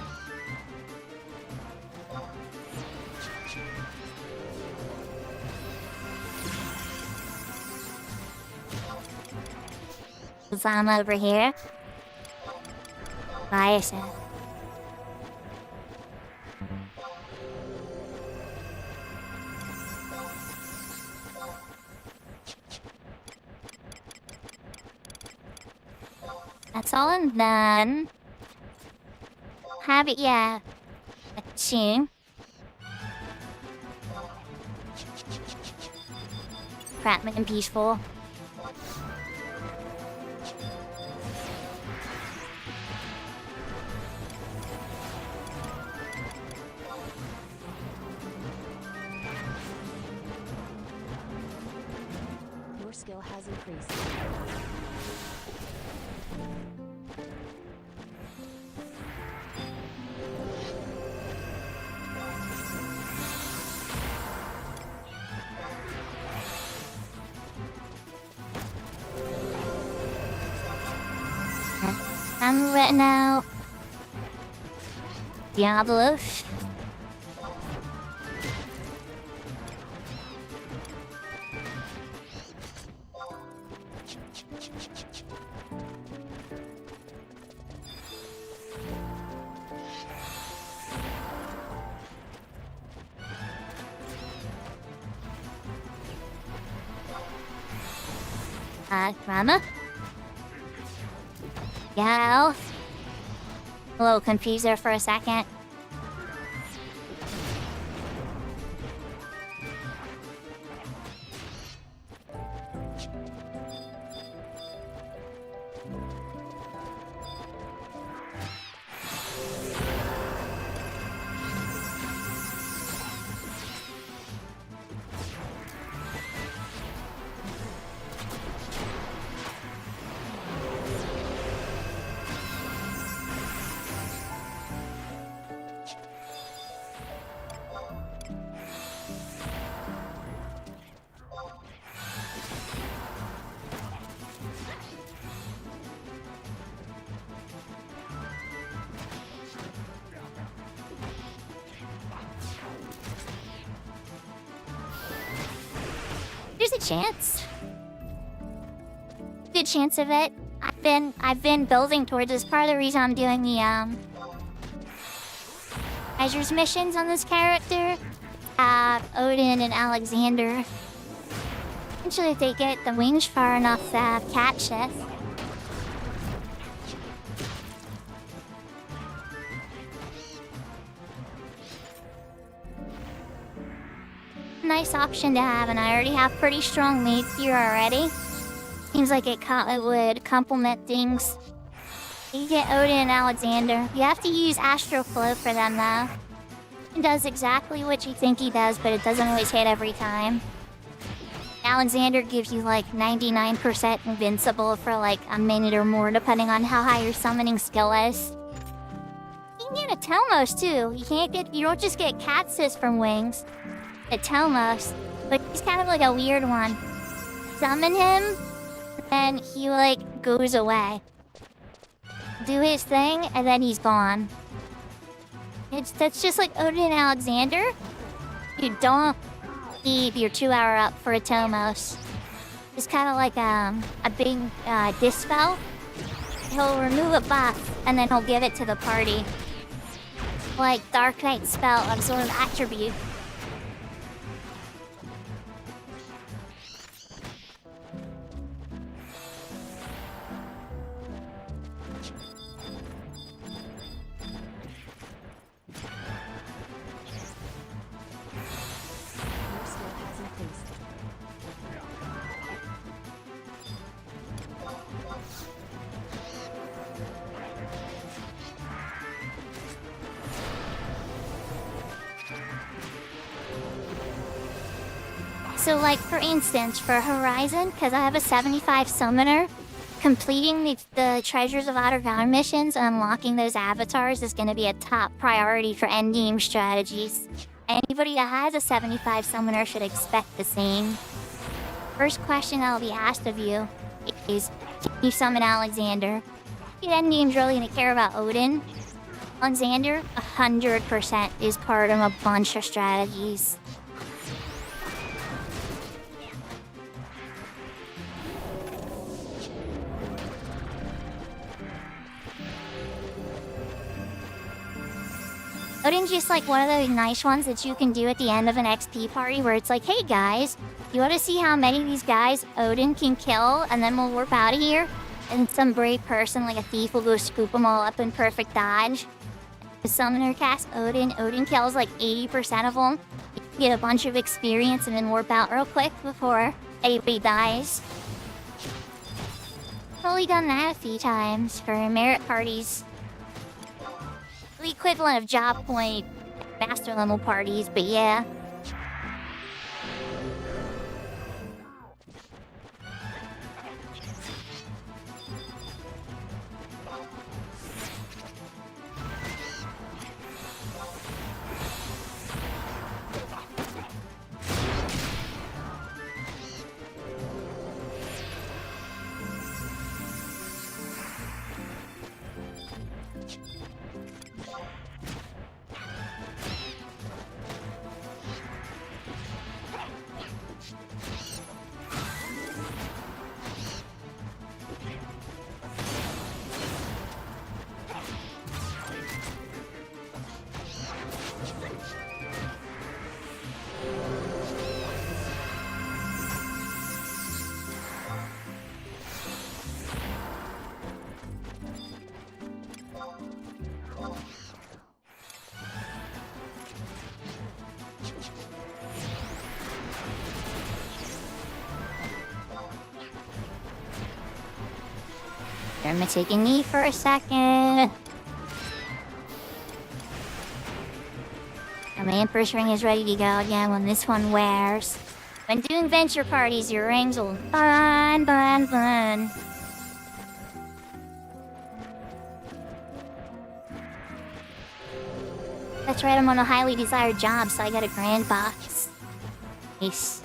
I'm over here. Nice. That's all I'm done. Have it, yeah. Soon. Crap, and peaceful. Your skill has increased. I'm right now. Diablos. Grandma? Yeah. A little confused there for a second. There's a chance. Good chance of it. I've been building towards this. Part of the reason I'm doing the treasures missions on this character. Odin and Alexander. Eventually, if they get the wings far enough to catch us. Nice option to have, and I already have pretty strong mates here already. Seems like it would complement things. You get Odin and Alexander. You have to use Astro Flow for them though. It does exactly what you think he does, but it doesn't always hit every time. Alexander gives you like 99% invincible for like a minute or more, depending on how high your summoning skill is. You can get a Telmos too. You don't just get Catsis from wings. A Telmos, but he's kind of like a weird one. Summon him, and he like goes away. Do his thing, and then he's gone. That's just like Odin and Alexander. You don't need your 2-hour up for a Telmos. It's kind of like a big dispel. He'll remove a buff, and then he'll give it to the party. Like Dark Knight spell, absorb attribute. So like for instance, for Horizon, because I have a 75 summoner, completing the Treasures of Outer Ground missions and unlocking those avatars is going to be a top priority for endgame strategies. Anybody that has a 75 summoner should expect the same. First question I'll be asked of you is, can you summon Alexander? The endgame's really going to care about Odin. Alexander, 100% is part of a bunch of strategies. Odin's just like one of those nice ones that you can do at the end of an XP party where it's like, hey guys, you want to see how many of these guys Odin can kill and then we'll warp out of here? And some brave person like a thief will go scoop them all up in perfect dodge. The summoner casts Odin. Odin kills like 80% of them. You get a bunch of experience and then warp out real quick before anybody dies. I've only done that a few times for merit parties. The equivalent of job point master level parties, but yeah. I'm gonna take a knee for a second. And my Empress ring is ready to go again when this one wears. When doing venture parties, your rings will burn. That's right, I'm on a highly desired job, so I got a grand box. Nice.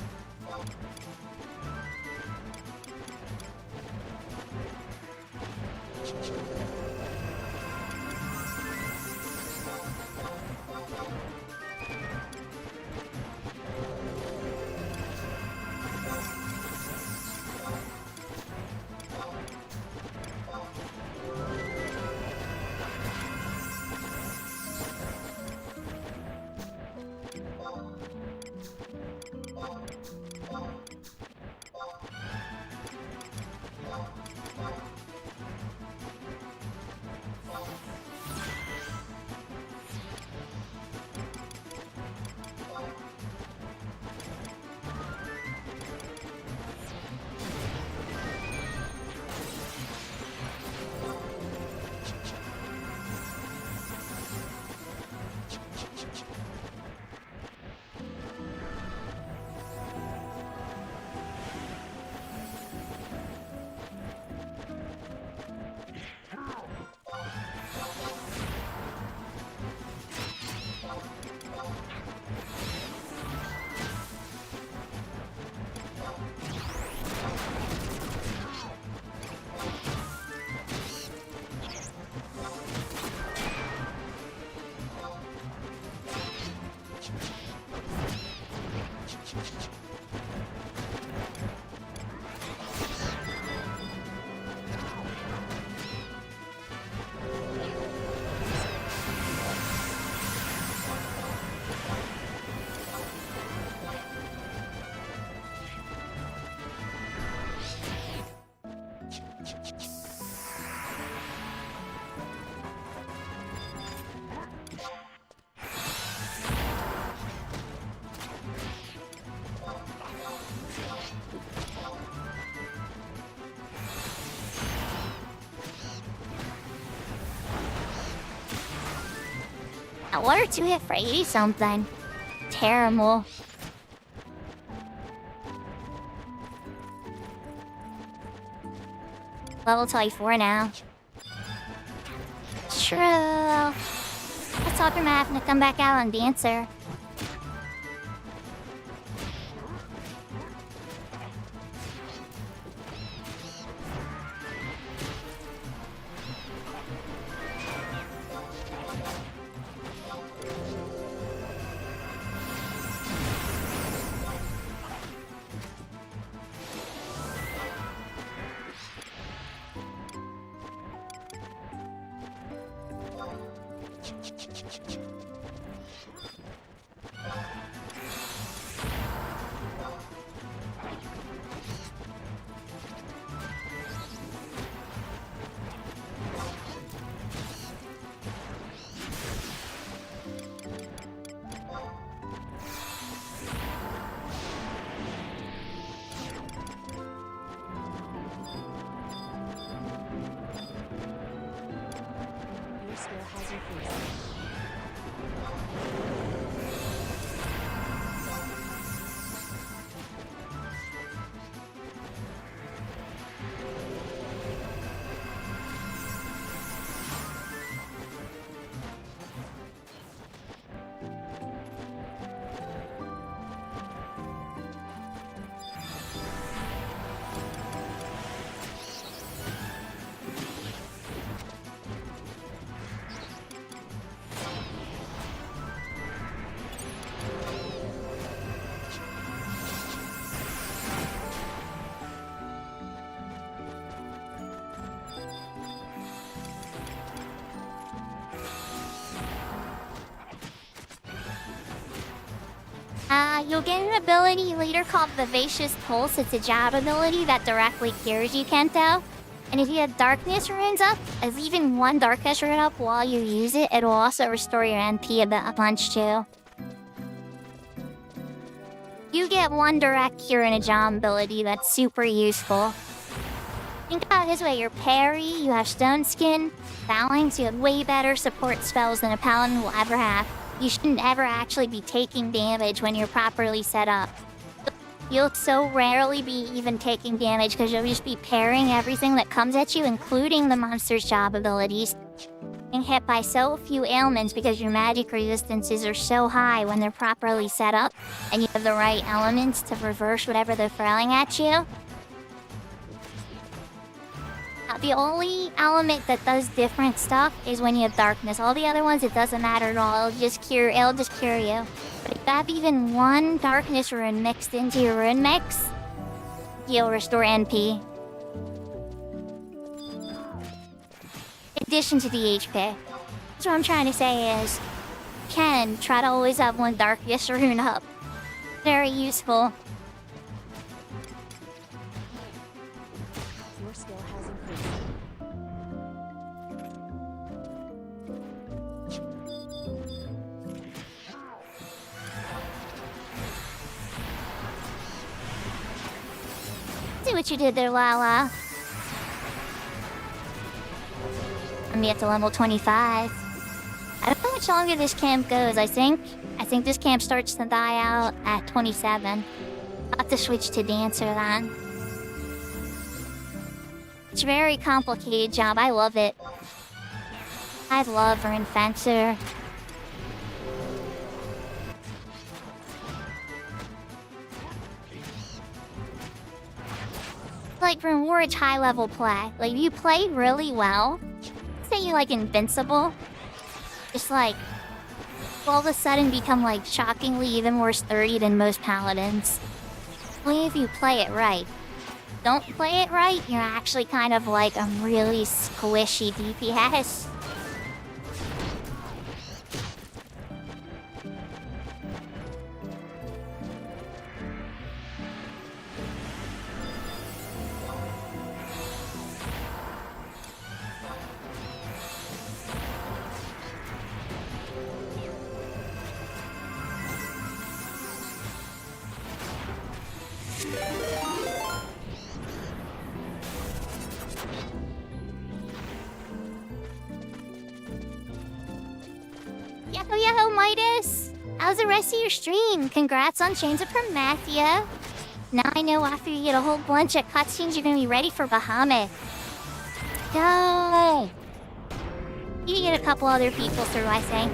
One or two hit for 80 something. Terrible. Level 24 now. True. Let's hope you're not having to come back out on Dancer. Your skill has increased. You'll get an ability later called Vivacious Pulse. It's a job ability that directly cures you, Kento. And if you have Darkness runes up, if even one Darkness rune up while you use it, it'll also restore your MP a bunch too. You get one direct cure in a job ability that's super useful. Think about it this way, you're parry, you have Stone Skin, Balance, you have way better support spells than a Paladin will ever have. You shouldn't ever actually be taking damage when you're properly set up. You'll so rarely be even taking damage because you'll just be parrying everything that comes at you, including the monster's job abilities. Being hit by so few ailments because your magic resistances are so high when they're properly set up, and you have the right elements to reverse whatever they're throwing at you. The only element that does different stuff is when you have Darkness. All the other ones, it doesn't matter at all. It'll just cure you. But if you have even one Darkness rune mixed into your rune mix, you'll restore NP. In addition to the HP. So what I'm trying to say is, Ken, try to always have one Darkness rune up. Very useful. Your skill has increased. See what you did there, Lala. I'm at to level 25. I don't know how much longer this camp goes. I think this camp starts to die out at 27. I'll have to switch to Dancer then. It's a very complicated job. I love it. I love Rune Fencer. Like, rewards high level play. Like, if you play really well, say you like Invincible, just like all of a sudden become like shockingly even more sturdy than most paladins. Only if you play it right. Don't play it right, you're actually kind of like a really squishy DPS. Yo, Midas! How's the rest of your stream? Congrats on Chains of Prometheus. Now I know after you get a whole bunch of cutscenes, you're gonna be ready for Bahamut. Go! You can get a couple other people through, I think.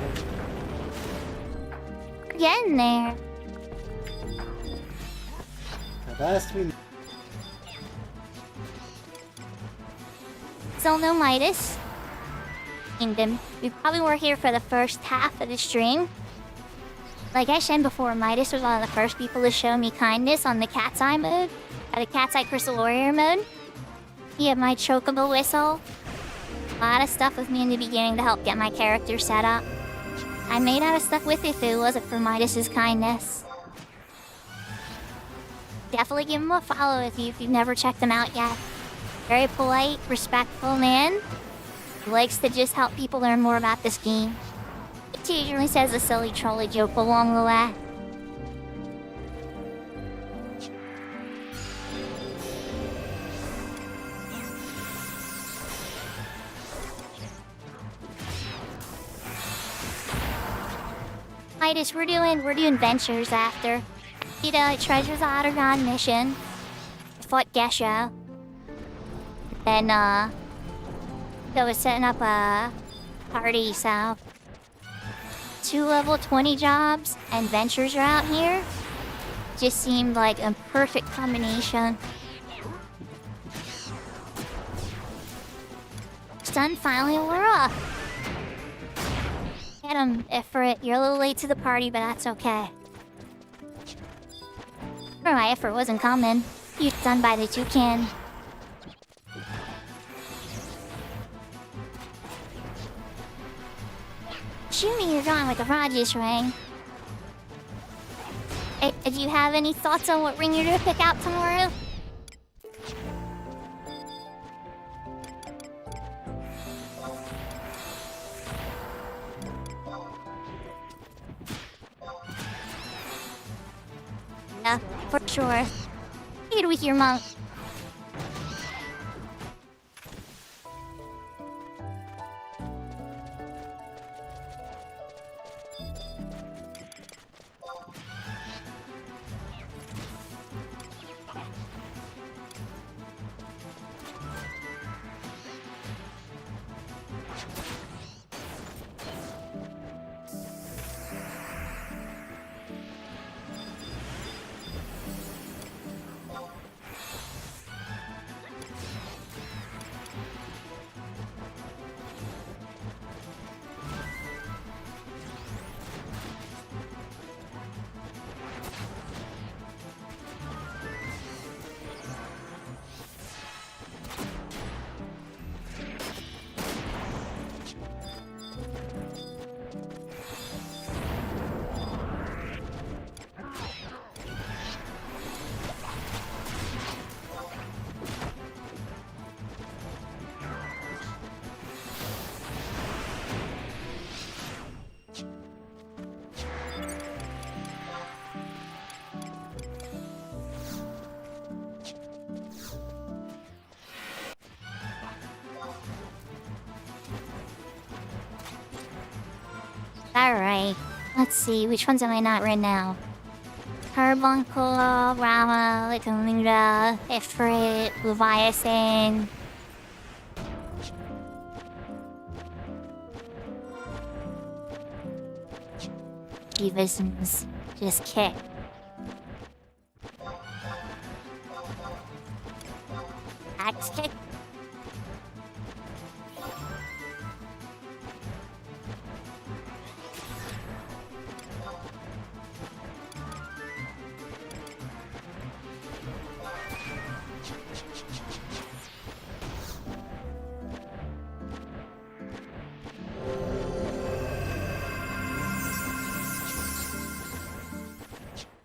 We're getting there. At last we... So no Midas. Kingdom. We probably were here for the first half of the stream. Like I said before, Midas was one of the first people to show me kindness on the Cat's Eye mode. The Cat's Eye Crystal Warrior mode. He had my chocobo whistle. A lot of stuff with me in the beginning to help get my character set up. I may not have stuck with it if it wasn't for Midas's kindness. Definitely give him a follow if you've never checked him out yet. Very polite, respectful man. He likes to just help people learn more about this game. He occasionally says a silly trolly joke along the way. Midas, we're doing ventures after. Did a Treasures of Ottergon mission. Fought Gesha. Then, so we're setting up a party, so... 2 level 20 jobs and ventures are out here. Just seemed like a perfect combination. Sun finally wore off. Get him, Ifrit. You're a little late to the party, but that's okay. Or my Ifrit wasn't coming. You're done by the toucan. Shoot me, you're gone with the Rogers ring. Hey, do you have any thoughts on what ring you're gonna pick out tomorrow? Yeah, for sure. Eat with your monk. Alright, let's see, which ones am I not right now? Carbuncle, Rama, Likamura, Ifrit, Leviathan. Evisms, just kick. Axe kick.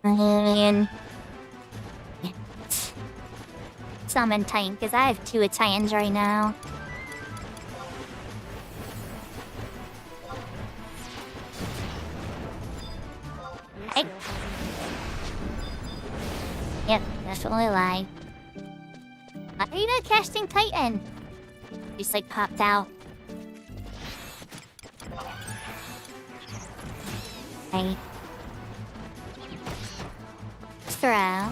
And summon Titan, because I have 2 Titans right now. Hey. Yep, definitely lied. Why are you not casting Titan? Just like popped out. Hey. Throw.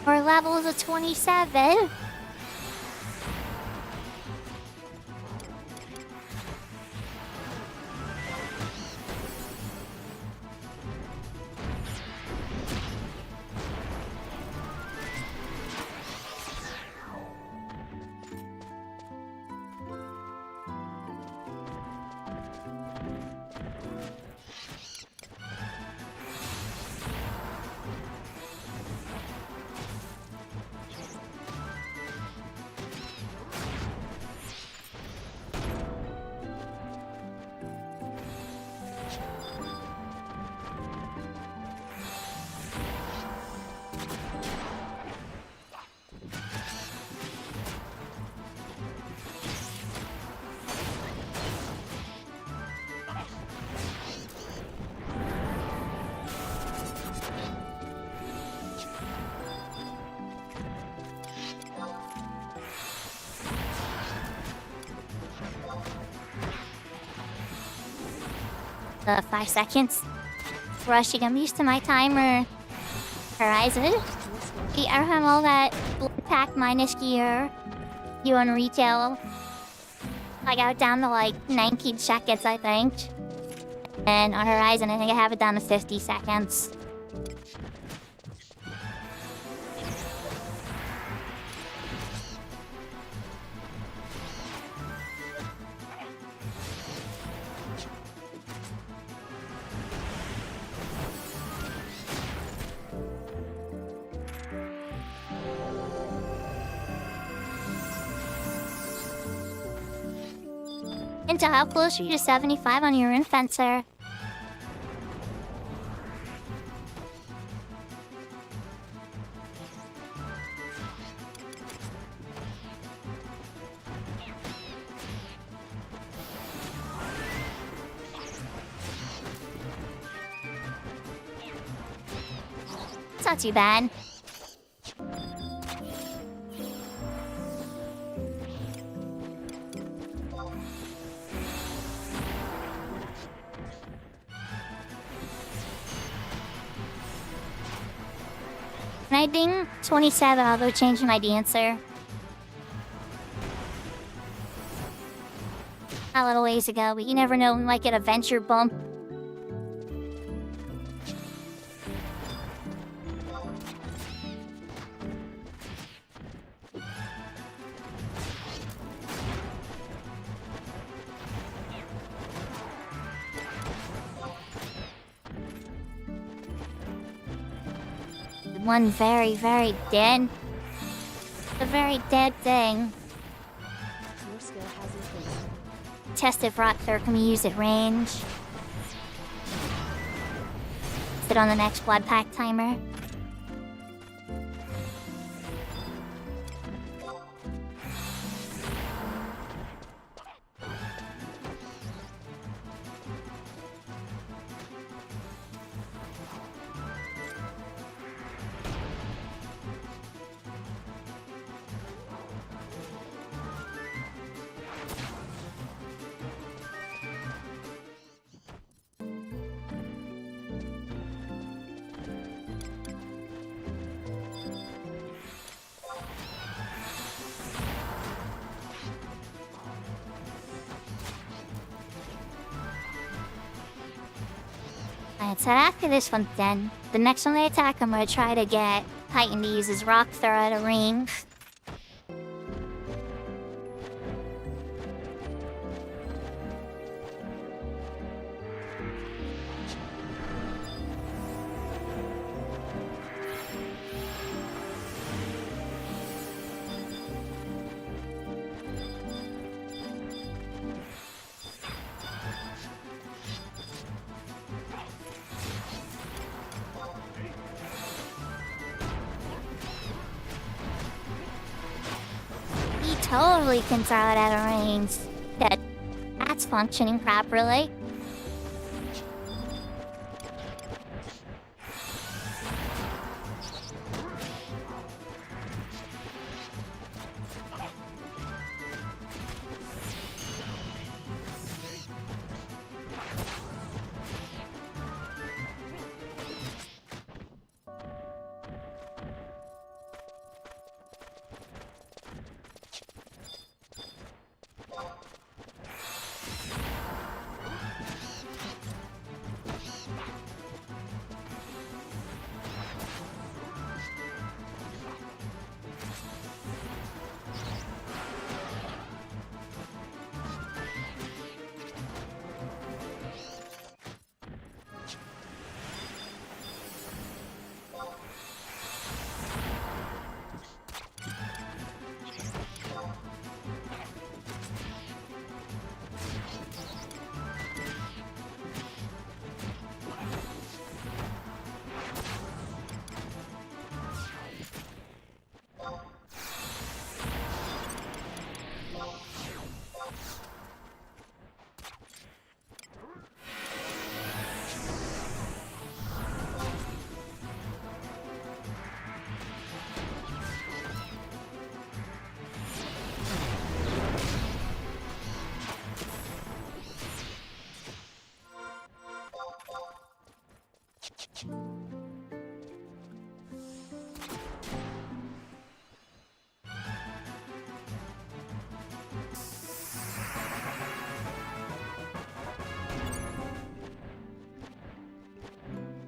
Our level is a 27. The 5 seconds. Rushing, I'm used to my timer. Horizon. The Arham all that pack minus gear. You on retail. I got it down to like 19 seconds, I think. And on Horizon, I think I have it down to 50 seconds. Into how close are you to 75 on your Infencer? It's not too bad. And I ding 27, although changing my dancer. A little ways ago, but you never know, we might get a venture bump. One very, very dead. A very dead thing. Your skill has increased. Tested rock there can be used at range. Sit on the next blood pack timer. Alright, so after this one's done, the next one I attack, I'm gonna try to get Titan to use his rock throw out of range. He totally can throw it out of range. That's functioning properly.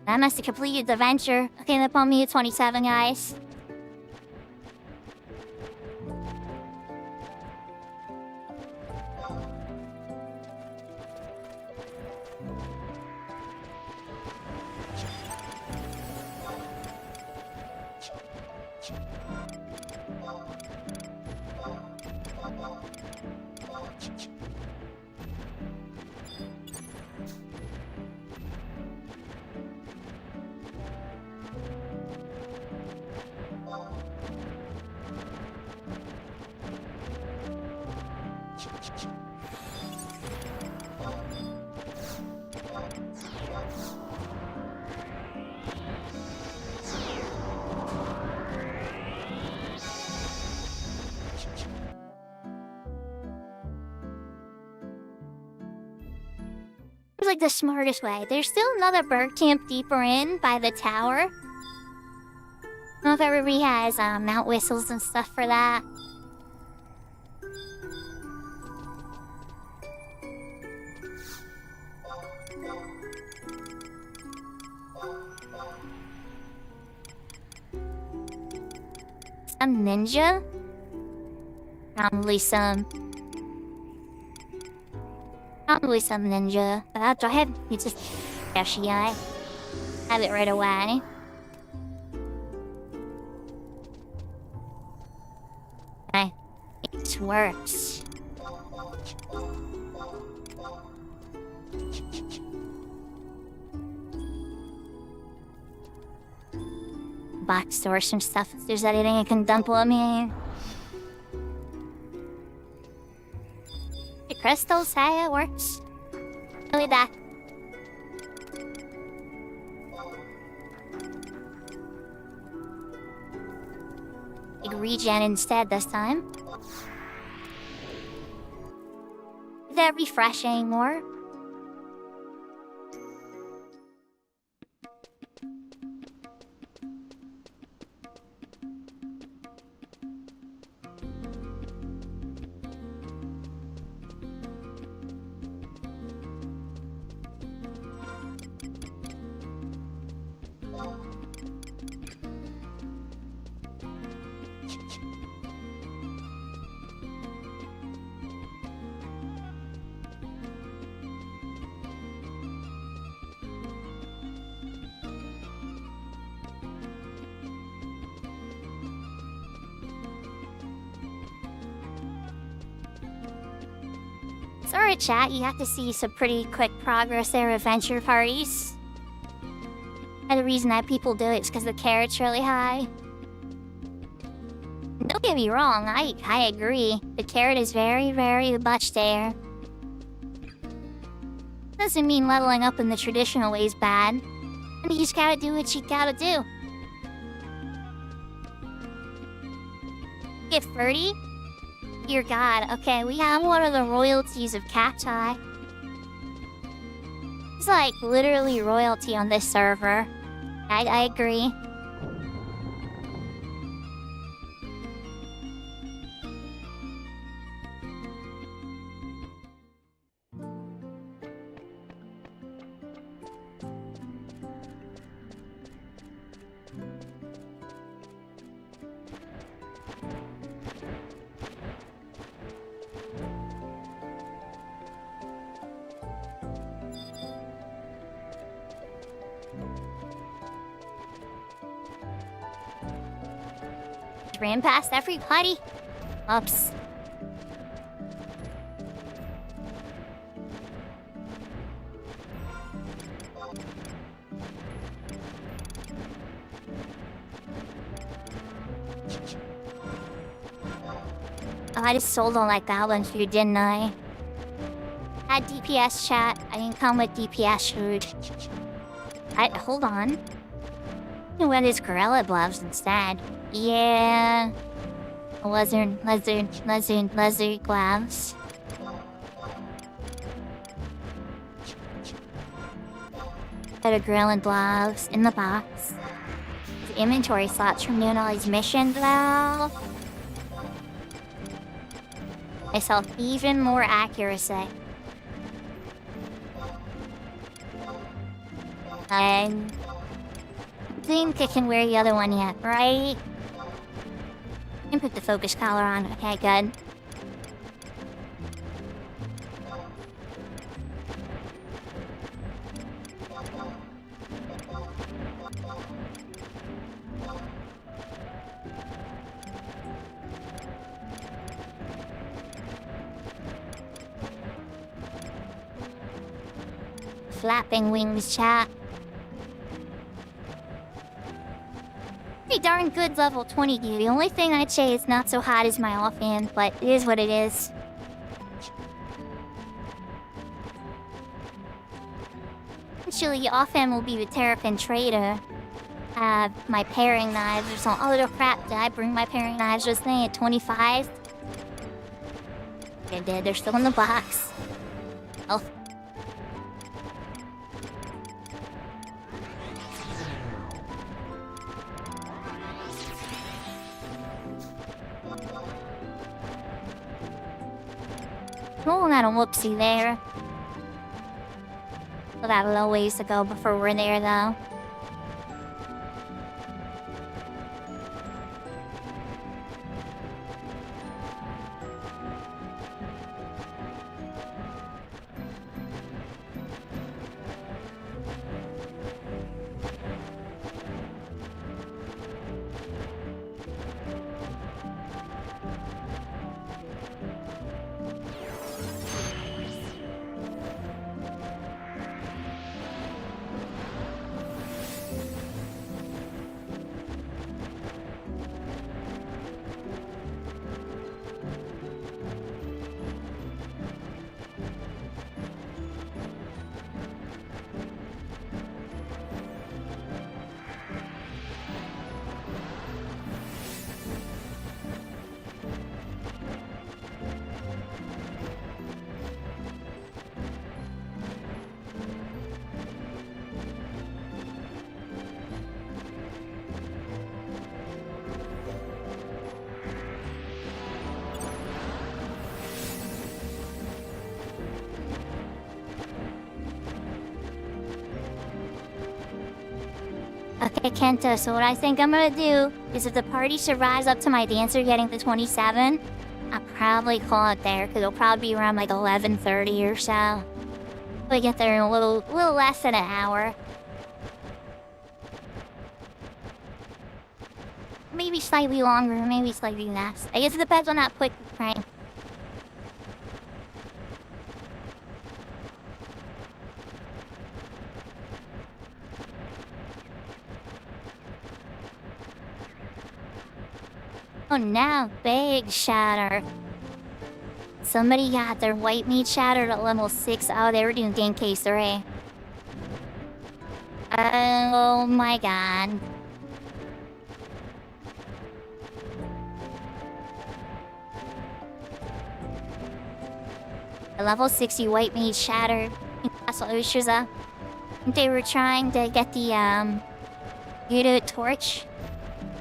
I must have completed the adventure. Okay, that brought me to 27, guys. Like the smartest way. There's still another bird camp deeper in by the tower. I don't know if everybody has mount whistles and stuff for that. Some ninja? Probably some ninja. But do I have... You just... FFXI. Have it right away. Okay. It works. box store some stuff if there's anything I can dump on me. The crystals, how it works. Only that. Big regen instead this time. Is that refresh anymore? Sorry, chat, you have to see some pretty quick progress there with adventure parties. And the reason that people do it is because the carrot's really high. Don't get me wrong, I agree. The carrot is very, very much there. Doesn't mean leveling up in the traditional way is bad. And you just gotta do what you gotta do. Get 30? Dear God, okay, we have one of the royalties of cacti. It's like literally royalty on this server. I agree. Ran past everybody. Oops. Oh, I just sold on like that one food, didn't I? Had DPS chat. I didn't come with DPS food. Hold on. I wear these gorilla gloves instead. Yeah. Lizard gloves. Better gorilla gloves in the box. The inventory slots from doing all these missions though. Myself even more accuracy. I think I can wear the other one yet, right? And put the focus collar on. Okay, good. Flapping wings, chat. Pretty darn good level 20 gear. The only thing I'd say is not so hot as my offhand, but it is what it is. Eventually, offhand will be the Terrapin Trader. My paring knives or some other crap. Did I bring my paring knives just thing at 25? I did. They're still in the box. Oh. Oh, not a whoopsie there. Still got a little ways to go before we're there, though. Okay, Kenta, so what I think I'm gonna do is if the party survives up to my dancer getting to 27, I'll probably call it there, because it'll probably be around like 11:30 or so. We get there in a little less than an hour. Maybe slightly longer, maybe slightly less. I guess it depends on how quick the train. Oh no, big shatter. Somebody got their white meat shattered at level 6. Oh, they were doing game case 3. Oh my god. The level 60 white meat shattered in Castle Ushiza. They were trying to get the Yudo torch.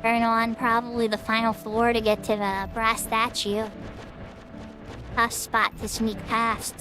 Turn on probably the final floor to get to the brass statue. Tough spot to sneak past.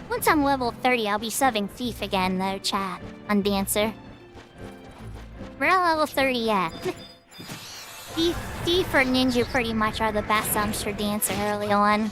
Once I'm level 30, I'll be subbing Thief again, though, chat. On Dancer. We're not level 30 yet. Thief or Ninja pretty much are the best subs for Dancer early on.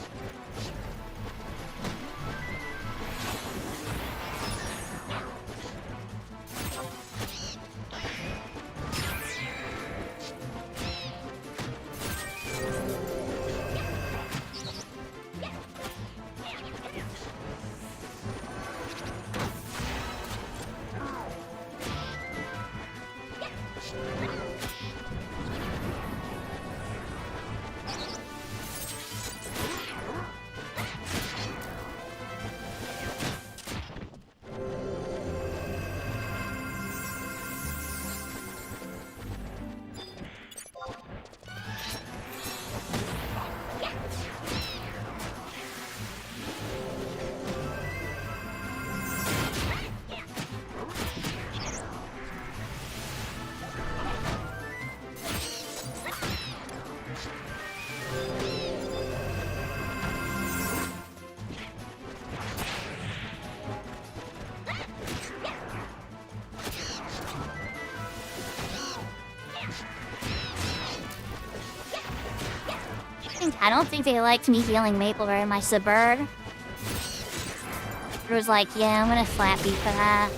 I don't think they liked me healing Maple very much. The bird was like, yeah, I'm gonna slap you for that.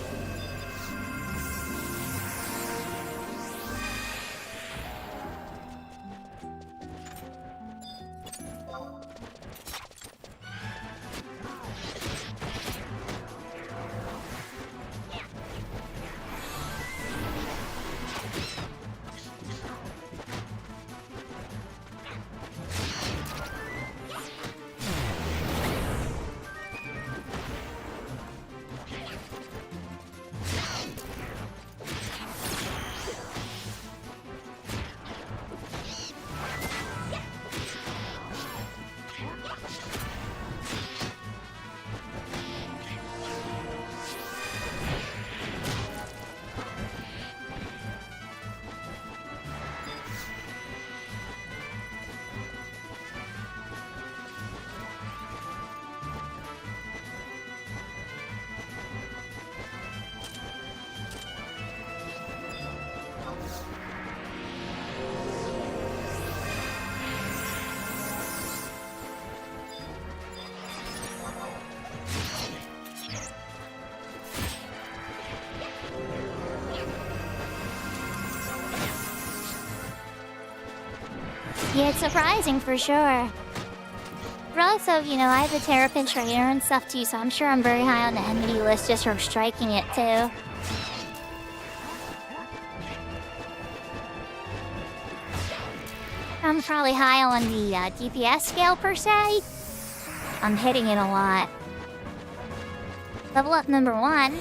Yeah, it's surprising for sure. But also, you know, I have the Terrapin Trainer and stuff too, so I'm sure I'm very high on the enemy list just from striking it too. I'm probably high on the DPS scale per se. I'm hitting it a lot. Level up number 1.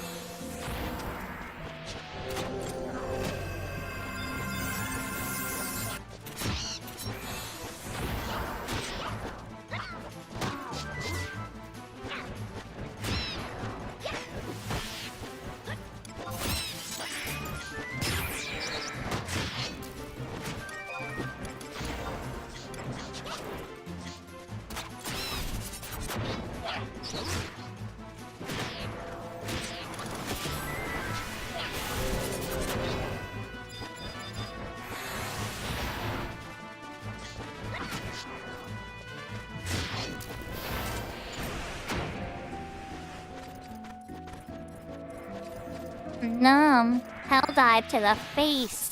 Hell dive to the face.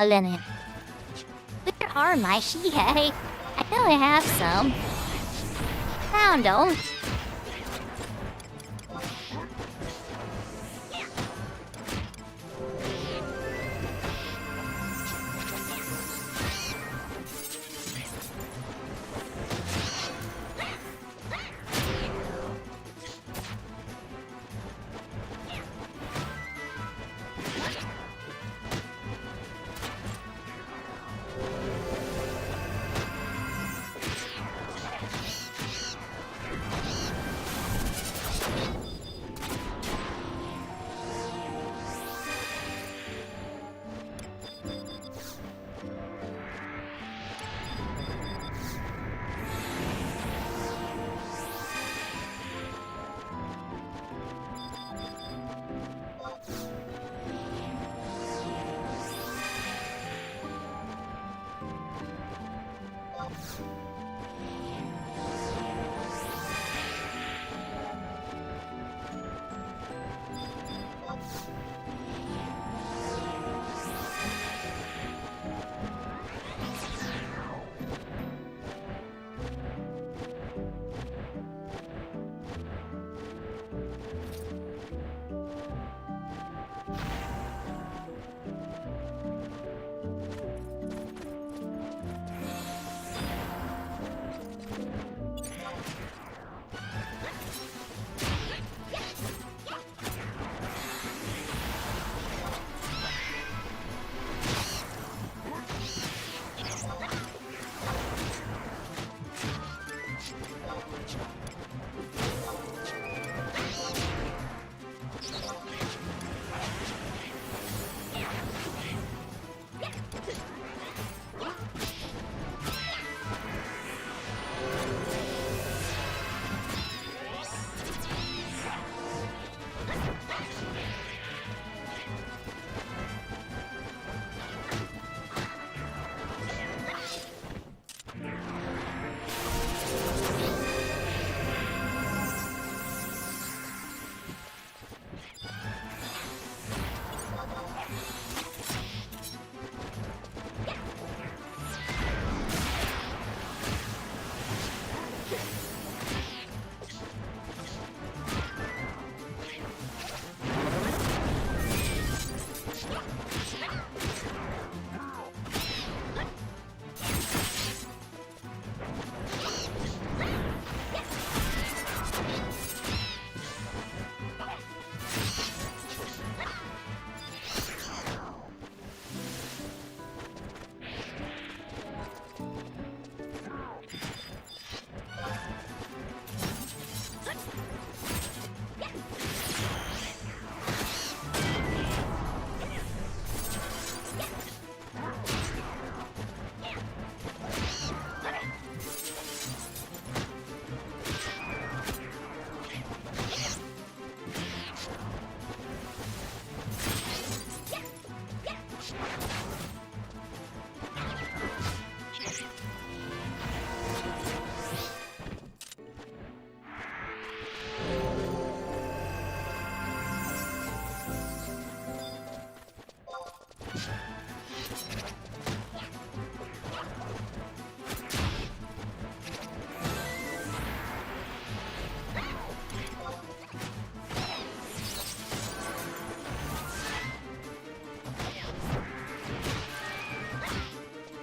Helen. Where are my Shihei? I know I have some. Found them.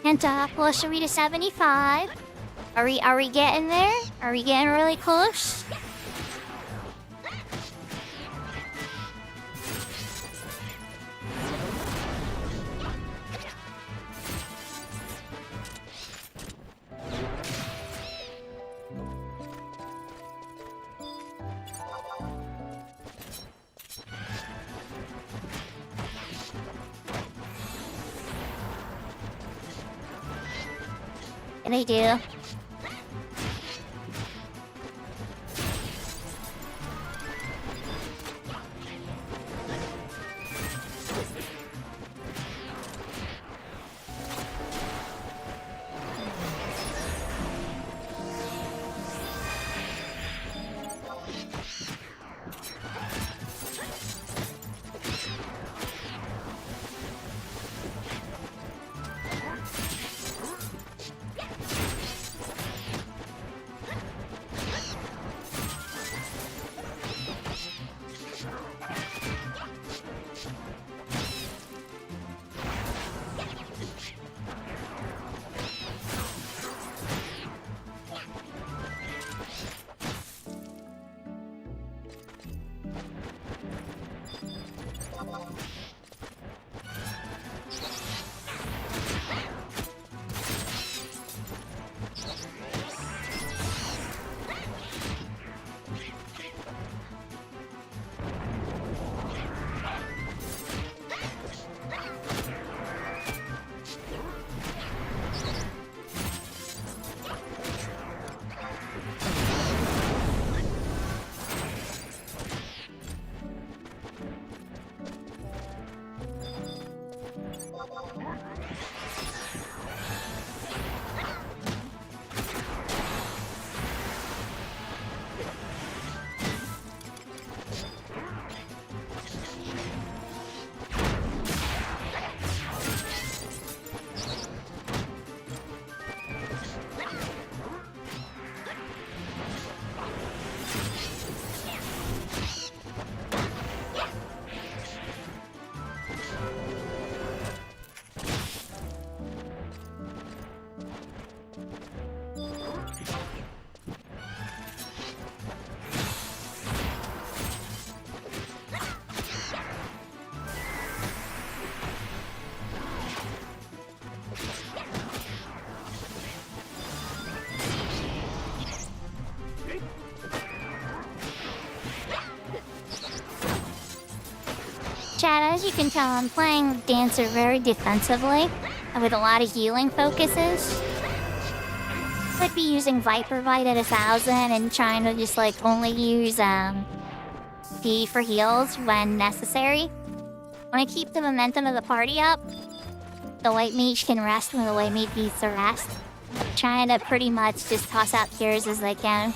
And close to 75. Are we getting there? Are we getting really close? They do. Chat, as you can tell, I'm playing Dancer very defensively, with a lot of healing focuses. I'd be using Viper Bite at 1000 and trying to just like only use D for heals when necessary. When I keep the momentum of the party up, the white mage can rest when the white mage needs to rest. Trying to pretty much just toss out cures as I can.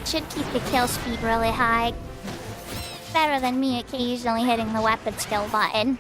Should keep the kill speed really high. Better than me occasionally hitting the weapon skill button.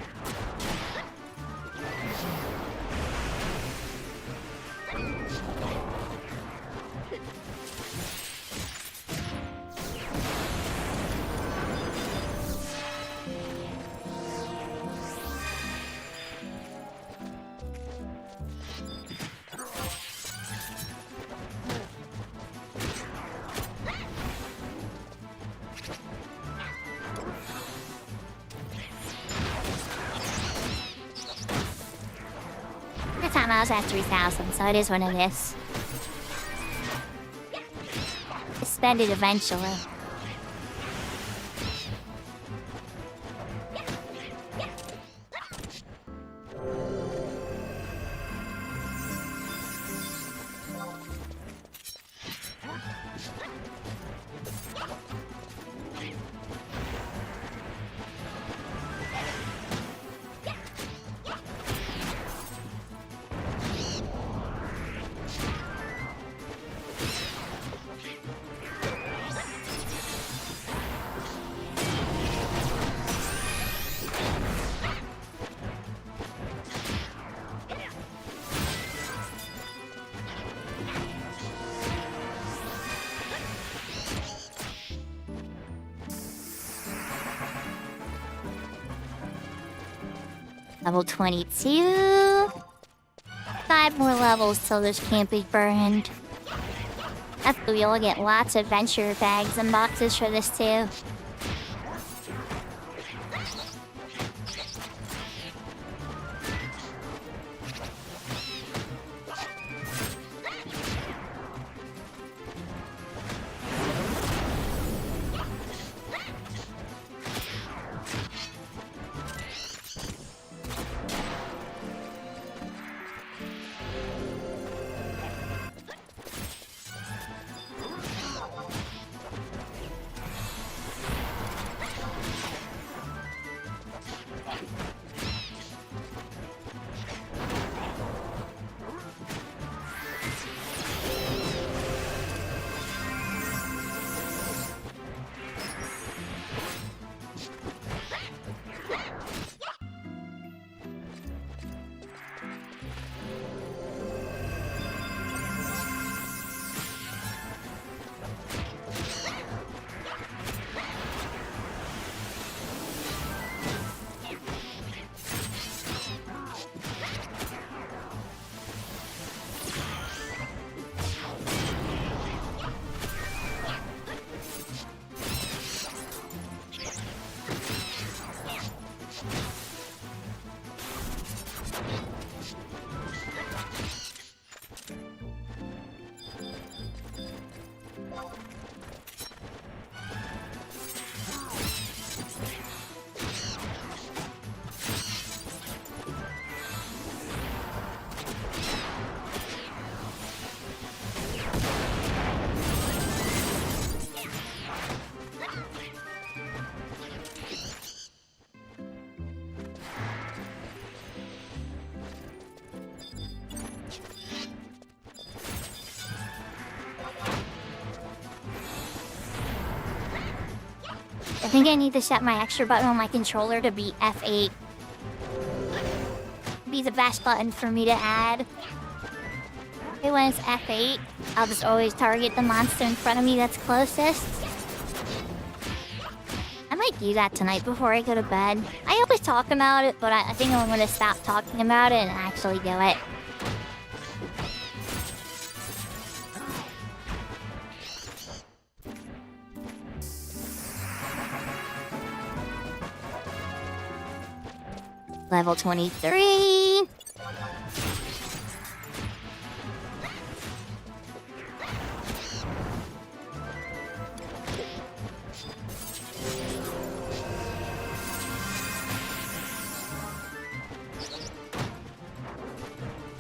I was at 3000, so it is what it is. Spend it eventually. Level 22. 5 more levels till this can't be burned. After we'll get lots of adventure bags and boxes for this too. I think I need to set my extra button on my controller to be F8. Be the best button for me to add. Okay, when it's F8, I'll just always target the monster in front of me that's closest. I might do that tonight before I go to bed. I always talk about it, but I think I'm gonna stop talking about it and actually do it. Level 23.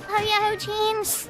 Oh yeah, teens.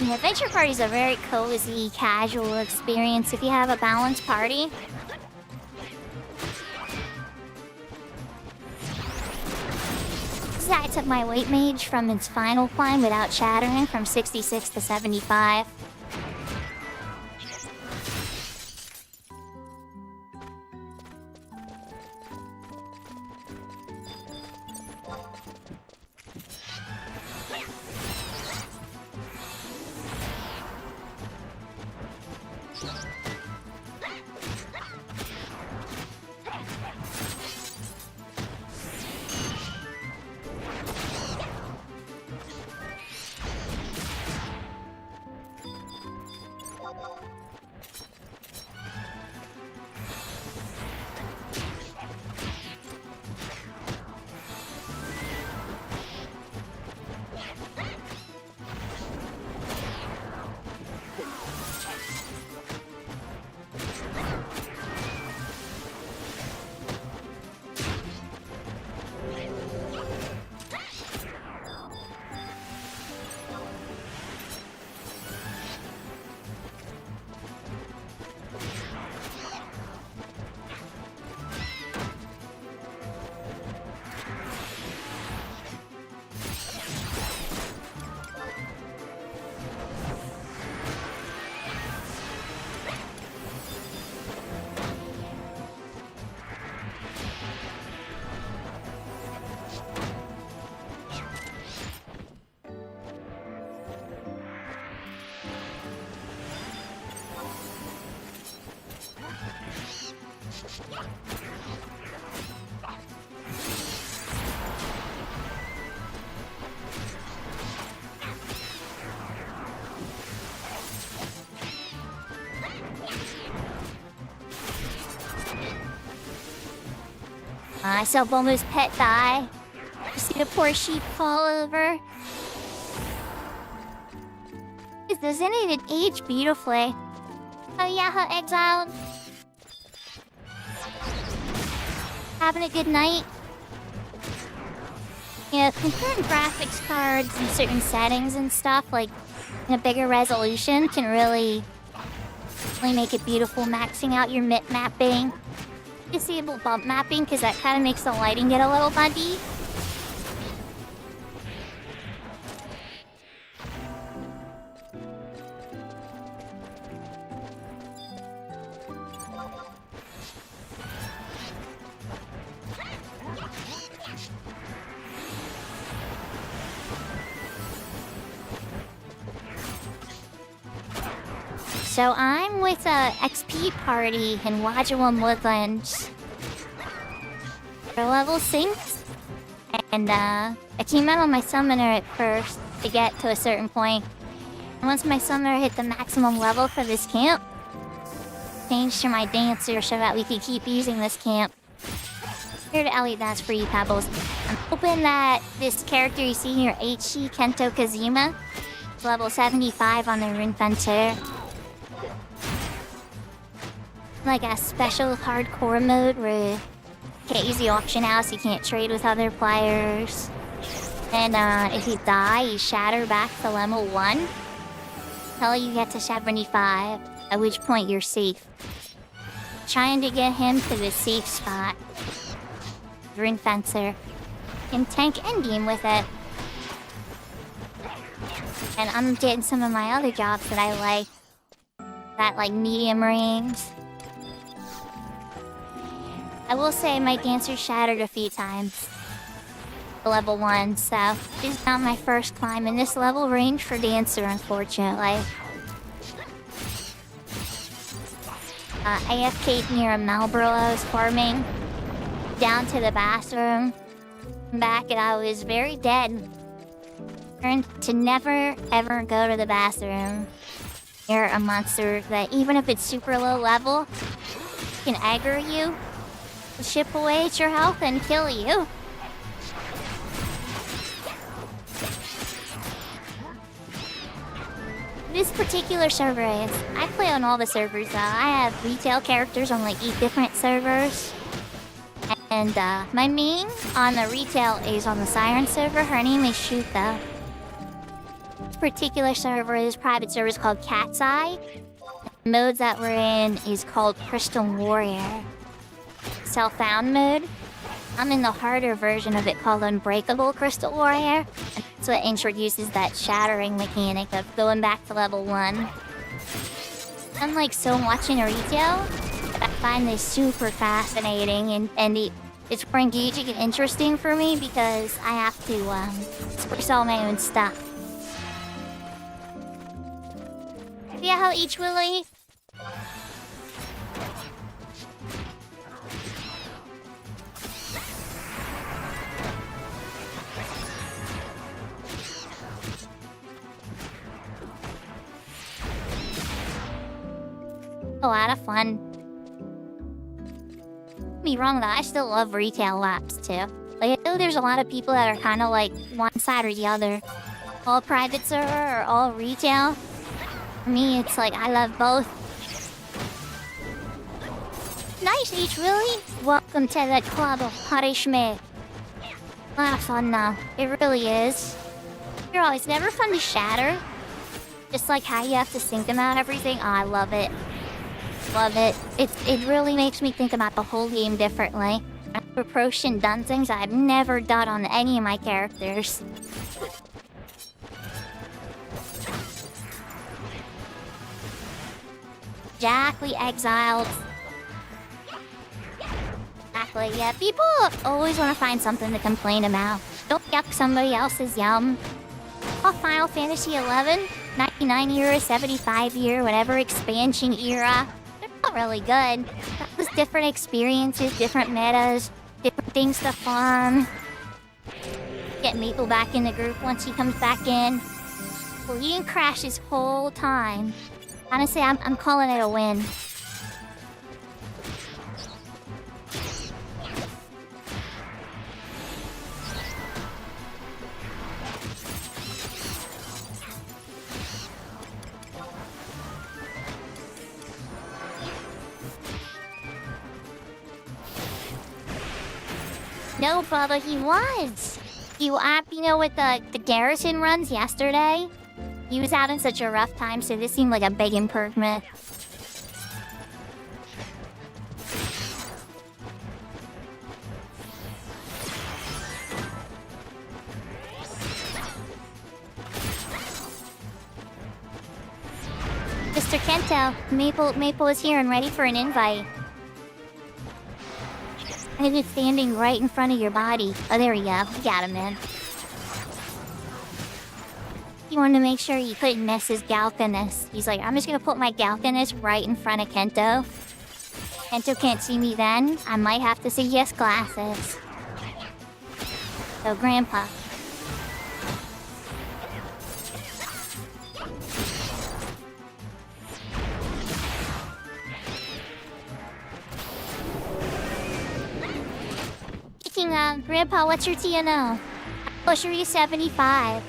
The adventure party is a very cozy, casual experience if you have a balanced party. Besides, of my weight mage from its final climb without shattering from 66 to 75. I saw Bomo's pet die. You see the poor sheep fall over. Doesn't it age beautifully? Oh yeah, her exiled. Having a good night. Yeah, concurrent graphics cards and certain settings and stuff, like in a bigger resolution, can really make it beautiful, maxing out your mip mapping. Disable bump mapping because that kind of makes the lighting get a little muddy. So I'm with a XP party in Wajawam Woodlands. Their level 6, and I came out on my summoner at first to get to a certain point. And once my summoner hit the maximum level for this camp, changed to my dancer so that we could keep using this camp. Here to Ellie, that's for you, Pebbles. I'm hoping that this character you see here, H.C. Kento Kazuma, is level 75 on the Rune Frontier. Like a special hardcore mode where you can't use the auction house, you can't trade with other players. And if you die, you shatter back to level 1 until you get to 75, at which point you're safe. Trying to get him to the safe spot. Rune Fencer. Can tank endgame with it. And I'm getting some of my other jobs that I like. That like medium range. I will say my dancer shattered a few times. Level 1, so this is not my first climb in this level range for dancer, unfortunately. AFK'd near a Malboro I was farming. Down to the bathroom. Back and I was very dead. Learned to never ever go to the bathroom near a monster that even if it's super low level, can aggro you, chip away at your health and kill you. This particular server is... I play on all the servers though. I have retail characters on like 8 different servers. And my main on the retail is on the Siren server. Her name is Shuka. This particular server is private server called Cat's Eye. The modes that we're in is called Crystal Warrior. Self-found mode. I'm in the harder version of it called Unbreakable Crystal Warrior. And that's what introduces that shattering mechanic of going back to level 1. I'm like so much in retail that I find this super fascinating and it's more engaging and interesting for me because I have to express all my own stuff. See how each Willy? A lot of fun. Don't be wrong though, I still love retail laps too. Like, I know there's a lot of people that are kind of like one side or the other. All private server or all retail. For me, it's like I love both. Nice, H, really? Welcome to the club of Harishme. A lot of fun though. It really is. You're always never fun to shatter. Just like how you have to think about everything. Oh, I love it. Love it. It really makes me think about the whole game differently. I've approached and done things I've never done on any of my characters. Exactly, exiled. Exactly, yeah. People always want to find something to complain about. Don't yuck somebody else's yum. Oh, Final Fantasy XI, 99 era, 75 year, whatever expansion era. Not really good. That was different experiences, different metas, different things to farm. Get Maple back in the group once he comes back in. Well, he didn't crash his whole time. Honestly, I'm calling it a win. No, brother, he was. You know, with the garrison runs yesterday? He was out in such a rough time, so this seemed like a big improvement. Mr. Kento, Maple is here and ready for an invite. I was standing right in front of your body. Oh, there we go. We got him, man. He wanted to make sure he couldn't miss his Galcanus. He's like, I'm just gonna put my Galcanus right in front of Kento. Kento can't see me then. I might have to say yes glasses. So, Grandpa. Grandpa, what's your TNO? Pushery 75.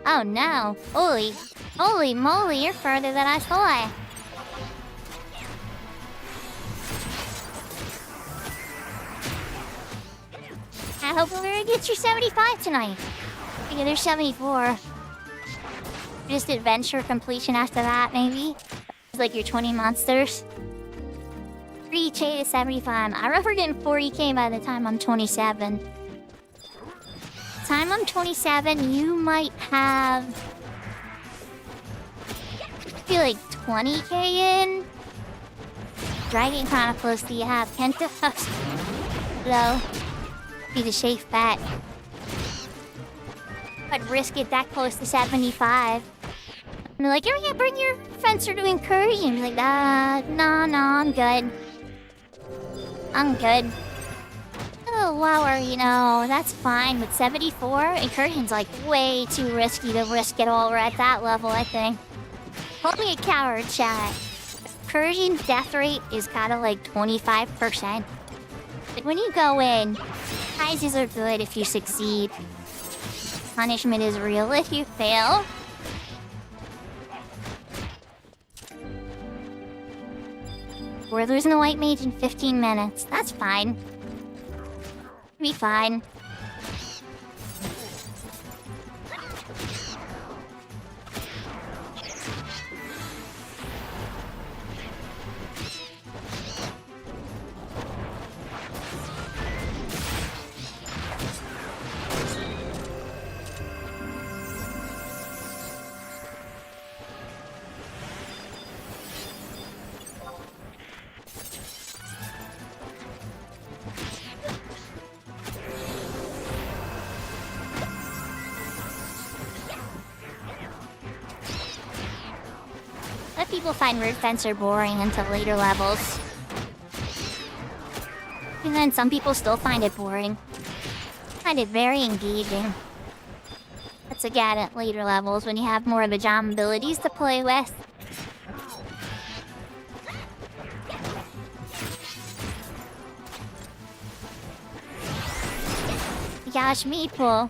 Oh no. Holy moly, you're further than I thought. I hope we're gonna get your 75 tonight. Yeah, there's 74. Just adventure completion after that, maybe? It's like your 20 monsters. 3K to 75. I remember getting 40K by the time I'm 27. Time I'm 27, you might have... I feel like 20K in? Dragon Chronicles, do you have Kento? Hello. Be the safe bet. I'd risk it that close to 75. And they're like, oh yeah, bring your fencer to incursion. Like, no, I'm good. I'm good. A little lower, you know, that's fine. With 74, incursion's like way too risky to risk it all at that level, I think. Call me a coward, chat. Incursion death rate is kind of like 25%. But when you go in, prizes are good if you succeed. Punishment is real if you fail. We're losing the white mage in 15 minutes. That's fine. Be fine. Some people find Root Fencer boring until later levels. And then some people still find it boring. Find it very engaging. That's again at later levels when you have more of the jam abilities to play with. Gosh, Meeple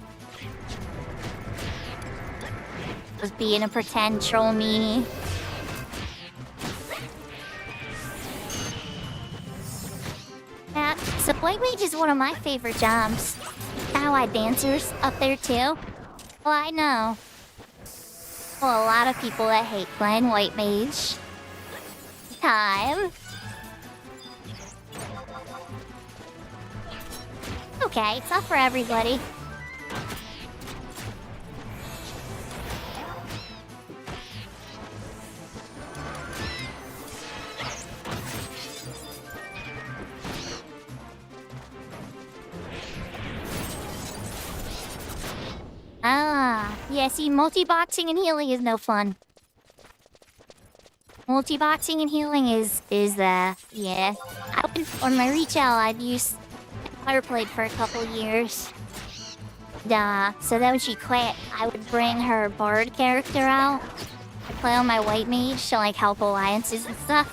was being a pretend troll meanie. Yeah, so White Mage is one of my favorite jobs. Allied dancers up there too. Well, I know. Well, a lot of people that hate playing White Mage. Time. Okay, it's not for everybody. Yeah, see, multi-boxing and healing is no fun. Multi-boxing and healing is yeah. On my retail, I'd use Fireplayed for a couple years. So then when she quit, I would bring her Bard character out. I'd play on my White Mage to, like, help alliances and stuff.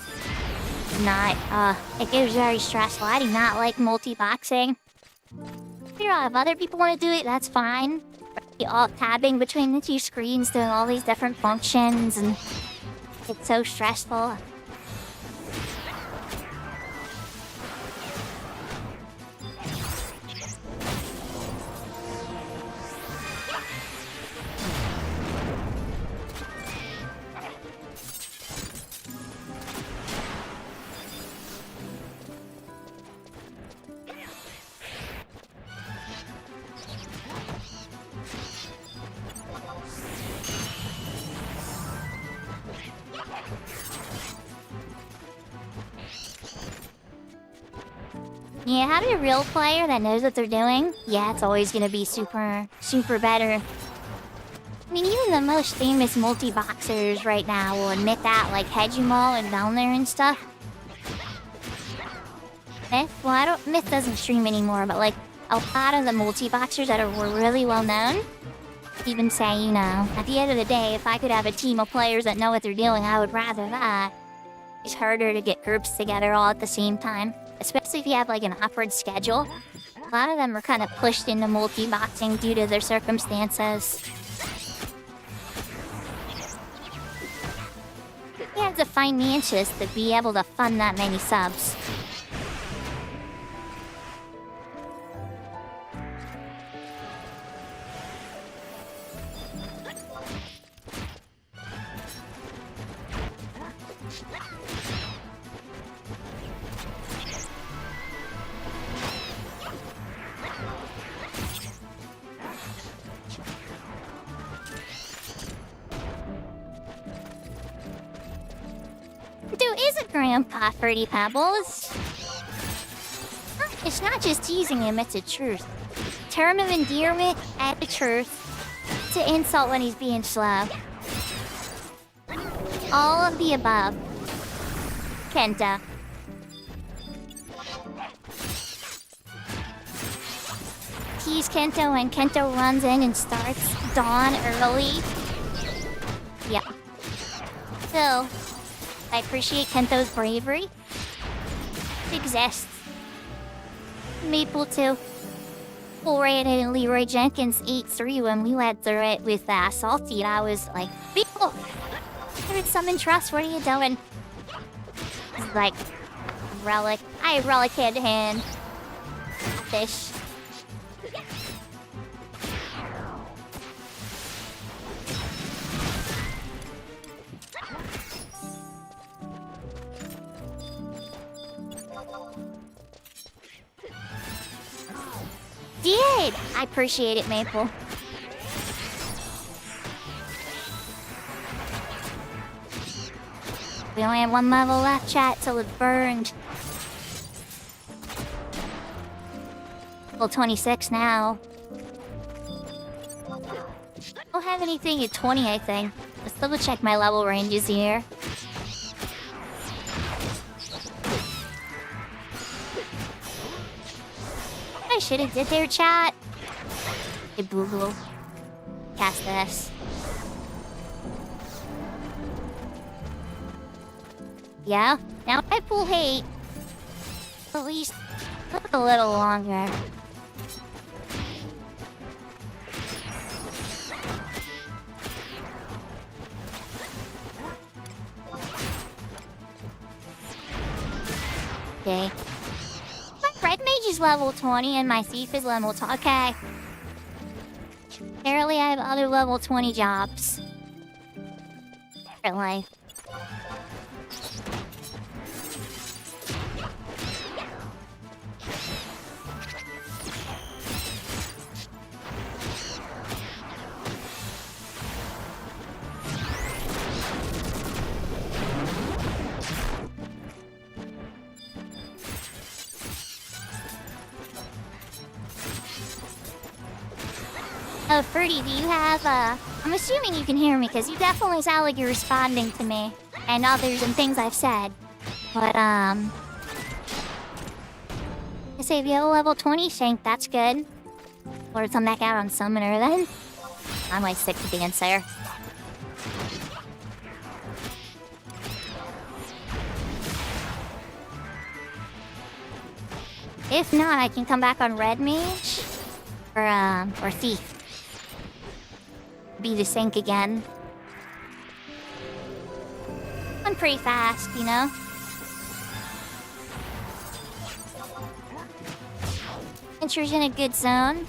It gets very stressful. I do not like multi-boxing. You know, if other people want to do it, that's fine. All tabbing between the two screens, doing all these different functions, and it's so stressful. Yeah, having a real player that knows what they're doing, yeah, it's always gonna be super better. I mean, even the most famous multi-boxers right now will admit that, like Hegemall and down there and stuff. Myth doesn't stream anymore, but like, a lot of the multi-boxers that were really well known even say, you know, at the end of the day, if I could have a team of players that know what they're doing, I would rather that. It's harder to get groups together all at the same time. Especially if you have like an awkward schedule. A lot of them are kind of pushed into multi-boxing due to their circumstances. You have the finances to be able to fund that many subs. Grandpa Fruity Pebbles. It's not just teasing him, it's a truth. Term of endearment and the truth. To insult when he's being slow. All of the above. Kenta. Tease Kento when Kento runs in and starts Dawn early. Yep. Still, I appreciate Kento's bravery. It exists. Maple too. Rated and Leroy Jenkins 8-3 when we went through it with Salty, and I was like, Maple! There's some trust, what are you doing? It's like, relic. I have relic hand to hand. Fish. Did! I appreciate it, Maple. We only have one level left, chat, till it's burned. Level 26 now. Don't have anything at 20, I think. Let's double check my level ranges here. I should have did there, chat. Hey, boo boo. Cast this. Yeah, now I pull hate. At least took a little longer. Okay. My red mage is level 20 and my thief is level 20. Okay. Apparently I have other level 20 jobs. Apparently. Oh, Ferdy, do you have, I'm assuming you can hear me, because you definitely sound like you're responding to me. And others and things I've said. But, I say if you have a level 20 shank, that's good. Or come back out on Summoner, then. I might stick with the answer. If not, I can come back on Red Mage. Or Thief. Be the sink again. I'm pretty fast, you know? Enters in a good zone.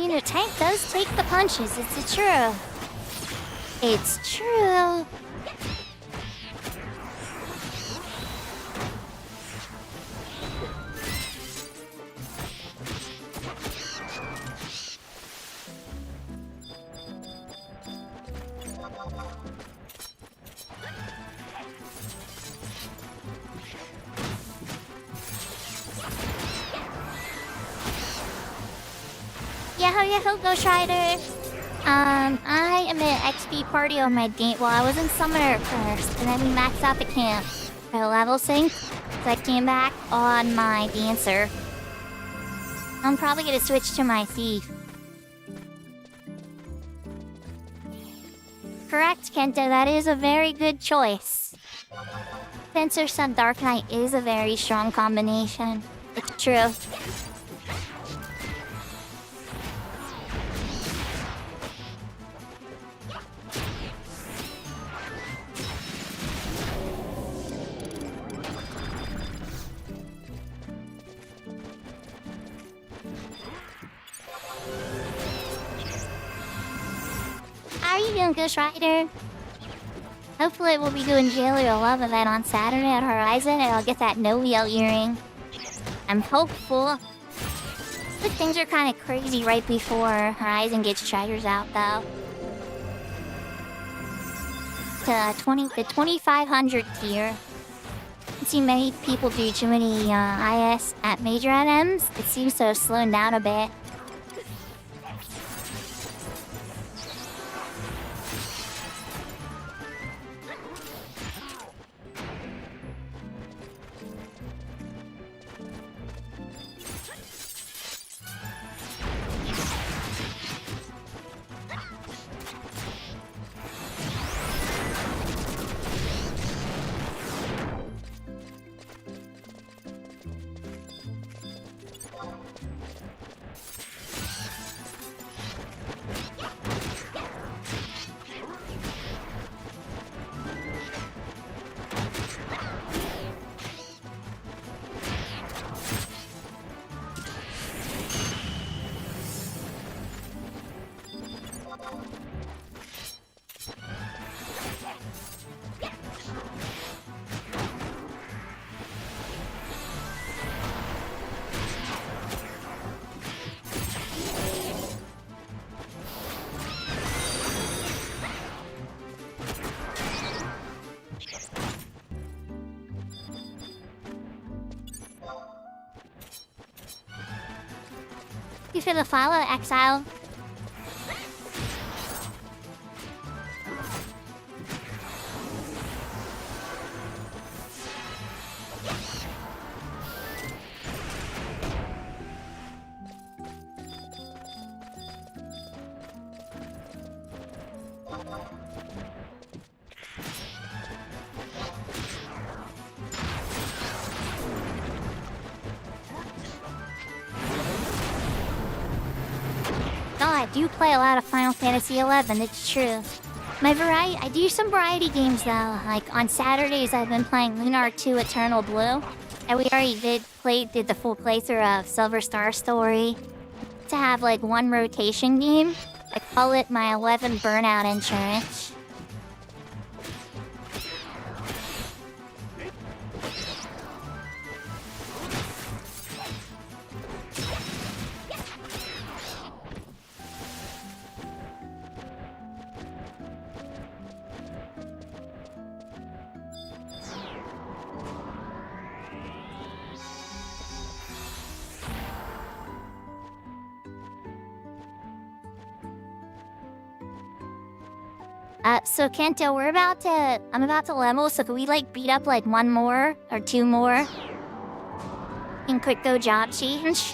mean, a tank does take the punches. It's true. It's true. Yahoo Yahoo Ghost Rider! I am an XP party on my date. Well, I was in Summoner at first, and then we maxed out the camp for level sync, so I came back on my Dancer. I'm probably gonna switch to my Thief. Correct, Kento, that is a very good choice. Fencer Sun Dark Knight is a very strong combination. It's true. How are you doing, Ghost Rider? Hopefully we'll be doing Jailer 11 event on Saturday at Horizon, and I'll get that no-wheel earring. I'm hopeful. But things are kind of crazy right before Horizon gets Triders out, though. The 2500 tier. I see many people do too many IS at major NMs. It seems to have slowed down a bit. You feel the follow exile. I do play a lot of Final Fantasy XI, it's true. I do some variety games though. Like on Saturdays I've been playing Lunar 2 Eternal Blue. And we already did the full playthrough of Silver Star Story. To have like one rotation game. I call it my 11 burnout insurance. So Kento, I'm about to level, so could we like beat up like one more or two more? And quick go job change.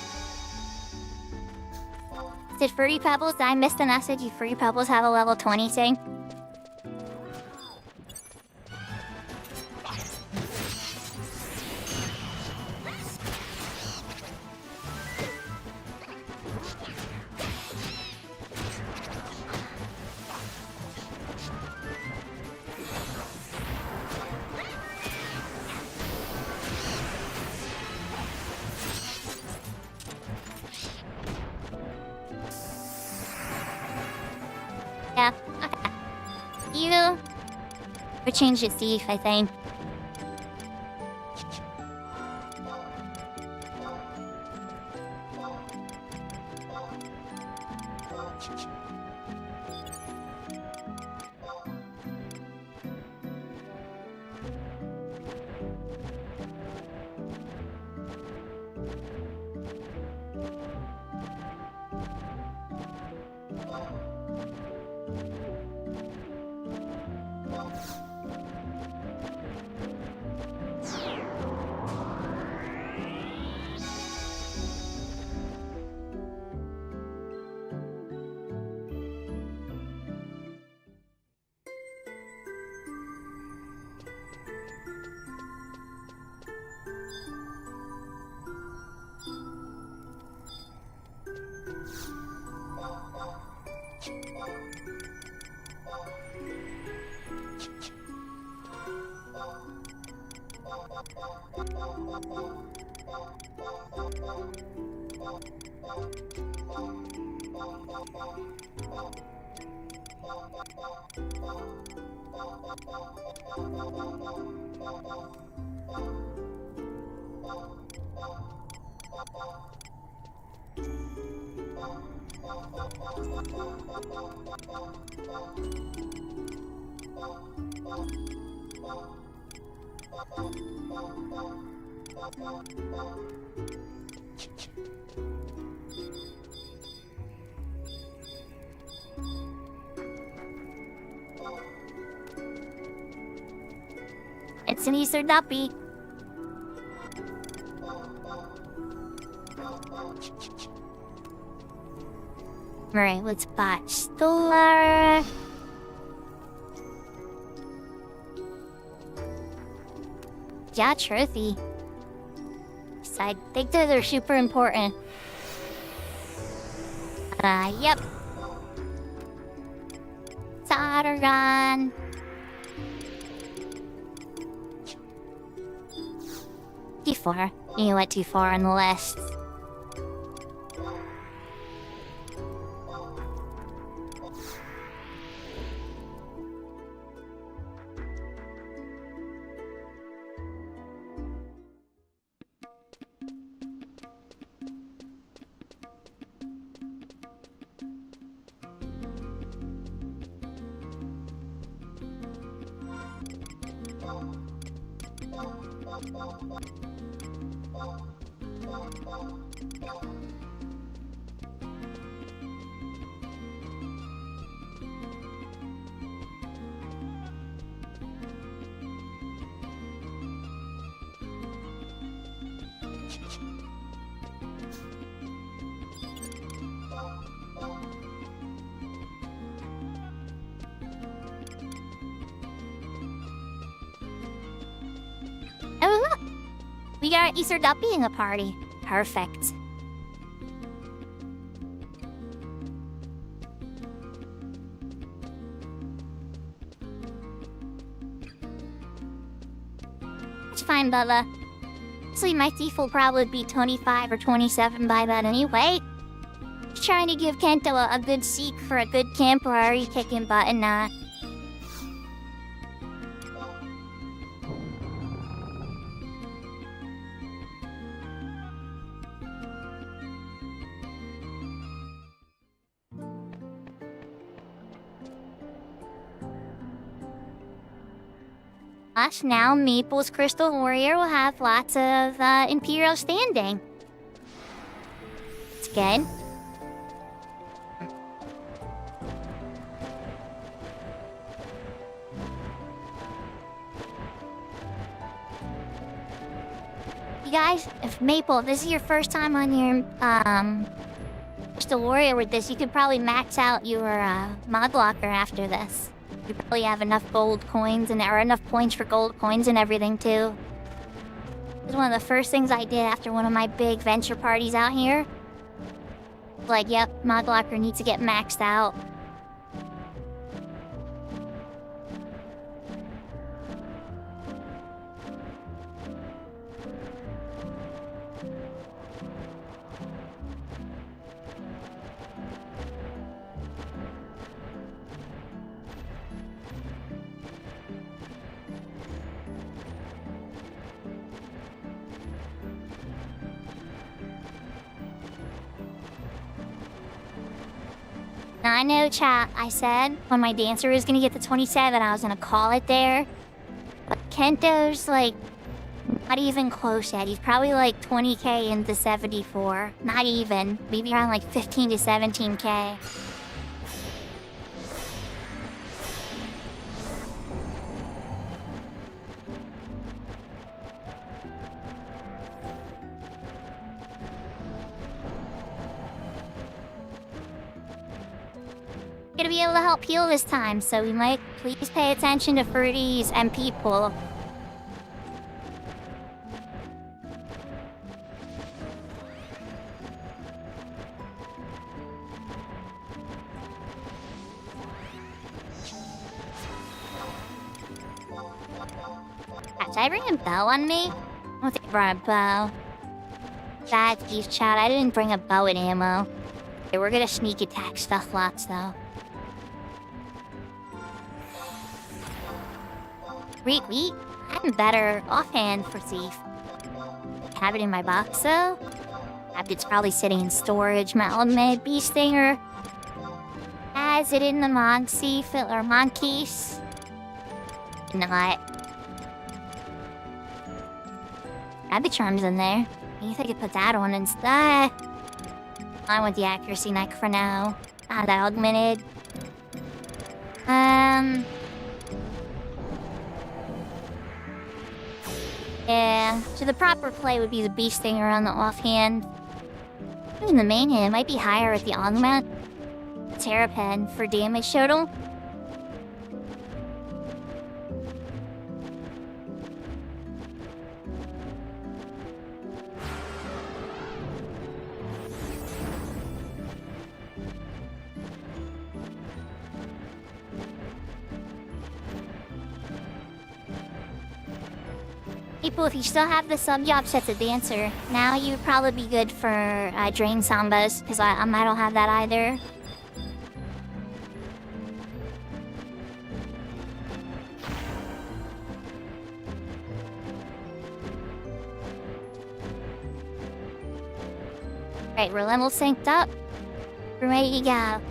Did Fruity Pebbles, I missed the message, did Fruity Pebbles have a level 20 thing? you. We changed its thief, I think. It's an Easter duppy. Alright, let's buy store. Yeah, trophy. So I think that they're super important. Yep. Saturn. T4. You went too far on the list. Oh look! We got an Easter duppy in the party. Perfect. It's fine, Bubba. Actually, my thief will probably be 25 or 27 by then anyway. Just trying to give Kento a good seek for a good temporary kicking butt and now Maple's Crystal Warrior will have lots of Imperial standing. It's good. You guys, if Maple, this is your first time on your Crystal Warrior with this, you could probably max out your mod locker after this. You probably have enough gold coins and or enough points for gold coins and everything too. This is one of the first things I did after one of my big venture parties out here. Like, yep, mod locker needs to get maxed out. I know, chat. I said when my dancer was gonna get to 27, I was gonna call it there. But Kento's like not even close yet. He's probably like 20k into 74. Not even. Maybe around like 15 to 17k. Gonna be able to help heal this time, so we might please pay attention to fruities and people. Did I bring a bow on me? I don't think I brought a bow. Bad thief, chat. I didn't bring a bow and ammo. Okay, we're gonna sneak attack stuff lots though. Wait, I'm better offhand for thief. Have it in my box though? It's probably sitting in storage. My ultimate bee stinger. Has it in the mon thief or monkeys? Not. Rabbit charms in there. Maybe I could put that on instead. I want the accuracy neck for now. Not that augmented. Yeah, so the proper play would be the beast stinger on the offhand. Even the main hand might be higher at the augment. Terrapin for damage total. People, if you still have the sub job set to dancer, now you'd probably be good for drain sambas, because I don't have that either. Right, we're level synced up. We're ready to go.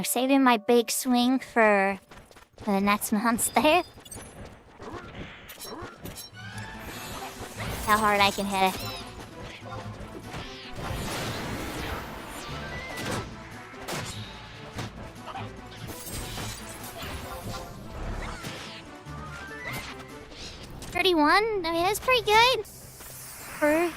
Saving my big swing for the next month's there. How hard I can hit it. $31? I mean, that's pretty good. For...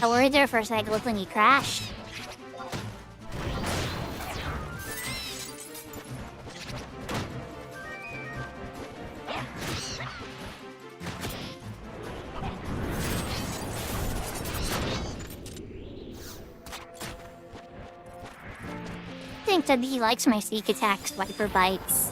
I worried there for a second, looked like he crashed. I think that he likes my sneak attack swiper bites.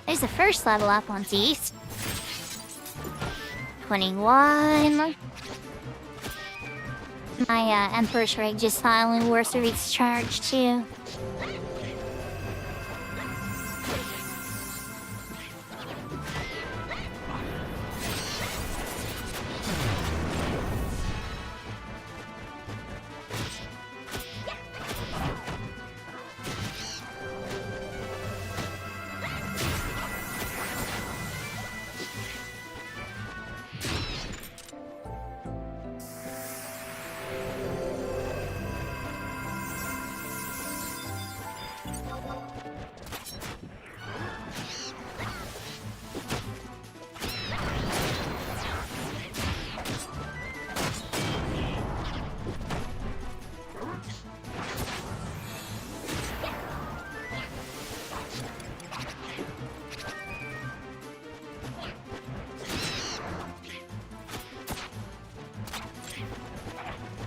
There's the first level up on these. 21. My Emperor's Rig just finally worth of its charge too.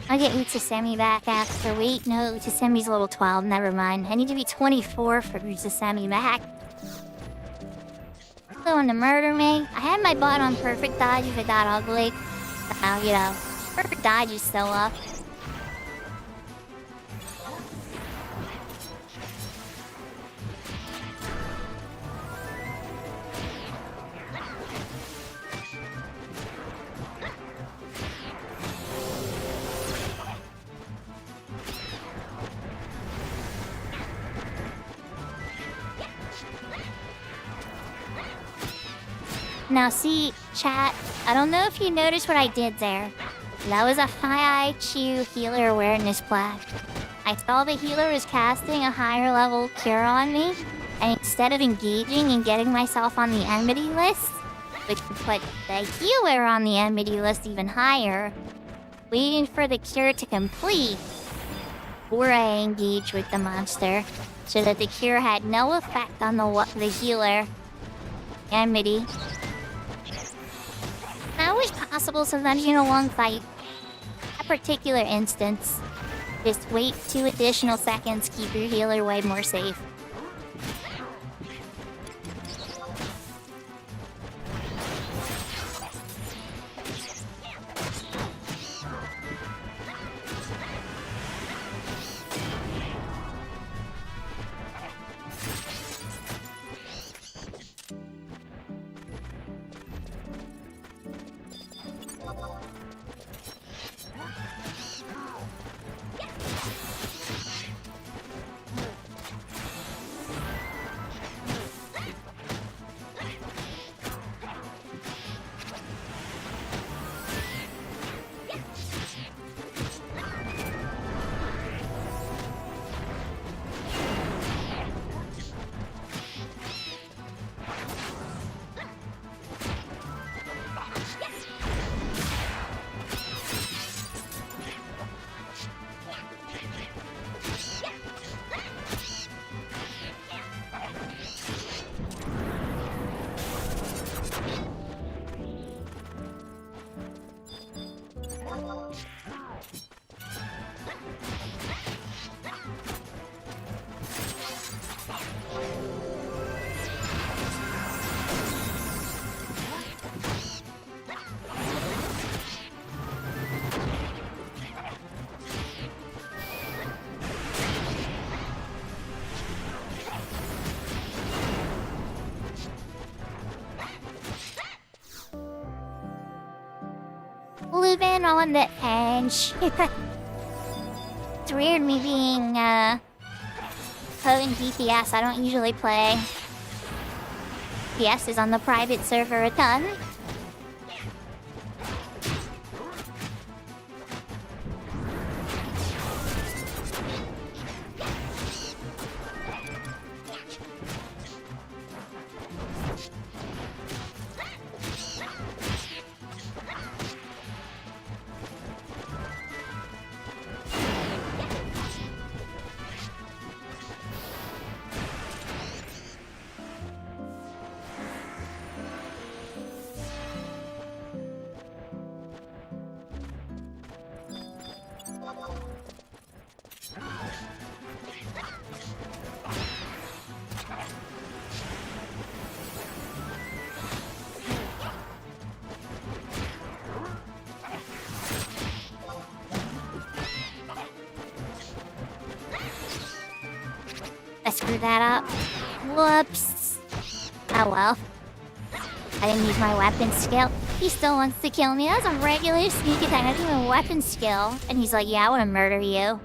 I'll get Utsasemi back after. Wait, no, Utsasemi's level 12. Never mind. I need to be 24 for Utsasemi back. They want to murder me. I had my bot on perfect dodge if it got ugly. You know, perfect dodge is still up. Now see, chat, I don't know if you noticed what I did there. That was a high IQ healer awareness plaque. I saw the healer was casting a higher level cure on me, and instead of engaging and getting myself on the enmity list, which would put the healer on the enmity list even higher, waiting for the cure to complete, or I engaged with the monster, so that the cure had no effect on the healer, Amity. That was possible sometimes in a long fight. That particular instance, just wait 2 additional seconds, keep your healer way more safe. Living on the edge. It's weird me being playing DPS. I don't usually play. PS is on the private server a ton. I screwed that up. Whoops. Oh well. I didn't use my weapon skill. He still wants to kill me. That's a regular sneak attack. I didn't even weapon skill. And he's like, yeah, I want to murder you.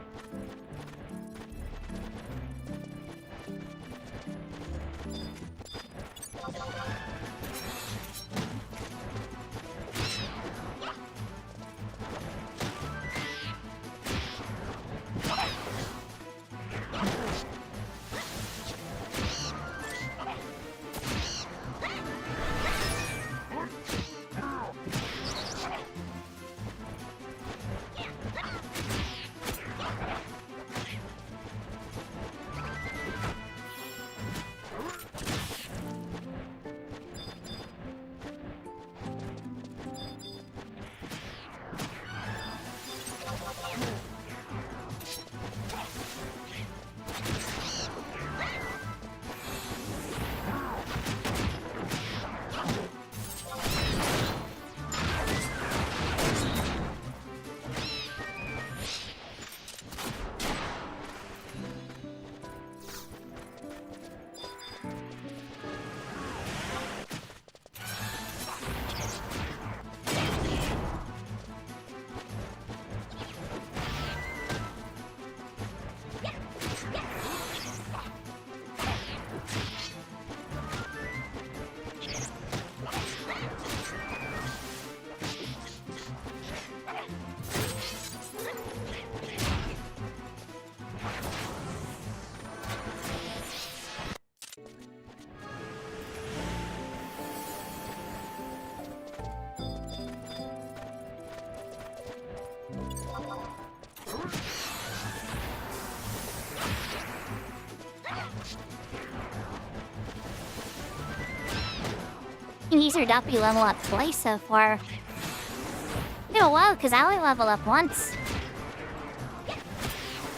easier to up you level up twice so far. Been a while because I only level up once.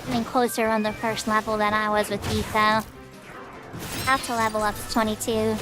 I mean, closer on the first level than I was with Etho. Have to level up to 22.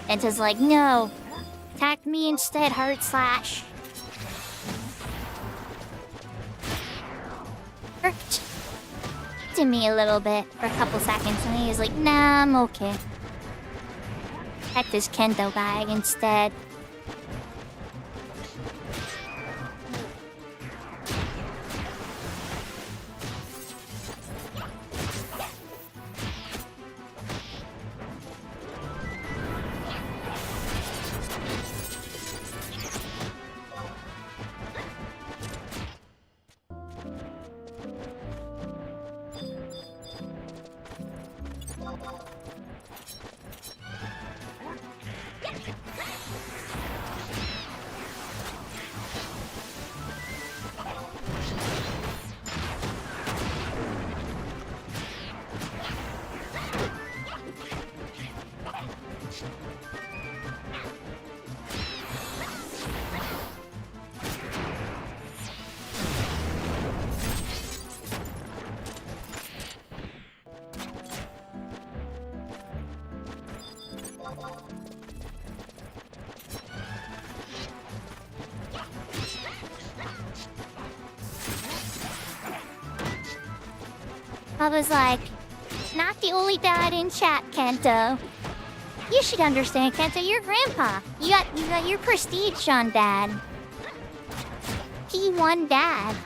And it's like, no, attack me instead, hard slash. Hurt to me a little bit for a couple seconds, and he was like, nah, I'm okay. Attack this Kendo guy instead. I was like, not the only dad in chat, Kento. You should understand, Kento, you're grandpa. You got your prestige on dad. P1 dad.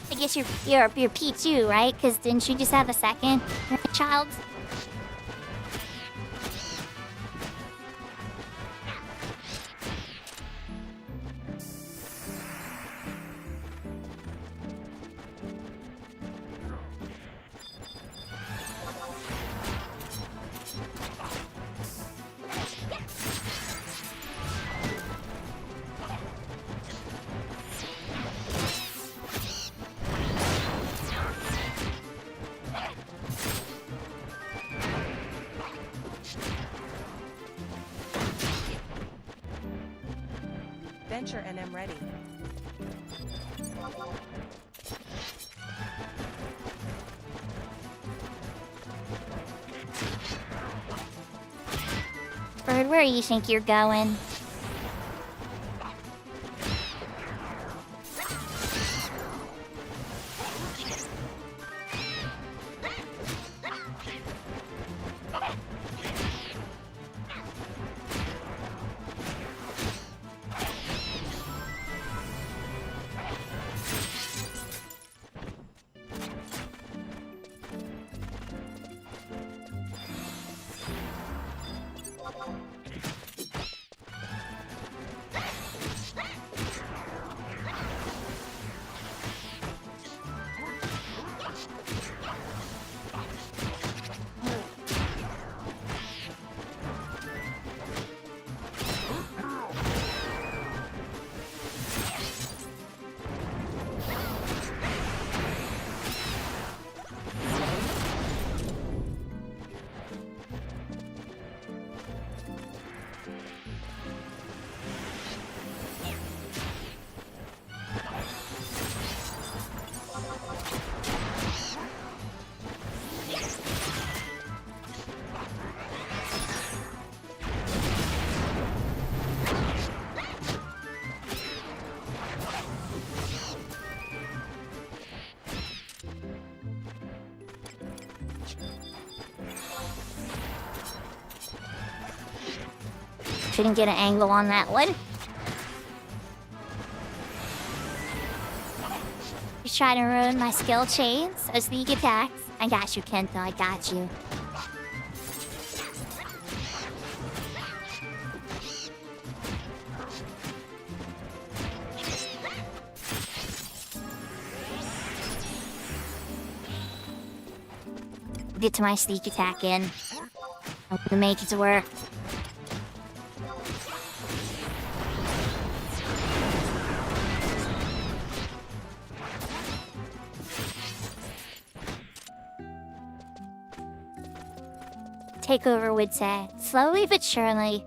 I guess you're P2, right? Because didn't you just have a second child? adventure and am ready. Bird, where do you think you're going? Couldn't get an angle on that one. You try to ruin my skill chains, so sneak attacks. I got you, Kento, I got you. Get to my sneak attack in. I'm gonna make it work. Takeover would say, slowly but surely.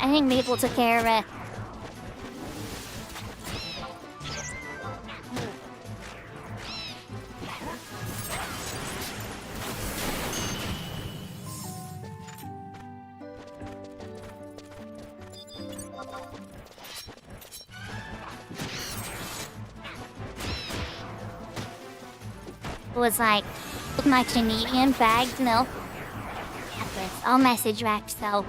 I think Maple took care of it. It was like, with my Canadian bagged milk. I'll message back, so.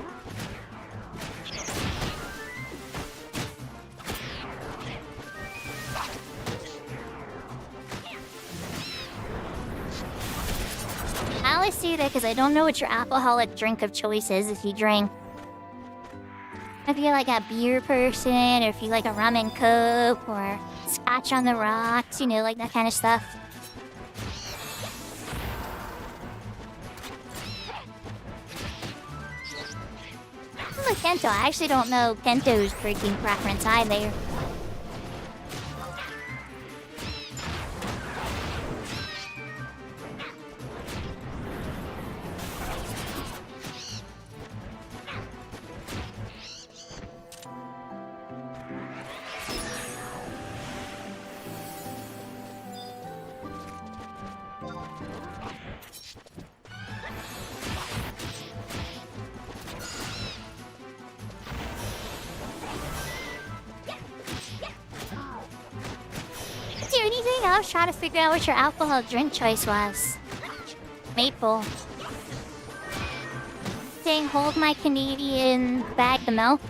I always say that because I don't know what your alcoholic drink of choice is if you drink. If you're like a beer person, or if you like a rum and coke, or scotch on the rocks, you know, like that kind of stuff. Look, Kento, I actually don't know Kento's drinking preference either. I was trying to figure out what your alcohol drink choice was. Maple. Saying hold my Canadian bag of milk.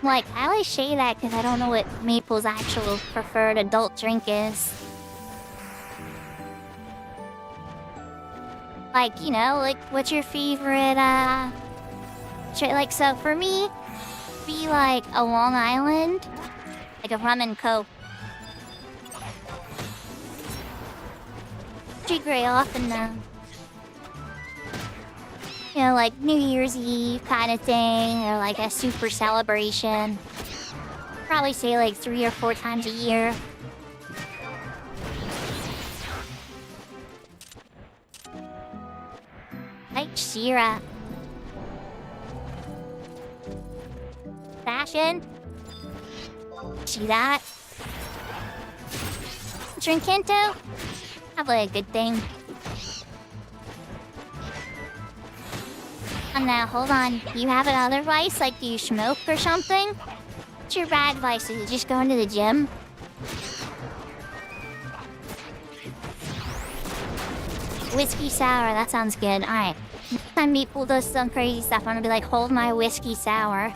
Like, I always say that because I don't know what Maple's actual preferred adult drink is. Like, you know, like, what's your favorite, like, so for me, be like a Long Island, like a rum and coke. Drink very often though. You know, like New Year's Eve kind of thing, or like a super celebration. Probably say like 3 or 4 times a year. Like Shira. Fashion. See that? Drink into? Probably a good thing. And now, hold on. You have another vice? Like, do you smoke or something? What's your bad vice? Is it just going to the gym? Whiskey sour, that sounds good. Alright. Next time Maple does some crazy stuff, I'm gonna be like, hold my whiskey sour.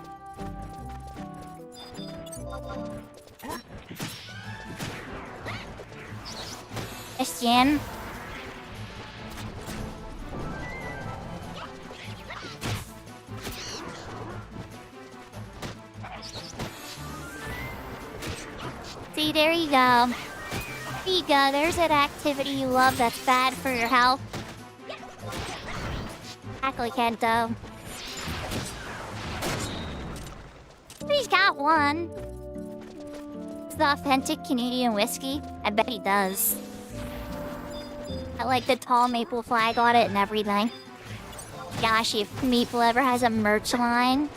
Yes, Jim? See, there you go. There you go, there's an activity you love that's bad for your health. Exactly, Kento. He's got one. It's the authentic Canadian whiskey. I bet he does. I like the tall maple flag on it and everything. Gosh, if Maple ever has a merch line.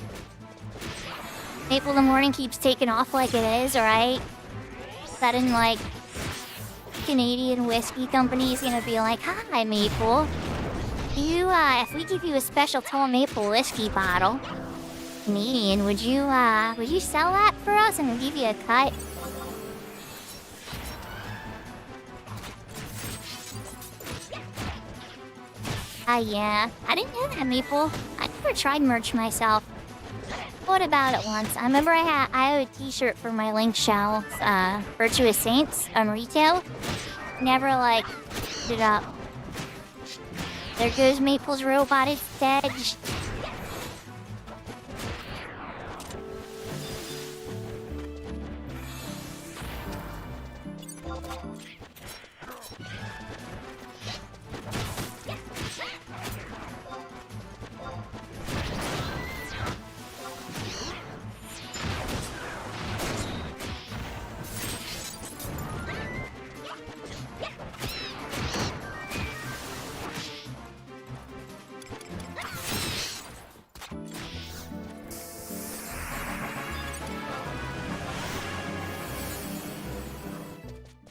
Maple in the morning keeps taking off like it is, right? Sudden, like, Canadian whiskey company is gonna be like, hi, Maple. You, if we give you a special tall maple whiskey bottle, Canadian, would you sell that for us and we'll give you a cut? Yeah. I didn't know that, Maple. I never tried merch myself. Thought about it once. I remember I had a t-shirt for my Link Shell, Virtuous Saints on retail. Never, like, put it up. There goes Maple's robot, it's dead.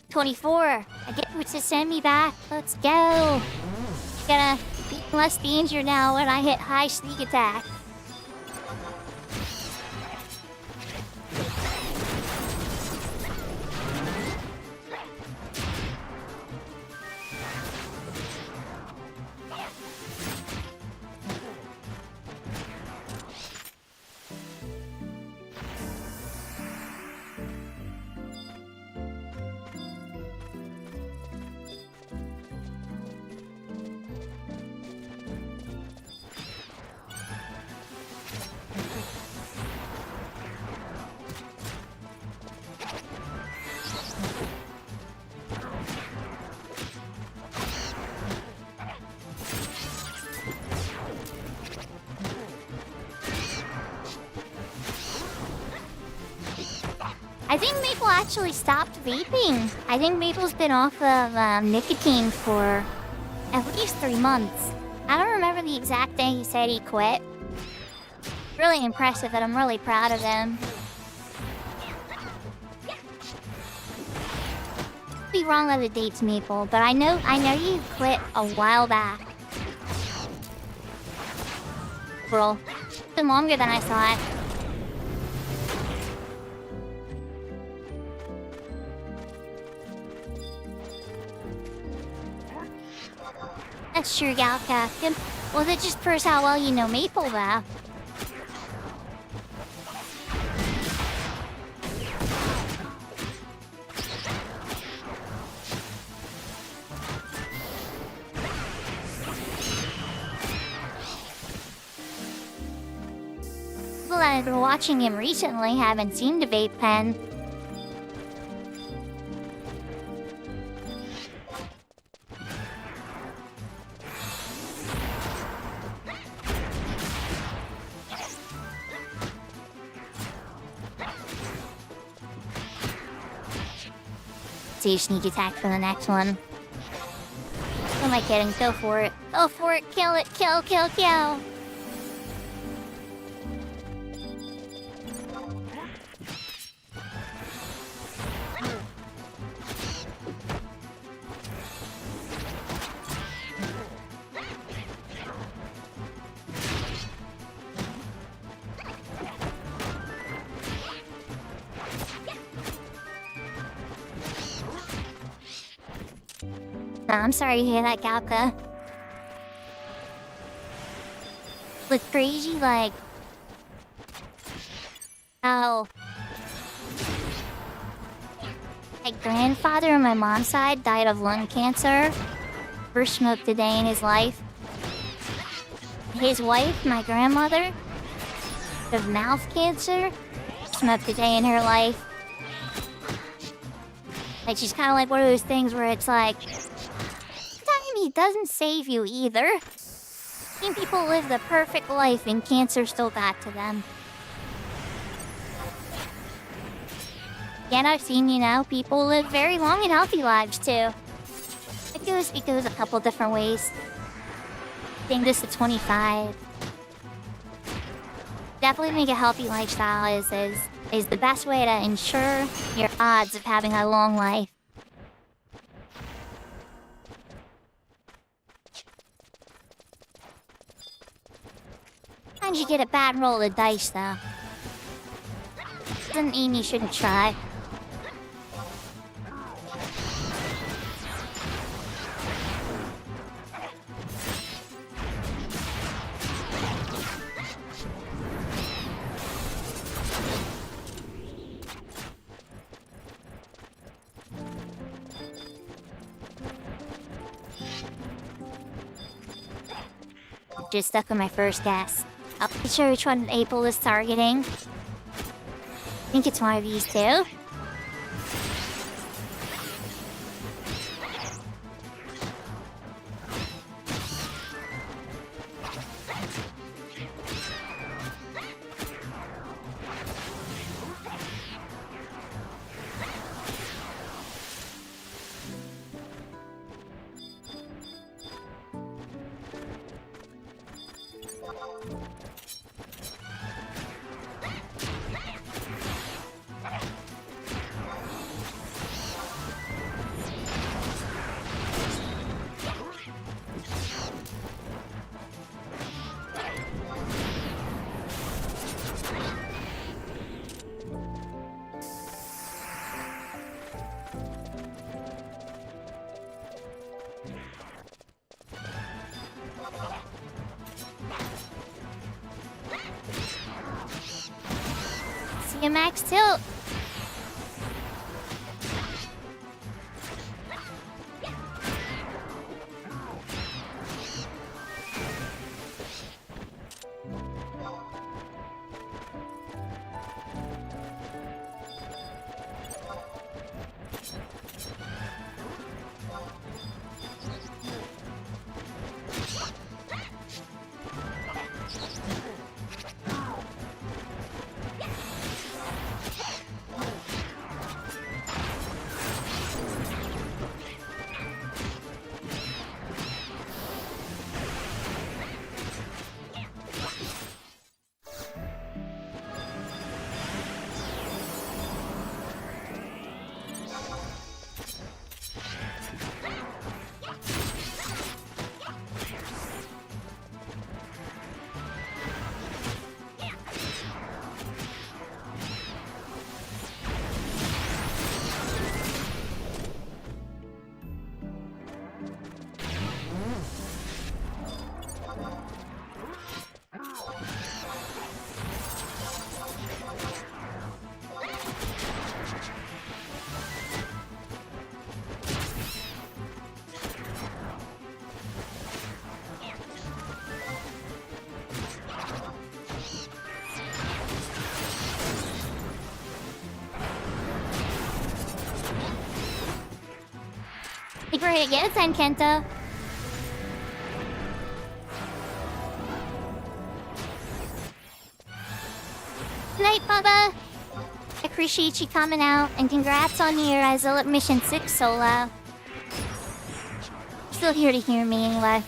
$24. I get you to send me back. Let's go. Gonna be in less danger now when I hit high sneak attack. I think Maple actually stopped vaping. I think Maple's been off of nicotine for at least 3 months. I don't remember the exact day he said he quit. Really impressive, and I'm really proud of him. Be wrong on the dates, Maple, but I know you quit a while back. Bro, it's been longer than I thought. That's true, Galka. Well, that just proves how well you know Maple, though. Well, I've been watching him recently, haven't seen the vape pen. See a sneak attack for the next one. Who am I kidding? Go for it. Go for it. Kill it. Kill, kill, kill. I'm sorry to hear that, Galka. Look crazy, like... how... my grandfather on my mom's side died of lung cancer. First smoked a day in his life. His wife, my grandmother, of mouth cancer. Smoked a day in her life. Like, she's kind of like one of those things where it's like... He doesn't save you either. I mean, people live the perfect life and cancer still got to them. Yet I've seen, people live very long and healthy lives too. It goes a couple different ways. I think this is 25. Definitely think a healthy lifestyle is the best way to ensure your odds of having a long life. Sometimes you get a bad roll of dice, though. Doesn't mean you shouldn't try. Just stuck with my first guess. I'm not sure which one April is targeting. I think it's one of these two. See you, Max Tilt. Keep ready to get a 10, Kento. Good night, Bubba. I appreciate you coming out, and congrats on your Rizal at Mission 6 solo. Still here to hear me anyway.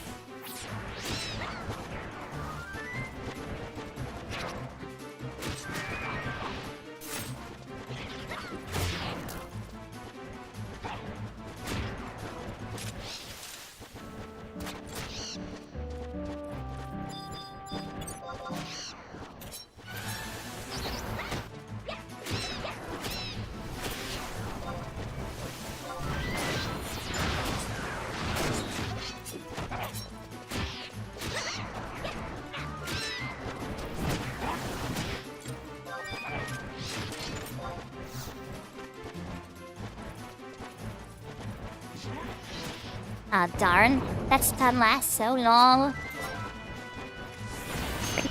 Ah, darn. That stun lasts so long.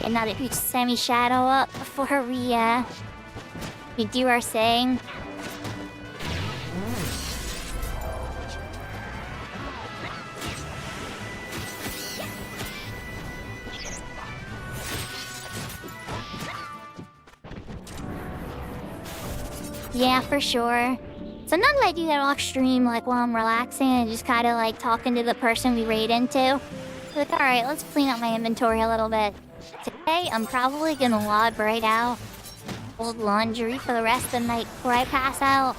And now that we semi-shadow up before we do our thing. Yeah, for sure. Sometimes I do that off stream, like while I'm relaxing and just kind of like talking to the person we raid into. Like, alright, let's clean up my inventory a little bit. Today, I'm probably gonna lob right out old laundry for the rest of the night before I pass out.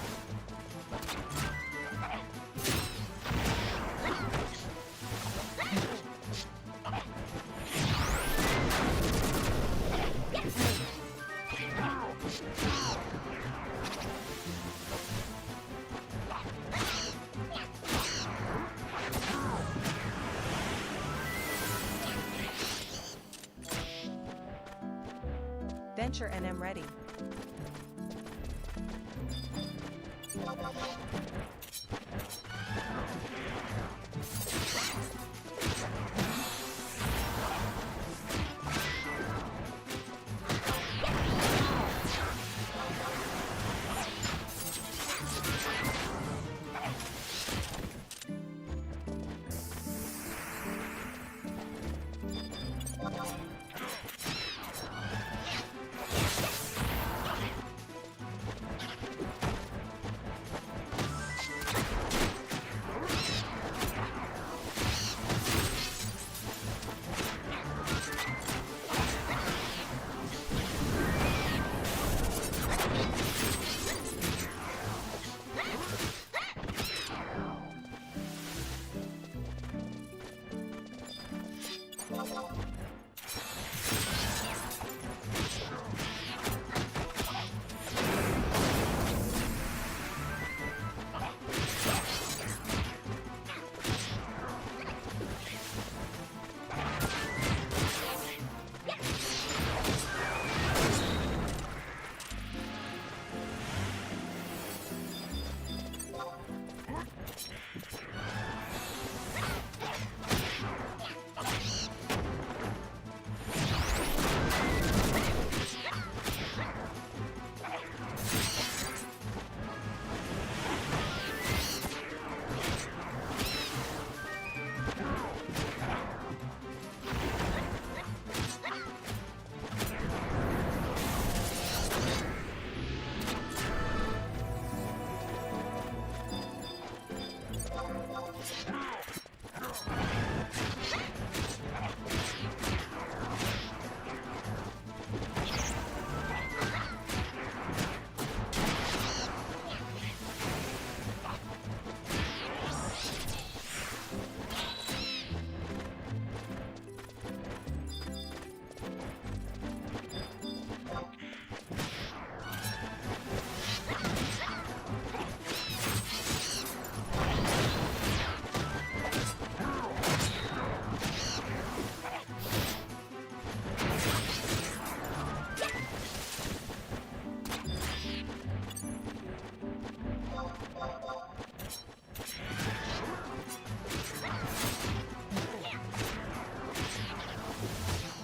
Venture and am ready.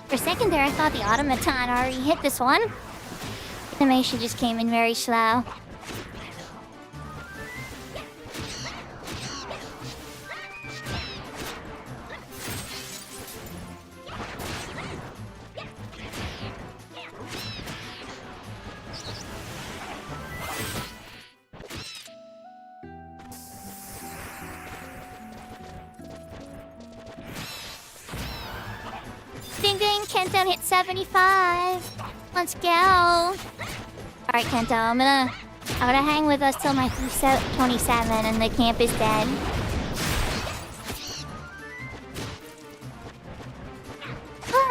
For a second there, I thought the automaton already hit this one. Animation just came in very slow. Kento hit 75. Let's go. Alright, Kento, I'm gonna hang with us till my 27 and the camp is dead.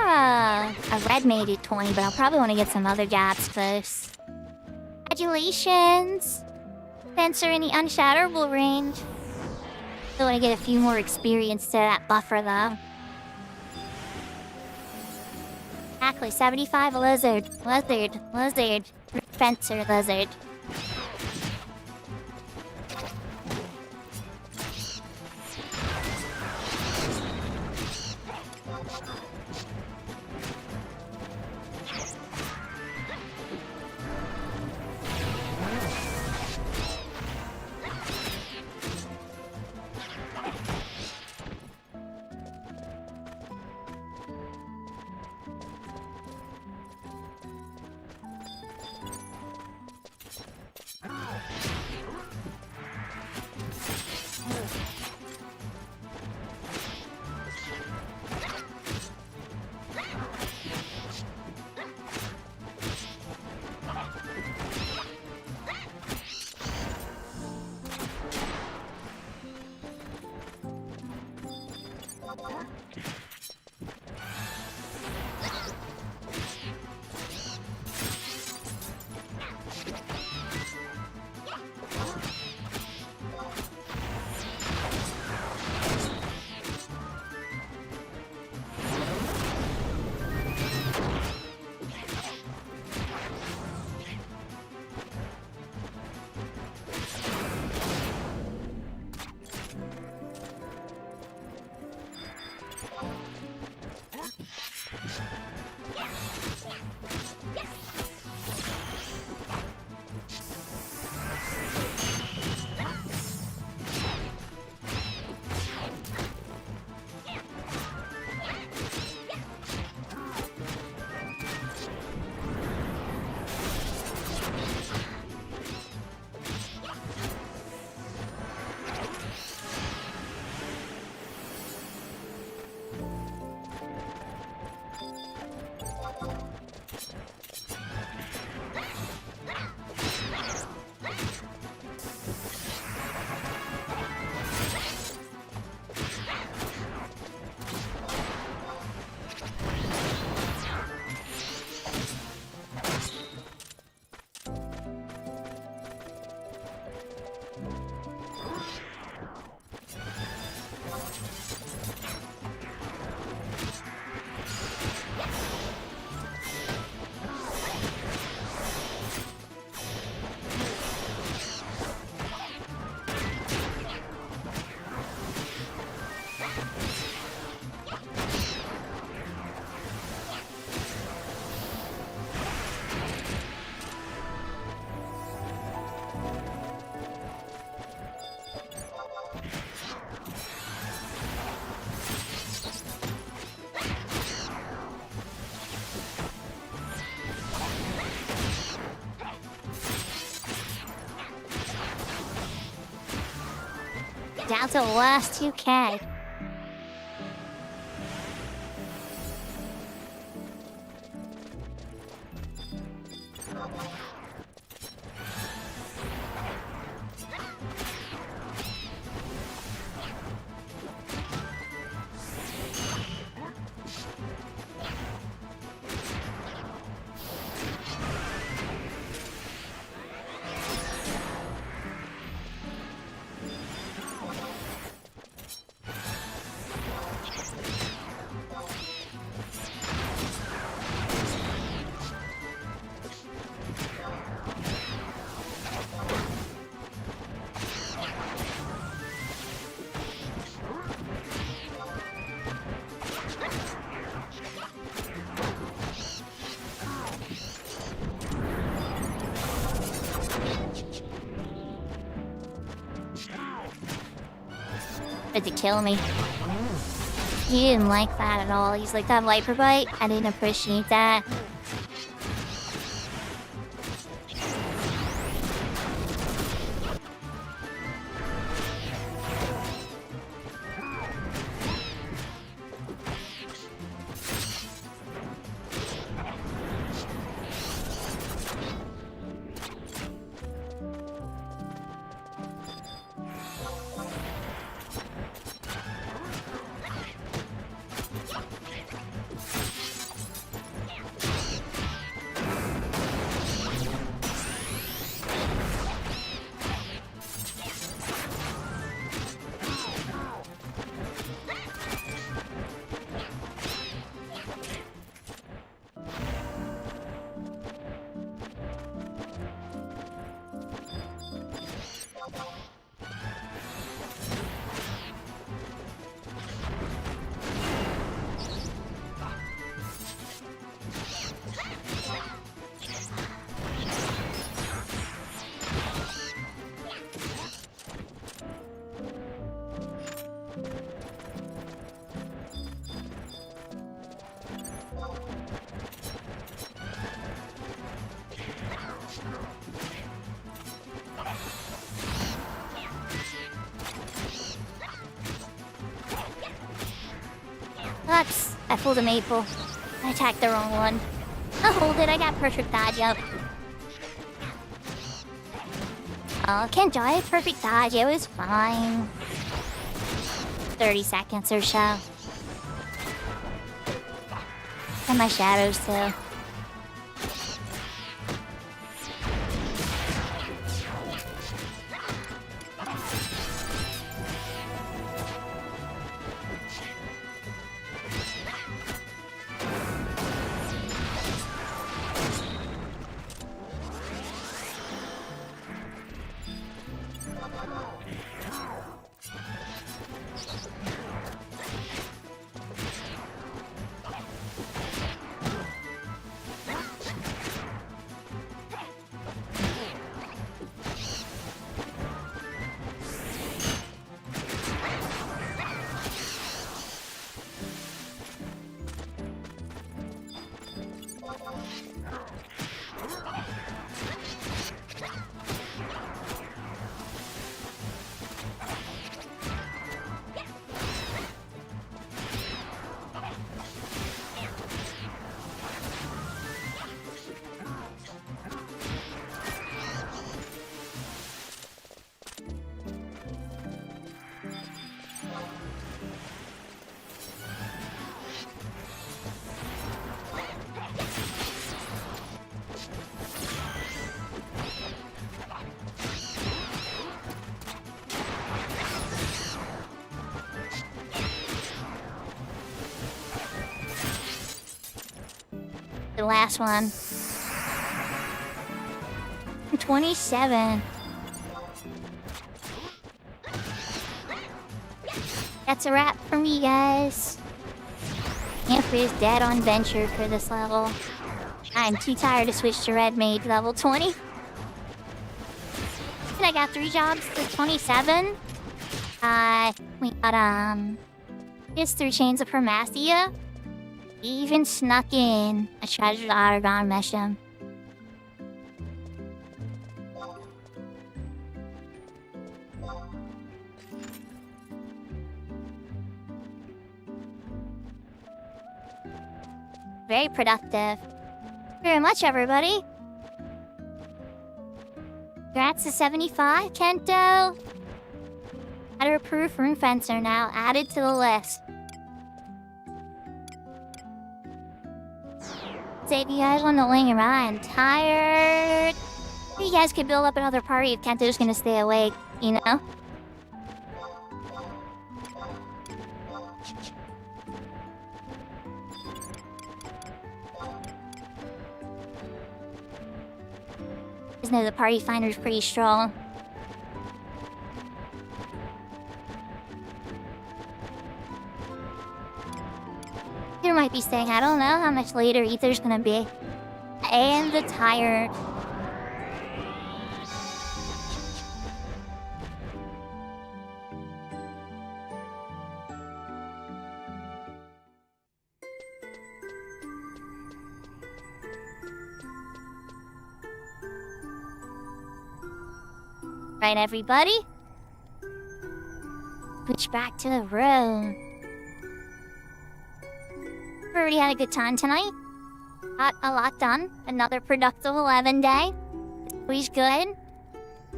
A red made it 20, but I'll probably want to get some other gaps first. Congratulations! Fencer in the unshatterable range. Still want to get a few more experience to that buffer though. Exactly, 75 lizard. Fencer lizard. Down to the last 2K. To kill me. He didn't like that at all. He's like, that Viper bite? I didn't appreciate that. Oops, I pulled a maple. I attacked the wrong one. I'll hold it, I got perfect dodge up. Oh, can't die. Perfect dodge, it was fine. 30 seconds or so. And my shadows too. The last one. 27. That's a wrap for me, guys. Amper is dead on venture for this level. I'm too tired to switch to red mage level 20. And I got 3 jobs to 27. We got, just through Chains of Hermasia. Even snuck in a treasured Aragon Mesham. Very productive. Thank you very much, everybody. Congrats to 75, Kento. Added approved Rune Fencer now added to the list. Save you guys want to ling around. Tired. You guys could build up another party if Kento's gonna stay awake, you know? Just know the party finder's pretty strong. Peter might be staying. I don't know how much later Ether's gonna be. And the tired. Right, everybody? Switch back to the room. We already had a good time tonight. Got a lot done. Another productive 11 day. It's always good.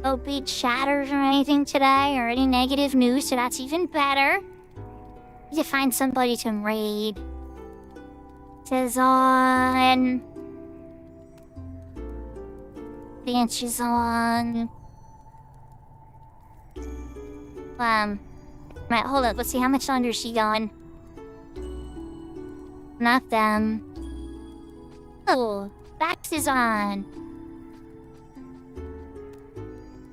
No big shatters or anything today, or any negative news, so that's even better. Need to find somebody to raid. Says on. Dance is on. Right, hold up. Let's see how much longer she gone. Not them. Oh, Bax is on.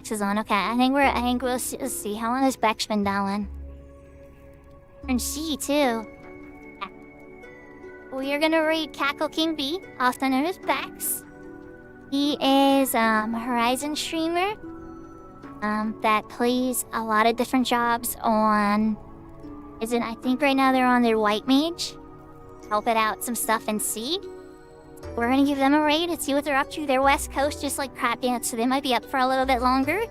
Bex is on. Okay, I think we'll see, let's see. How long has Bex been down? And C too. We are gonna read Cackle King B, also known as Bex. He is a Horizon streamer that plays a lot of different jobs on. I think right now they're on their White Mage. Help it out some stuff and see. We're gonna give them a raid and see what they're up to. They're West Coast, just like Crap Dance, so they might be up for a little bit longer.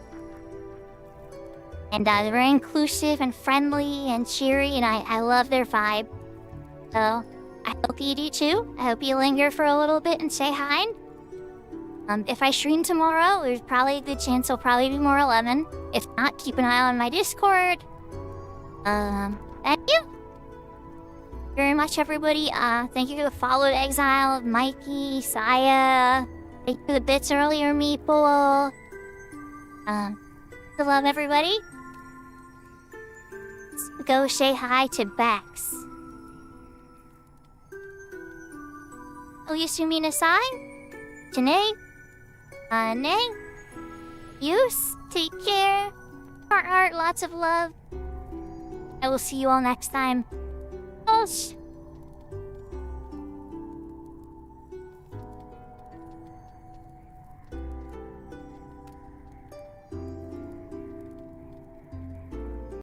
And they're very inclusive and friendly and cheery, and I love their vibe. So I hope you do too. I hope you linger for a little bit and say hi. If I stream tomorrow, there's probably a good chance it'll probably be more 11. If not, keep an eye on my Discord. Thank you very much, everybody. Thank you for the followed Exile, Mikey, Saya. Thank you for the bits earlier, Meeple. To love everybody. Let's go say hi to Bex. Oyasumi Nasai? Janae? Nay? Use? Take care. Heart, lots of love. I will see you all next time. Gosh.